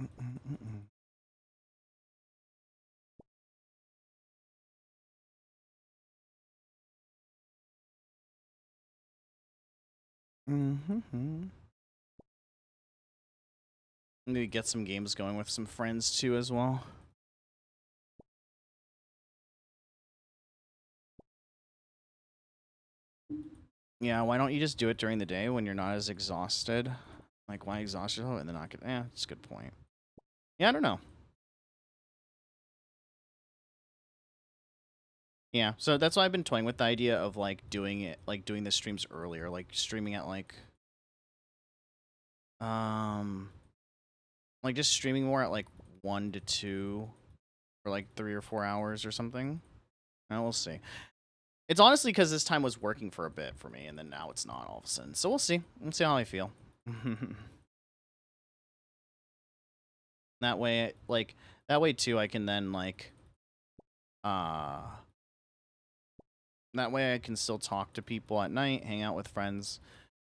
Speaker 2: Mm, mm, mm, mm. Mm-hmm. Maybe get some games going with some friends too as well. Yeah, why don't you just do it during the day when you're not as exhausted? Like, why exhaust yourself and then not get... Yeah, it's a good point. Yeah, I don't know. Yeah, so that's why I've been toying with the idea of, like, doing it, like, doing the streams earlier. Like, streaming at, like, just streaming more at, like, 1 to 2 for, like, 3 or 4 hours or something. Now, we'll see. It's honestly because this time was working for a bit for me, and then now it's not all of a sudden. So we'll see. We'll see how I feel. That way, like, that way too, I can then, like, that way I can still talk to people at night, hang out with friends.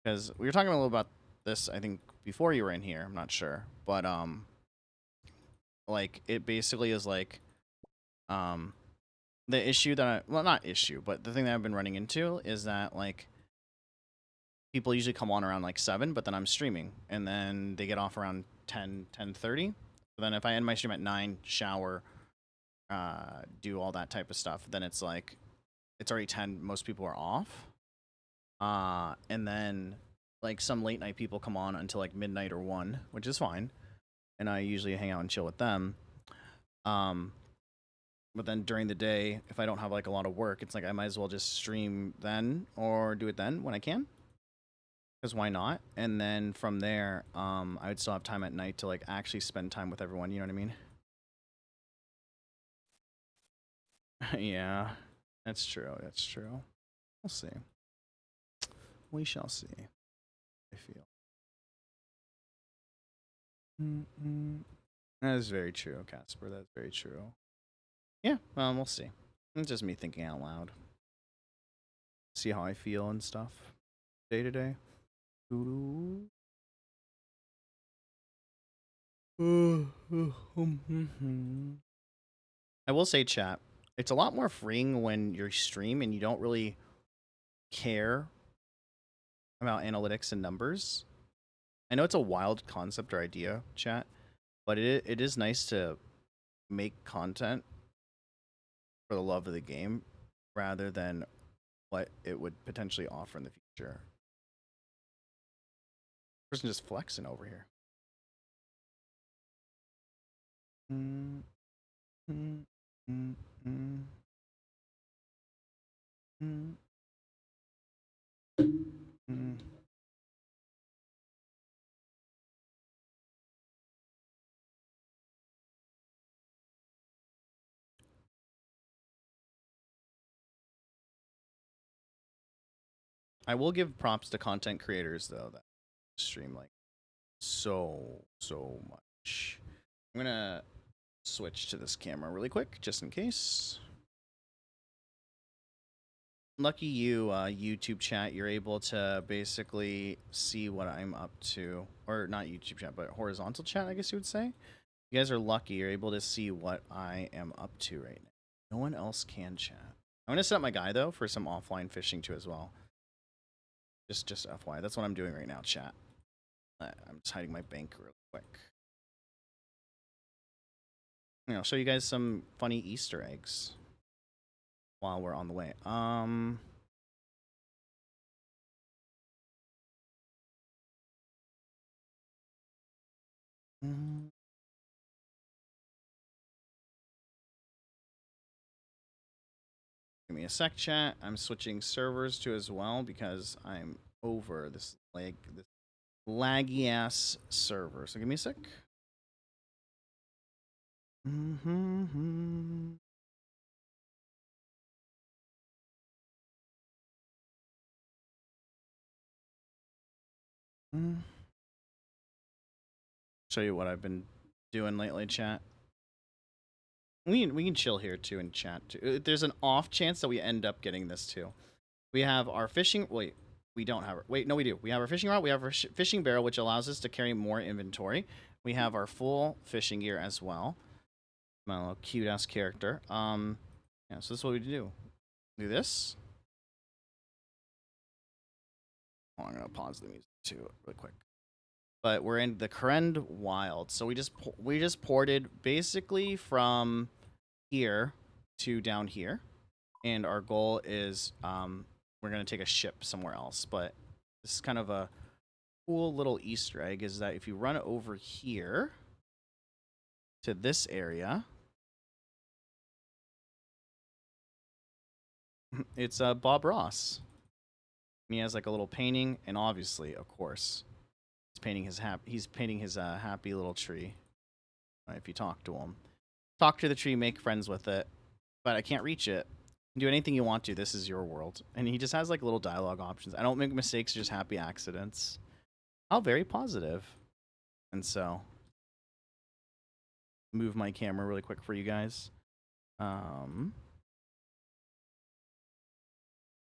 Speaker 2: Because we were talking a little about this, I think, before you were in here. I'm not sure. But, like, it basically is, like, the issue that well, not issue, but the thing that I've been running into is that, like, people usually come on around, like, 7, but then I'm streaming. And then they get off around 10, 10:30. So then if I end my stream at 9, shower, do all that type of stuff, then it's, like, it's already 10, most people are off. And then, like, some late night people come on until, like, midnight or 1, which is fine. And I usually hang out and chill with them. But then during the day, if I don't have, like, a lot of work, it's like I might as well just stream then or do it then when I can. Because why not? And then from there, I would still have time at night to, like, actually spend time with everyone. You know what I mean? Yeah, that's true. That's true. We'll see. We shall see. I feel. That is very true, Casper. That's very true. Yeah, we'll see. It's just me thinking out loud. See how I feel and stuff. Day to day. I will say, chat, it's a lot more freeing when you stream and you don't really care about analytics and numbers. I know it's a wild concept or idea, chat, but it is nice to make content for the love of the game rather than what it would potentially offer in the future. Person just flexing over here. I will give props to content creators though that stream, like, so much. I'm gonna switch to this camera really quick just in case. Lucky you, YouTube chat, you're able to basically see what I'm up to. Or not YouTube chat, but horizontal chat, I guess you would say. You guys are lucky. You're able to see what I am up to right now. No one else can chat. I'm gonna set up my guy though for some offline fishing too as well. Just FYI, that's what I'm doing right now, chat. I'm just hiding my bank real quick. I'll show you guys some funny Easter eggs while we're on the way. Give me a sec, chat. I'm switching servers to as well because I'm over this laggy ass server. So give me a sec. Show you what I've been doing lately, chat. We can chill here too and chat too. There's an off chance that we end up getting this too. We have our fishing. Wait, we don't have. Wait, no, we do. We have our fishing rod. We have our fishing barrel, which allows us to carry more inventory. We have our full fishing gear as well. My little cute ass character. Yeah. So this is what we do. Do this. Oh, I'm gonna pause the music too, really quick. But we're in the Krend Wild, so we just ported basically from here to down here, and our goal is we're gonna take a ship somewhere else. But this is kind of a cool little Easter egg is that if you run over here to this area, it's Bob Ross. And he has like a little painting, and obviously, of course, he's painting his happy little tree. If you talk to him, talk to the tree, make friends with it, but I can't reach it. Do anything you want to. This is your world. And he just has like little dialogue options. I don't make mistakes, just happy accidents. Oh, very positive. And so, move my camera really quick for you guys.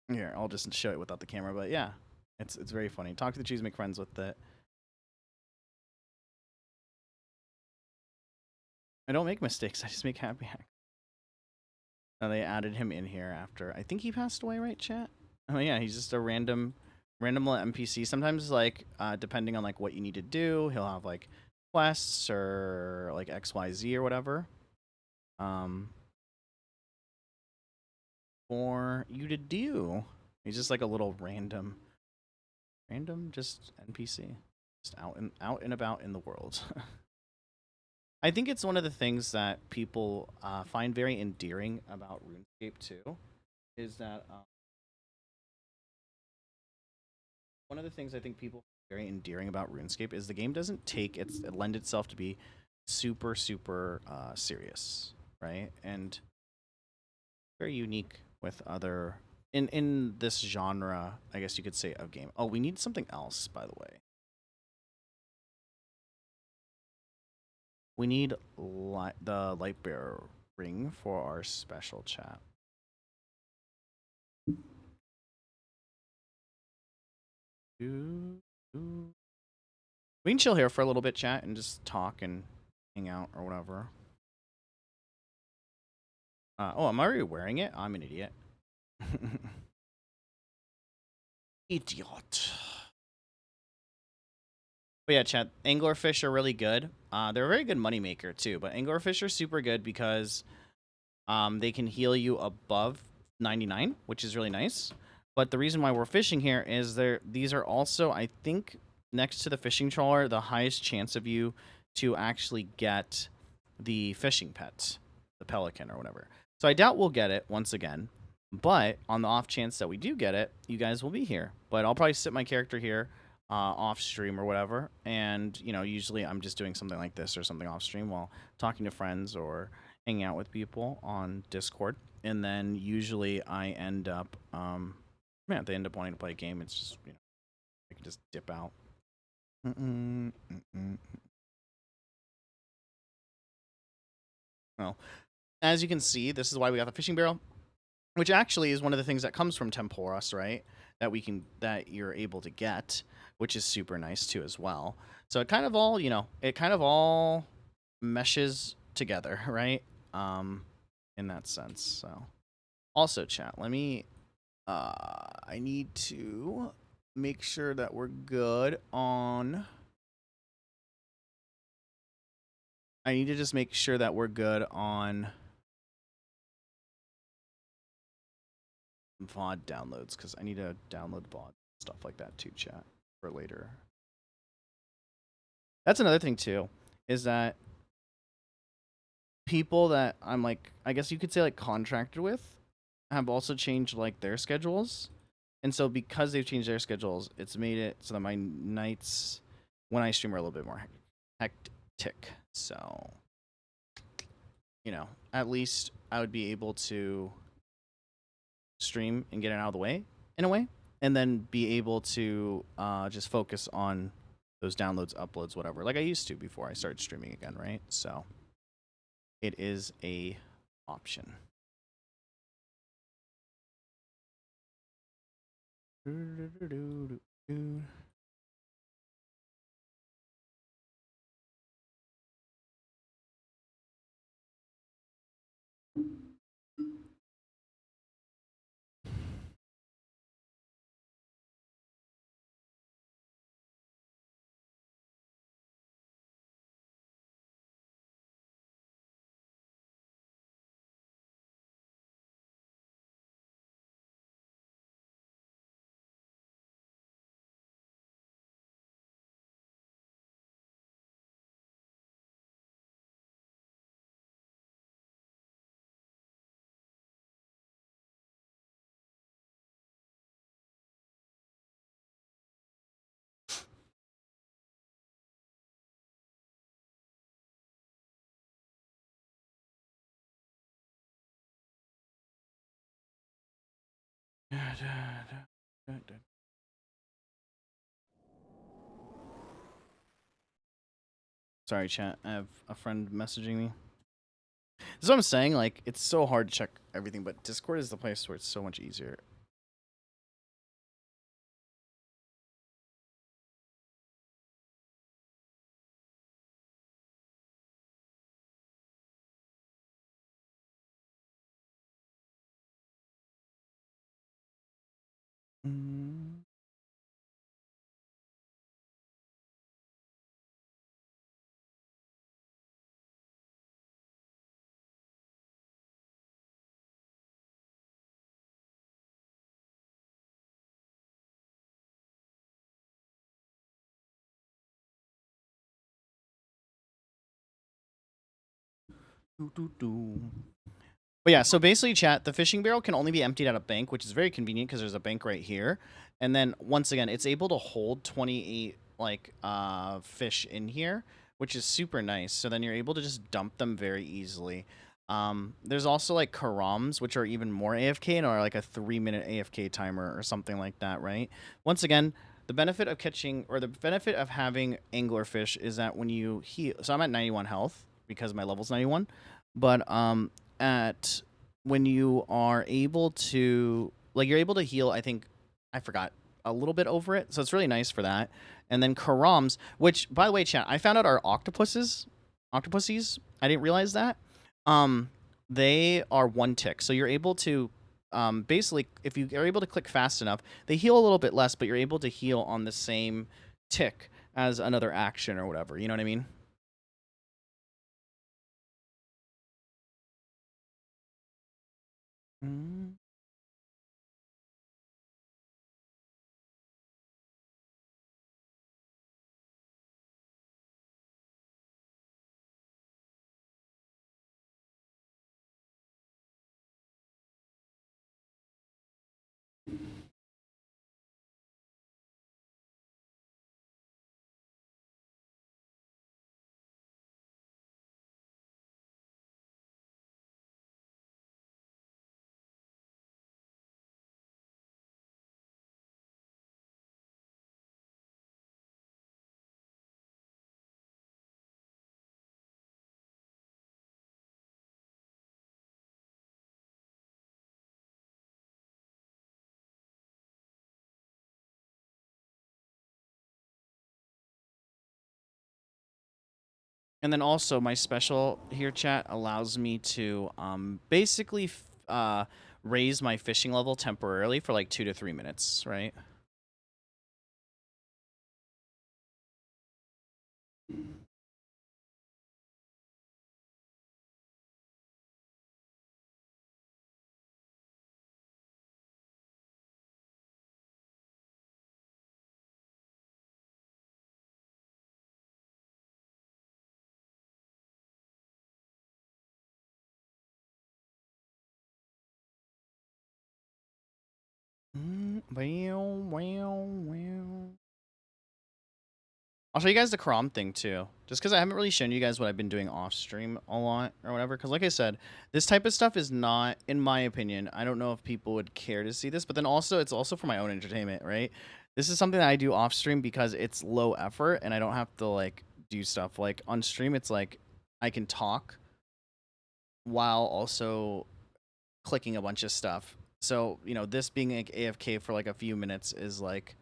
Speaker 2: Here, I'll just show it without the camera, but yeah, it's very funny. Talk to the trees, make friends with it. I don't make mistakes. I just make happy accidents. And they added him in here after I think he passed away, right, chat? Oh yeah, he's just a random little NPC. Sometimes like depending on like what you need to do, he'll have like quests or like XYZ or whatever. For you to do. He's just like a little random just NPC. Just out and about in the world. I think it's one of the things that people find very endearing about RuneScape too, is that one of the things I think people find very endearing about RuneScape is the game doesn't lend itself to be super serious, right? And very unique with other in this genre, I guess you could say, of game. Oh, we need something else, by the way. We need the Lightbearer ring for our special chat. We can chill here for a little bit, chat, and just talk and hang out or whatever. Oh, I'm already wearing it? I'm an idiot. Idiot. But yeah, chat, anglerfish are really good. They're a very good moneymaker too, but anglerfish are super good because they can heal you above 99, which is really nice. But the reason why we're fishing here is these are also, I think, next to the fishing trawler, the highest chance of you to actually get the fishing pet, the pelican or whatever. So I doubt we'll get it once again. But on the off chance that we do get it, you guys will be here. But I'll probably sit my character here off stream or whatever. And, you know, usually I'm just doing something like this or something off stream while talking to friends or hanging out with people on Discord. And then usually I end up, if they end up wanting to play a game, it's just, you know, I can just dip out. Well, as you can see, this is why we got the fishing barrel, which actually is one of the things that comes from Temporos, right? That you're able to get, which is super nice too as well. So it kind of all, you know, it kind of all meshes together, right? In that sense. So also, chat, let me I need to make sure that we're good on I need to just make sure that we're good on VOD downloads, because I need to download VOD stuff like that too, chat, for later. That's another thing too, is that people that I'm like, I guess you could say like contracted with, have also changed like their schedules. And so because they've changed their schedules, it's made it so that my nights when I stream are a little bit more hectic. So, you know, at least I would be able to stream and get it out of the way in a way, and then be able to just focus on those downloads, uploads, whatever, like I used to before I started streaming again, right? So it is a option. Sorry, chat. I have a friend messaging me. This is what I'm saying. Like, it's so hard to check everything, but Discord is the place where it's so much easier. But yeah, so basically, chat, the fishing barrel can only be emptied at a bank, which is very convenient because there's a bank right here. And then once again, it's able to hold 28 like fish in here, which is super nice. So then you're able to just dump them very easily. There's also like karams, which are even more AFK and are like a 3-minute AFK timer or something like that, right? Once again, the benefit of catching or the benefit of having anglerfish is that when you heal, so I'm at 91 health because my level's 91, but at when you are able to like you're able to heal, I think I forgot a little bit over it, so it's really nice for that. And then karams, which by the way, chat, I found out are octopuses. I didn't realize that. Um, they are one tick, so you're able to basically if you are able to click fast enough, they heal a little bit less, but you're able to heal on the same tick as another action or whatever. You know what I mean? Mm. And then also my special here, chat, allows me to basically raise my fishing level temporarily for like 2 to 3 minutes, right? I'll show you guys the Karam thing too, just because I haven't really shown you guys what I've been doing off stream a lot or whatever. Because like I said, this type of stuff is not, in my opinion, I don't know if people would care to see this, but then also it's also for my own entertainment, right? This is something that I do off stream because it's low effort and I don't have to like do stuff like on stream. It's like I can talk while also clicking a bunch of stuff. So, you know, this being like AFK for like a few minutes is like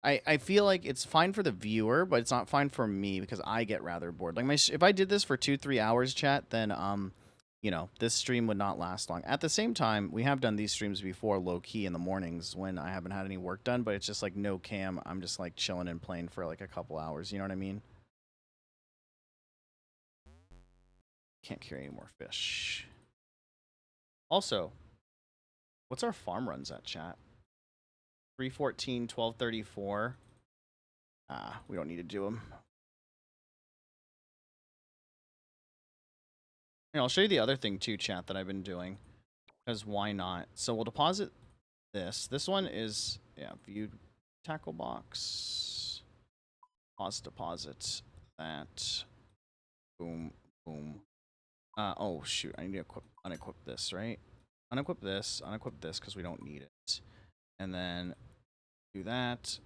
Speaker 2: I feel like it's fine for the viewer, but it's not fine for me because I get rather bored. Like if I did this for 2-3 hours, chat, then you know, this stream would not last long. At the same time, we have done these streams before low key in the mornings when I haven't had any work done, but it's just like no cam. I'm just like chilling and playing for like a couple hours. You know what I mean? Can't carry any more fish. Also, what's our farm runs at, chat? 314, 1234. Ah, we don't need to do them. Here, I'll show you the other thing too, chat, that I've been doing. Because why not? So we'll deposit this. This one is, yeah, view tackle box. Deposit that. Boom, boom. Oh, shoot. I need to unequip this, right? unequip this because we don't need it. And then do that,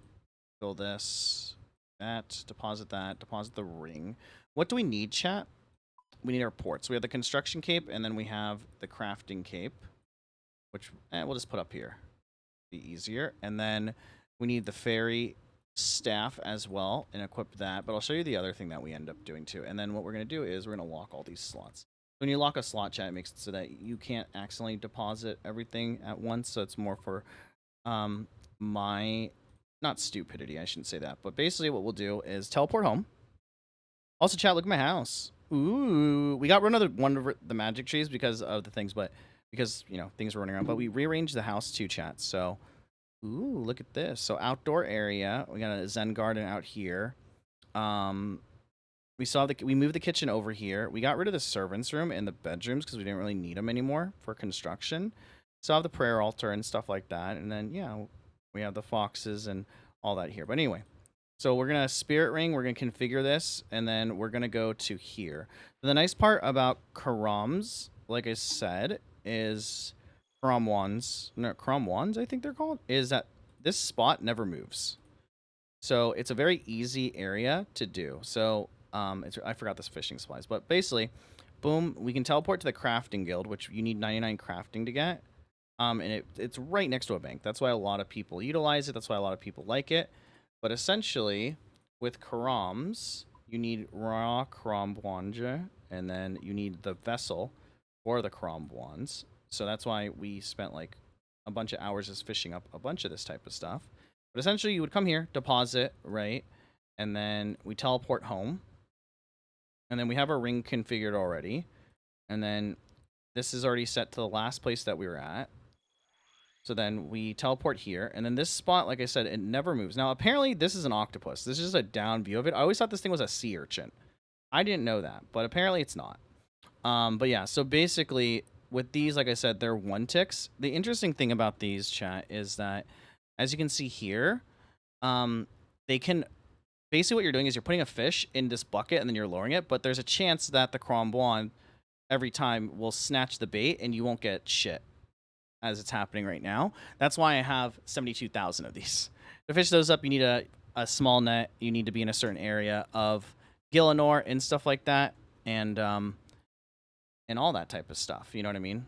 Speaker 2: fill this, deposit the ring. What do we need, chat? We need our ports. We have the construction cape, and then we have the crafting cape, which we'll just put up here. Be easier. And then we need the fairy staff as well, and equip that. But I'll show you the other thing that we end up doing too. And then what we're going to do is we're going to lock all these slots. When you lock a slot, chat, it makes it so that you can't accidentally deposit everything at once. So it's more for my, not stupidity, I shouldn't say that. But basically what we'll do is teleport home. Also, chat, look at my house. Ooh, we got rid of one of the magic trees because of the things, but because, you know, things were running around. But we rearranged the house too, chat. So, ooh, look at this. So outdoor area. We got a Zen garden out here. We moved the kitchen over here. We got rid of the servants' room and the bedrooms because we didn't really need them anymore for construction. So I have the prayer altar and stuff like that. And then, yeah, we have the foxes and all that here. But anyway, so we're going to spirit ring. We're going to configure this. And then we're going to go to here. The nice part about Karams, like I said, is Karam wands, I think they're called, is that this spot never moves. So it's a very easy area to do. So I forgot this fishing supplies, but basically, boom, we can teleport to the crafting guild, which you need 99 crafting to get. And it's right next to a bank. That's why a lot of people utilize it. That's why a lot of people like it. But essentially, with Karams, you need raw Karam and then you need the vessel for the Karam wands. So that's why we spent like a bunch of hours just fishing up a bunch of this type of stuff. But essentially, you would come here, deposit, right? And then we teleport home. And then we have our ring configured already. And then this is already set to the last place that we were at. So then we teleport here. And then this spot, like I said, it never moves. Now, apparently, this is an octopus. This is just a down view of it. I always thought this thing was a sea urchin. I didn't know that, but apparently it's not. But yeah, so basically, with these, like I said, they're one ticks. The interesting thing about these, chat, is that, as you can see here, they can... Basically, what you're doing is you're putting a fish in this bucket and then you're lowering it, but there's a chance that the Krombuan every time will snatch the bait and you won't get shit, as it's happening right now. That's why I have 72,000 of these. To fish those up, you need a small net. You need to be in a certain area of Gillinor and stuff like that, and all that type of stuff. You know what I mean?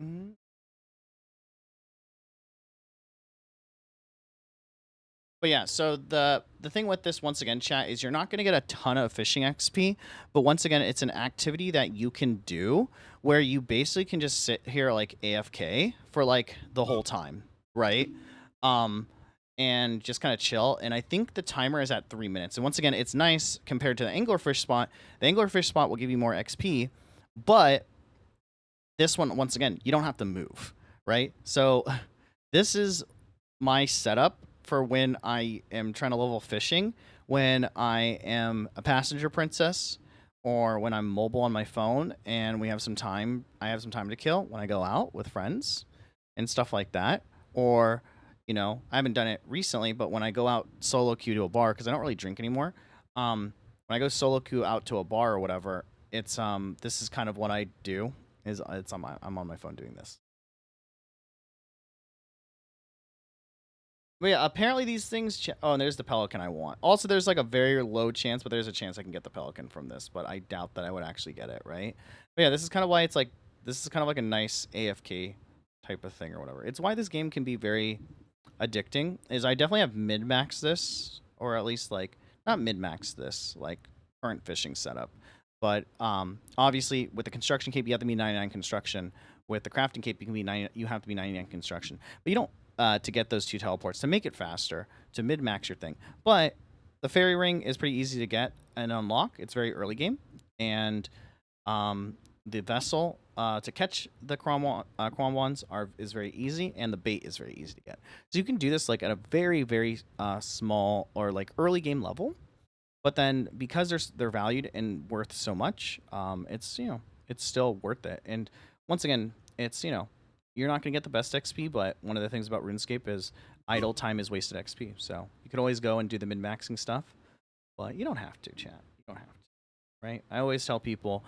Speaker 2: Mm-hmm. But yeah, so the thing with this, once again, chat, is you're not going to get a ton of fishing XP, but once again, it's an activity that you can do where you basically can just sit here like AFK for like the whole time, right? And just kind of chill. And I think the timer is at 3 minutes. And once again, it's nice compared to the anglerfish spot. The anglerfish spot will give you more XP, but this one, once again, you don't have to move, right? So this is my setup for when I am trying to level fishing, when I am a passenger princess, or when I'm mobile on my phone and we have some time, I have some time to kill when I go out with friends and stuff like that. Or, you know, I haven't done it recently, but when I go out solo queue to a bar, because I don't really drink anymore, when I go solo queue out to a bar or whatever, it's this is kind of what I do. I'm on my phone doing this. But yeah, apparently these things... oh, and there's the pelican I want. Also, there's like a very low chance, but there's a chance I can get the pelican from this. But I doubt that I would actually get it, right? But yeah, this is kind of why it's like... this is kind of like a nice AFK type of thing or whatever. It's why this game can be very addicting. Is I definitely have mid-max this, or at least like... not mid-max this, like current fishing setup. But obviously, with the construction cape, you have to be 99 construction. With the crafting cape, you have to be 99 construction. But you don't... to get those two teleports, to make it faster, to mid-max your thing. But the fairy ring is pretty easy to get and unlock. It's very early game, and the vessel to catch the Kwamwans is very easy, and the bait is very easy to get. So you can do this like at a very very small or like early game level, but then because they're valued and worth so much, it's it's still worth it. And once again, it's you're not gonna get the best XP, but one of the things about RuneScape is idle time is wasted XP. So you could always go and do the min maxing stuff, but you don't have to, chat. You don't have to, right? I always tell people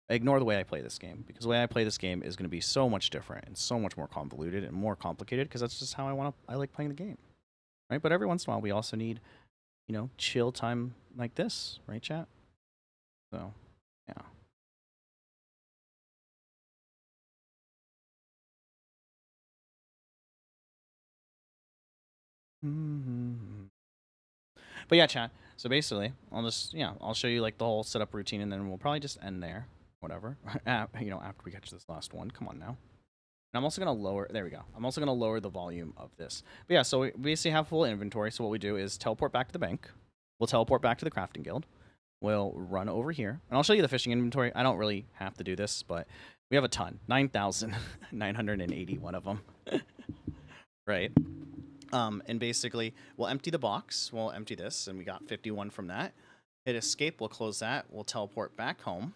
Speaker 2: ignore the way I play this game, because the way I play this game is going to be so much different and so much more convoluted and more complicated, because that's just how I like playing the game, right? But every once in a while, we also need chill time like this, right, chat? So, yeah. But yeah, chat. So basically, I'll show you like the whole setup routine, and then we'll probably just end there, whatever. After we get to this last one. Come on now. And I'm also going to lower, there we go. I'm also going to lower the volume of this. But yeah, so we basically have full inventory. So what we do is teleport back to the bank. We'll teleport back to the crafting guild. We'll run over here. And I'll show you the fishing inventory. I don't really have to do this, but we have a ton. 9,981 of them. Right. And basically, we'll empty the box. We'll empty this, and we got 51 from that. Hit escape. We'll close that. We'll teleport back home.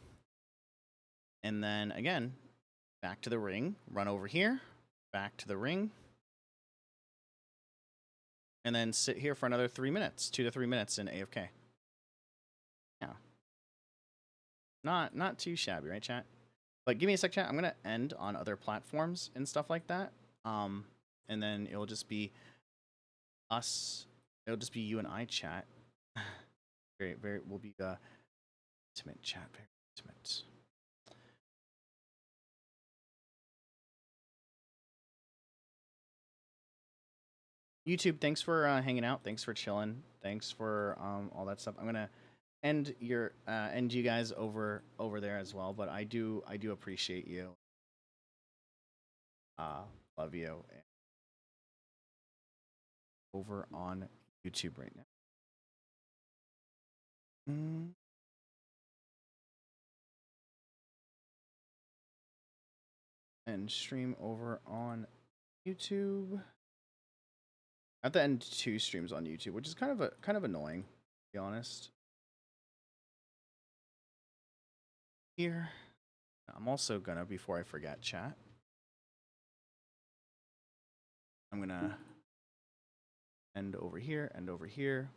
Speaker 2: And then, again, back to the ring, run over here, back to the ring, and then sit here for another 3 minutes, 2 to 3 minutes in AFK. Yeah. Not too shabby, right, chat? But give me a sec, chat. I'm going to end on other platforms and stuff like that. And then it'll just be us. It'll just be you and I, chat. We'll be intimate, chat. Very intimate. YouTube, thanks for hanging out. Thanks for chilling. Thanks for all that stuff. I'm gonna end you guys over there as well. But I do appreciate you. Love you. Over on YouTube right now. And stream over on YouTube. I have to end 2 streams on YouTube, which is kind of annoying, to be honest. Here, I'm also gonna, before I forget, chat, I'm gonna end over here, end over here.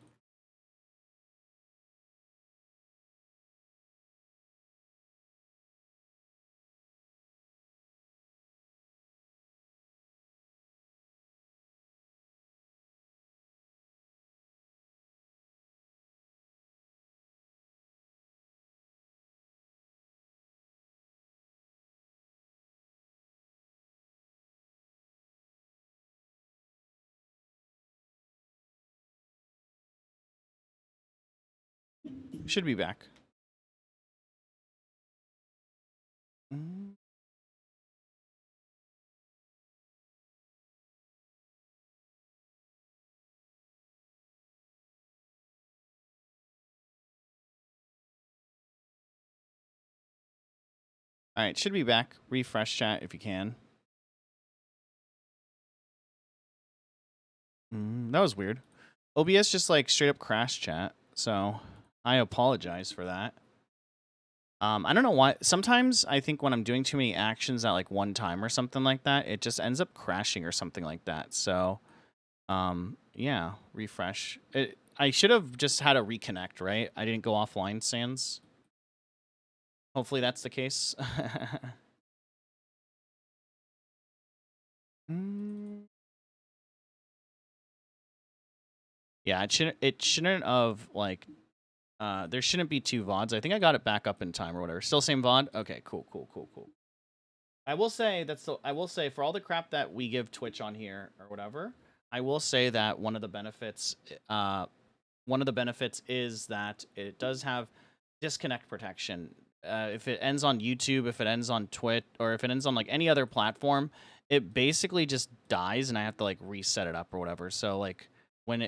Speaker 2: Should be back. All right, should be back. Refresh chat if you can. That was weird. OBS just like straight up crashed chat, so I apologize for that. I don't know why. Sometimes I think when I'm doing too many actions at like one time or something like that, it just ends up crashing or something like that. So, yeah, refresh. I should have just had a reconnect, right? I didn't go offline, Sans. Hopefully that's the case. Yeah, it shouldn't have like there shouldn't be 2 VODs. I think I got it back up in time or whatever. Still same VOD? Okay, cool. I will say for all the crap that we give Twitch on here or whatever, I will say that one of the benefits is that it does have disconnect protection. If it ends on YouTube, if it ends on Twitch, or if it ends on like any other platform, it basically just dies and I have to like reset it up or whatever. So like when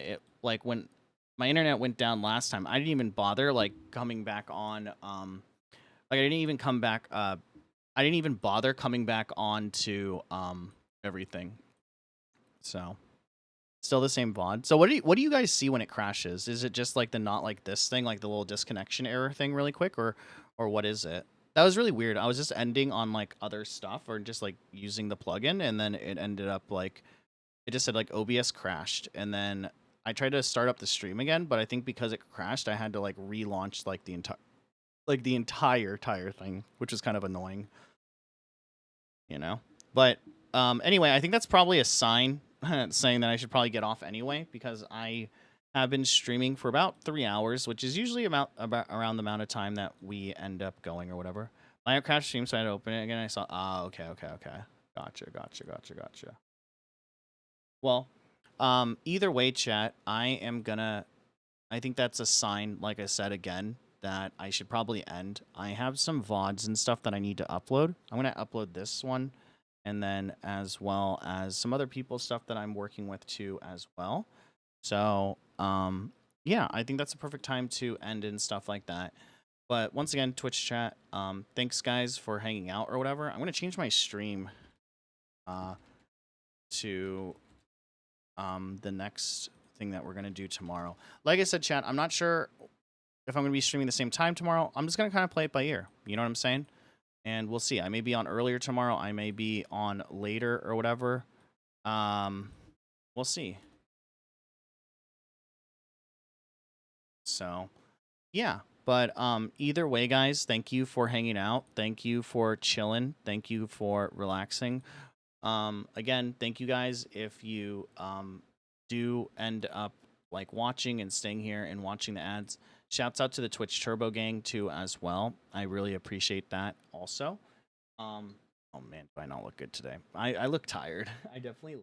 Speaker 2: my internet went down last time. I didn't even bother like coming back on. Like I didn't even come back. I didn't even bother coming back on to everything. So still the same VOD. So what do you guys see when it crashes? Is it just like the not like this thing, like the little disconnection error thing, really quick, or what is it? That was really weird. I was just ending on like other stuff or just like using the plugin, and then it ended up like it just said like OBS crashed, and then I tried to start up the stream again, but I think because it crashed, I had to like relaunch like the entire thing, which was kind of annoying, you know. But anyway, I think that's probably a sign saying that I should probably get off anyway, because I have been streaming for about 3 hours, which is usually about around the amount of time that we end up going or whatever. My crash stream, so I had to open it again. I saw, okay. Gotcha. Well, either way, chat, I think that's a sign, like I said again, that I should probably end. I have some VODs and stuff that I need to upload. I'm going to upload this one, and then as well as some other people's stuff that I'm working with too as well. So, yeah, I think that's a perfect time to end and stuff like that. But once again, Twitch chat, thanks guys for hanging out or whatever. I'm going to change my stream to the next thing that we're going to do tomorrow. Like I said, chat, I'm not sure if I'm going to be streaming the same time tomorrow. I'm just going to kind of play it by ear. You know what I'm saying? And we'll see. I may be on earlier tomorrow. I may be on later or whatever. We'll see. So, yeah. But either way, guys, thank you for hanging out. Thank you for chilling. Thank you for relaxing. Again, thank you guys if you do end up like watching and staying here and watching the ads. Shouts out to the Twitch Turbo Gang too as well. I really appreciate that also. Oh man, do I not look good today? I look tired. I definitely.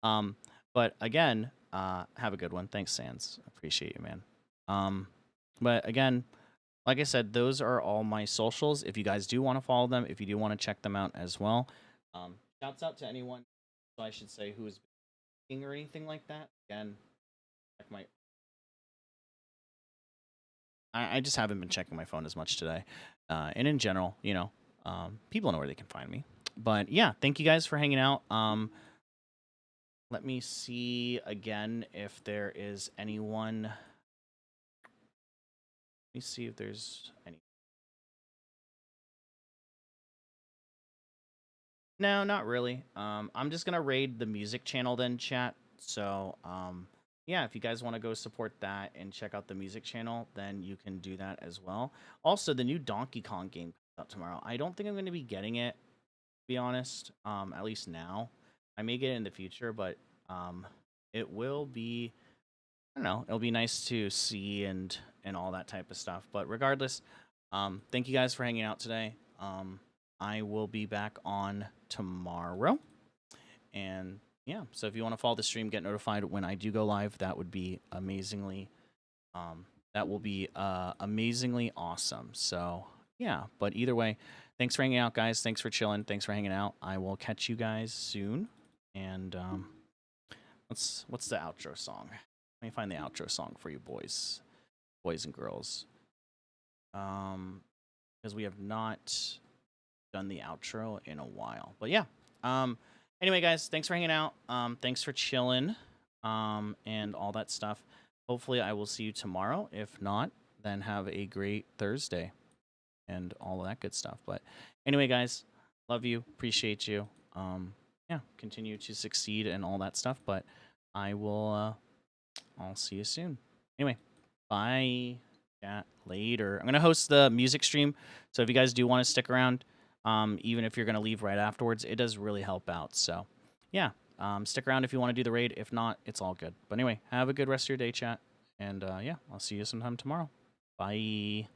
Speaker 2: But again, have a good one. Thanks, Sans. Appreciate you, man. But again, like I said, those are all my socials. If you guys do want to follow them, if you do want to check them out as well. Shouts out to anyone, so I should say, who is speaking or anything like that. Again, check my. I just haven't been checking my phone as much today, and in general, you know, people know where they can find me. But yeah, thank you guys for hanging out. Let me see again if there is anyone. Let me see if there's any. No, not really. I'm just gonna raid the music channel then, chat. So, yeah, if you guys want to go support that and check out the music channel, then you can do that as well. Also, the new Donkey Kong game comes out tomorrow. I don't think I'm going to be getting it, to be honest. At least now. I may get it in the future, but it will be. I don't know. It'll be nice to see and all that type of stuff. But regardless, thank you guys for hanging out today. I will be back on tomorrow. And yeah, so if you want to follow the stream, get notified when I do go live, that would be amazingly amazingly awesome. So yeah, but either way, thanks for hanging out, guys. Thanks for chilling. Thanks for hanging out. I will catch you guys soon. And what's the outro song? Let me find the outro song for you boys and girls. Because we have not done the outro in a while. But yeah. Anyway, guys, thanks for hanging out. Thanks for chilling. And all that stuff. Hopefully I will see you tomorrow. If not, then have a great Thursday and all of that good stuff. But anyway, guys, love you, appreciate you. Yeah, continue to succeed and all that stuff. But I will I'll see you soon. Anyway, bye. Chat later. I'm gonna host the music stream, so if you guys do want to stick around, even if you're gonna leave right afterwards, it does really help out. So, yeah, stick around if you want to do the raid. If not, it's all good. But anyway, have a good rest of your day, chat, and yeah, I'll see you sometime tomorrow. Bye.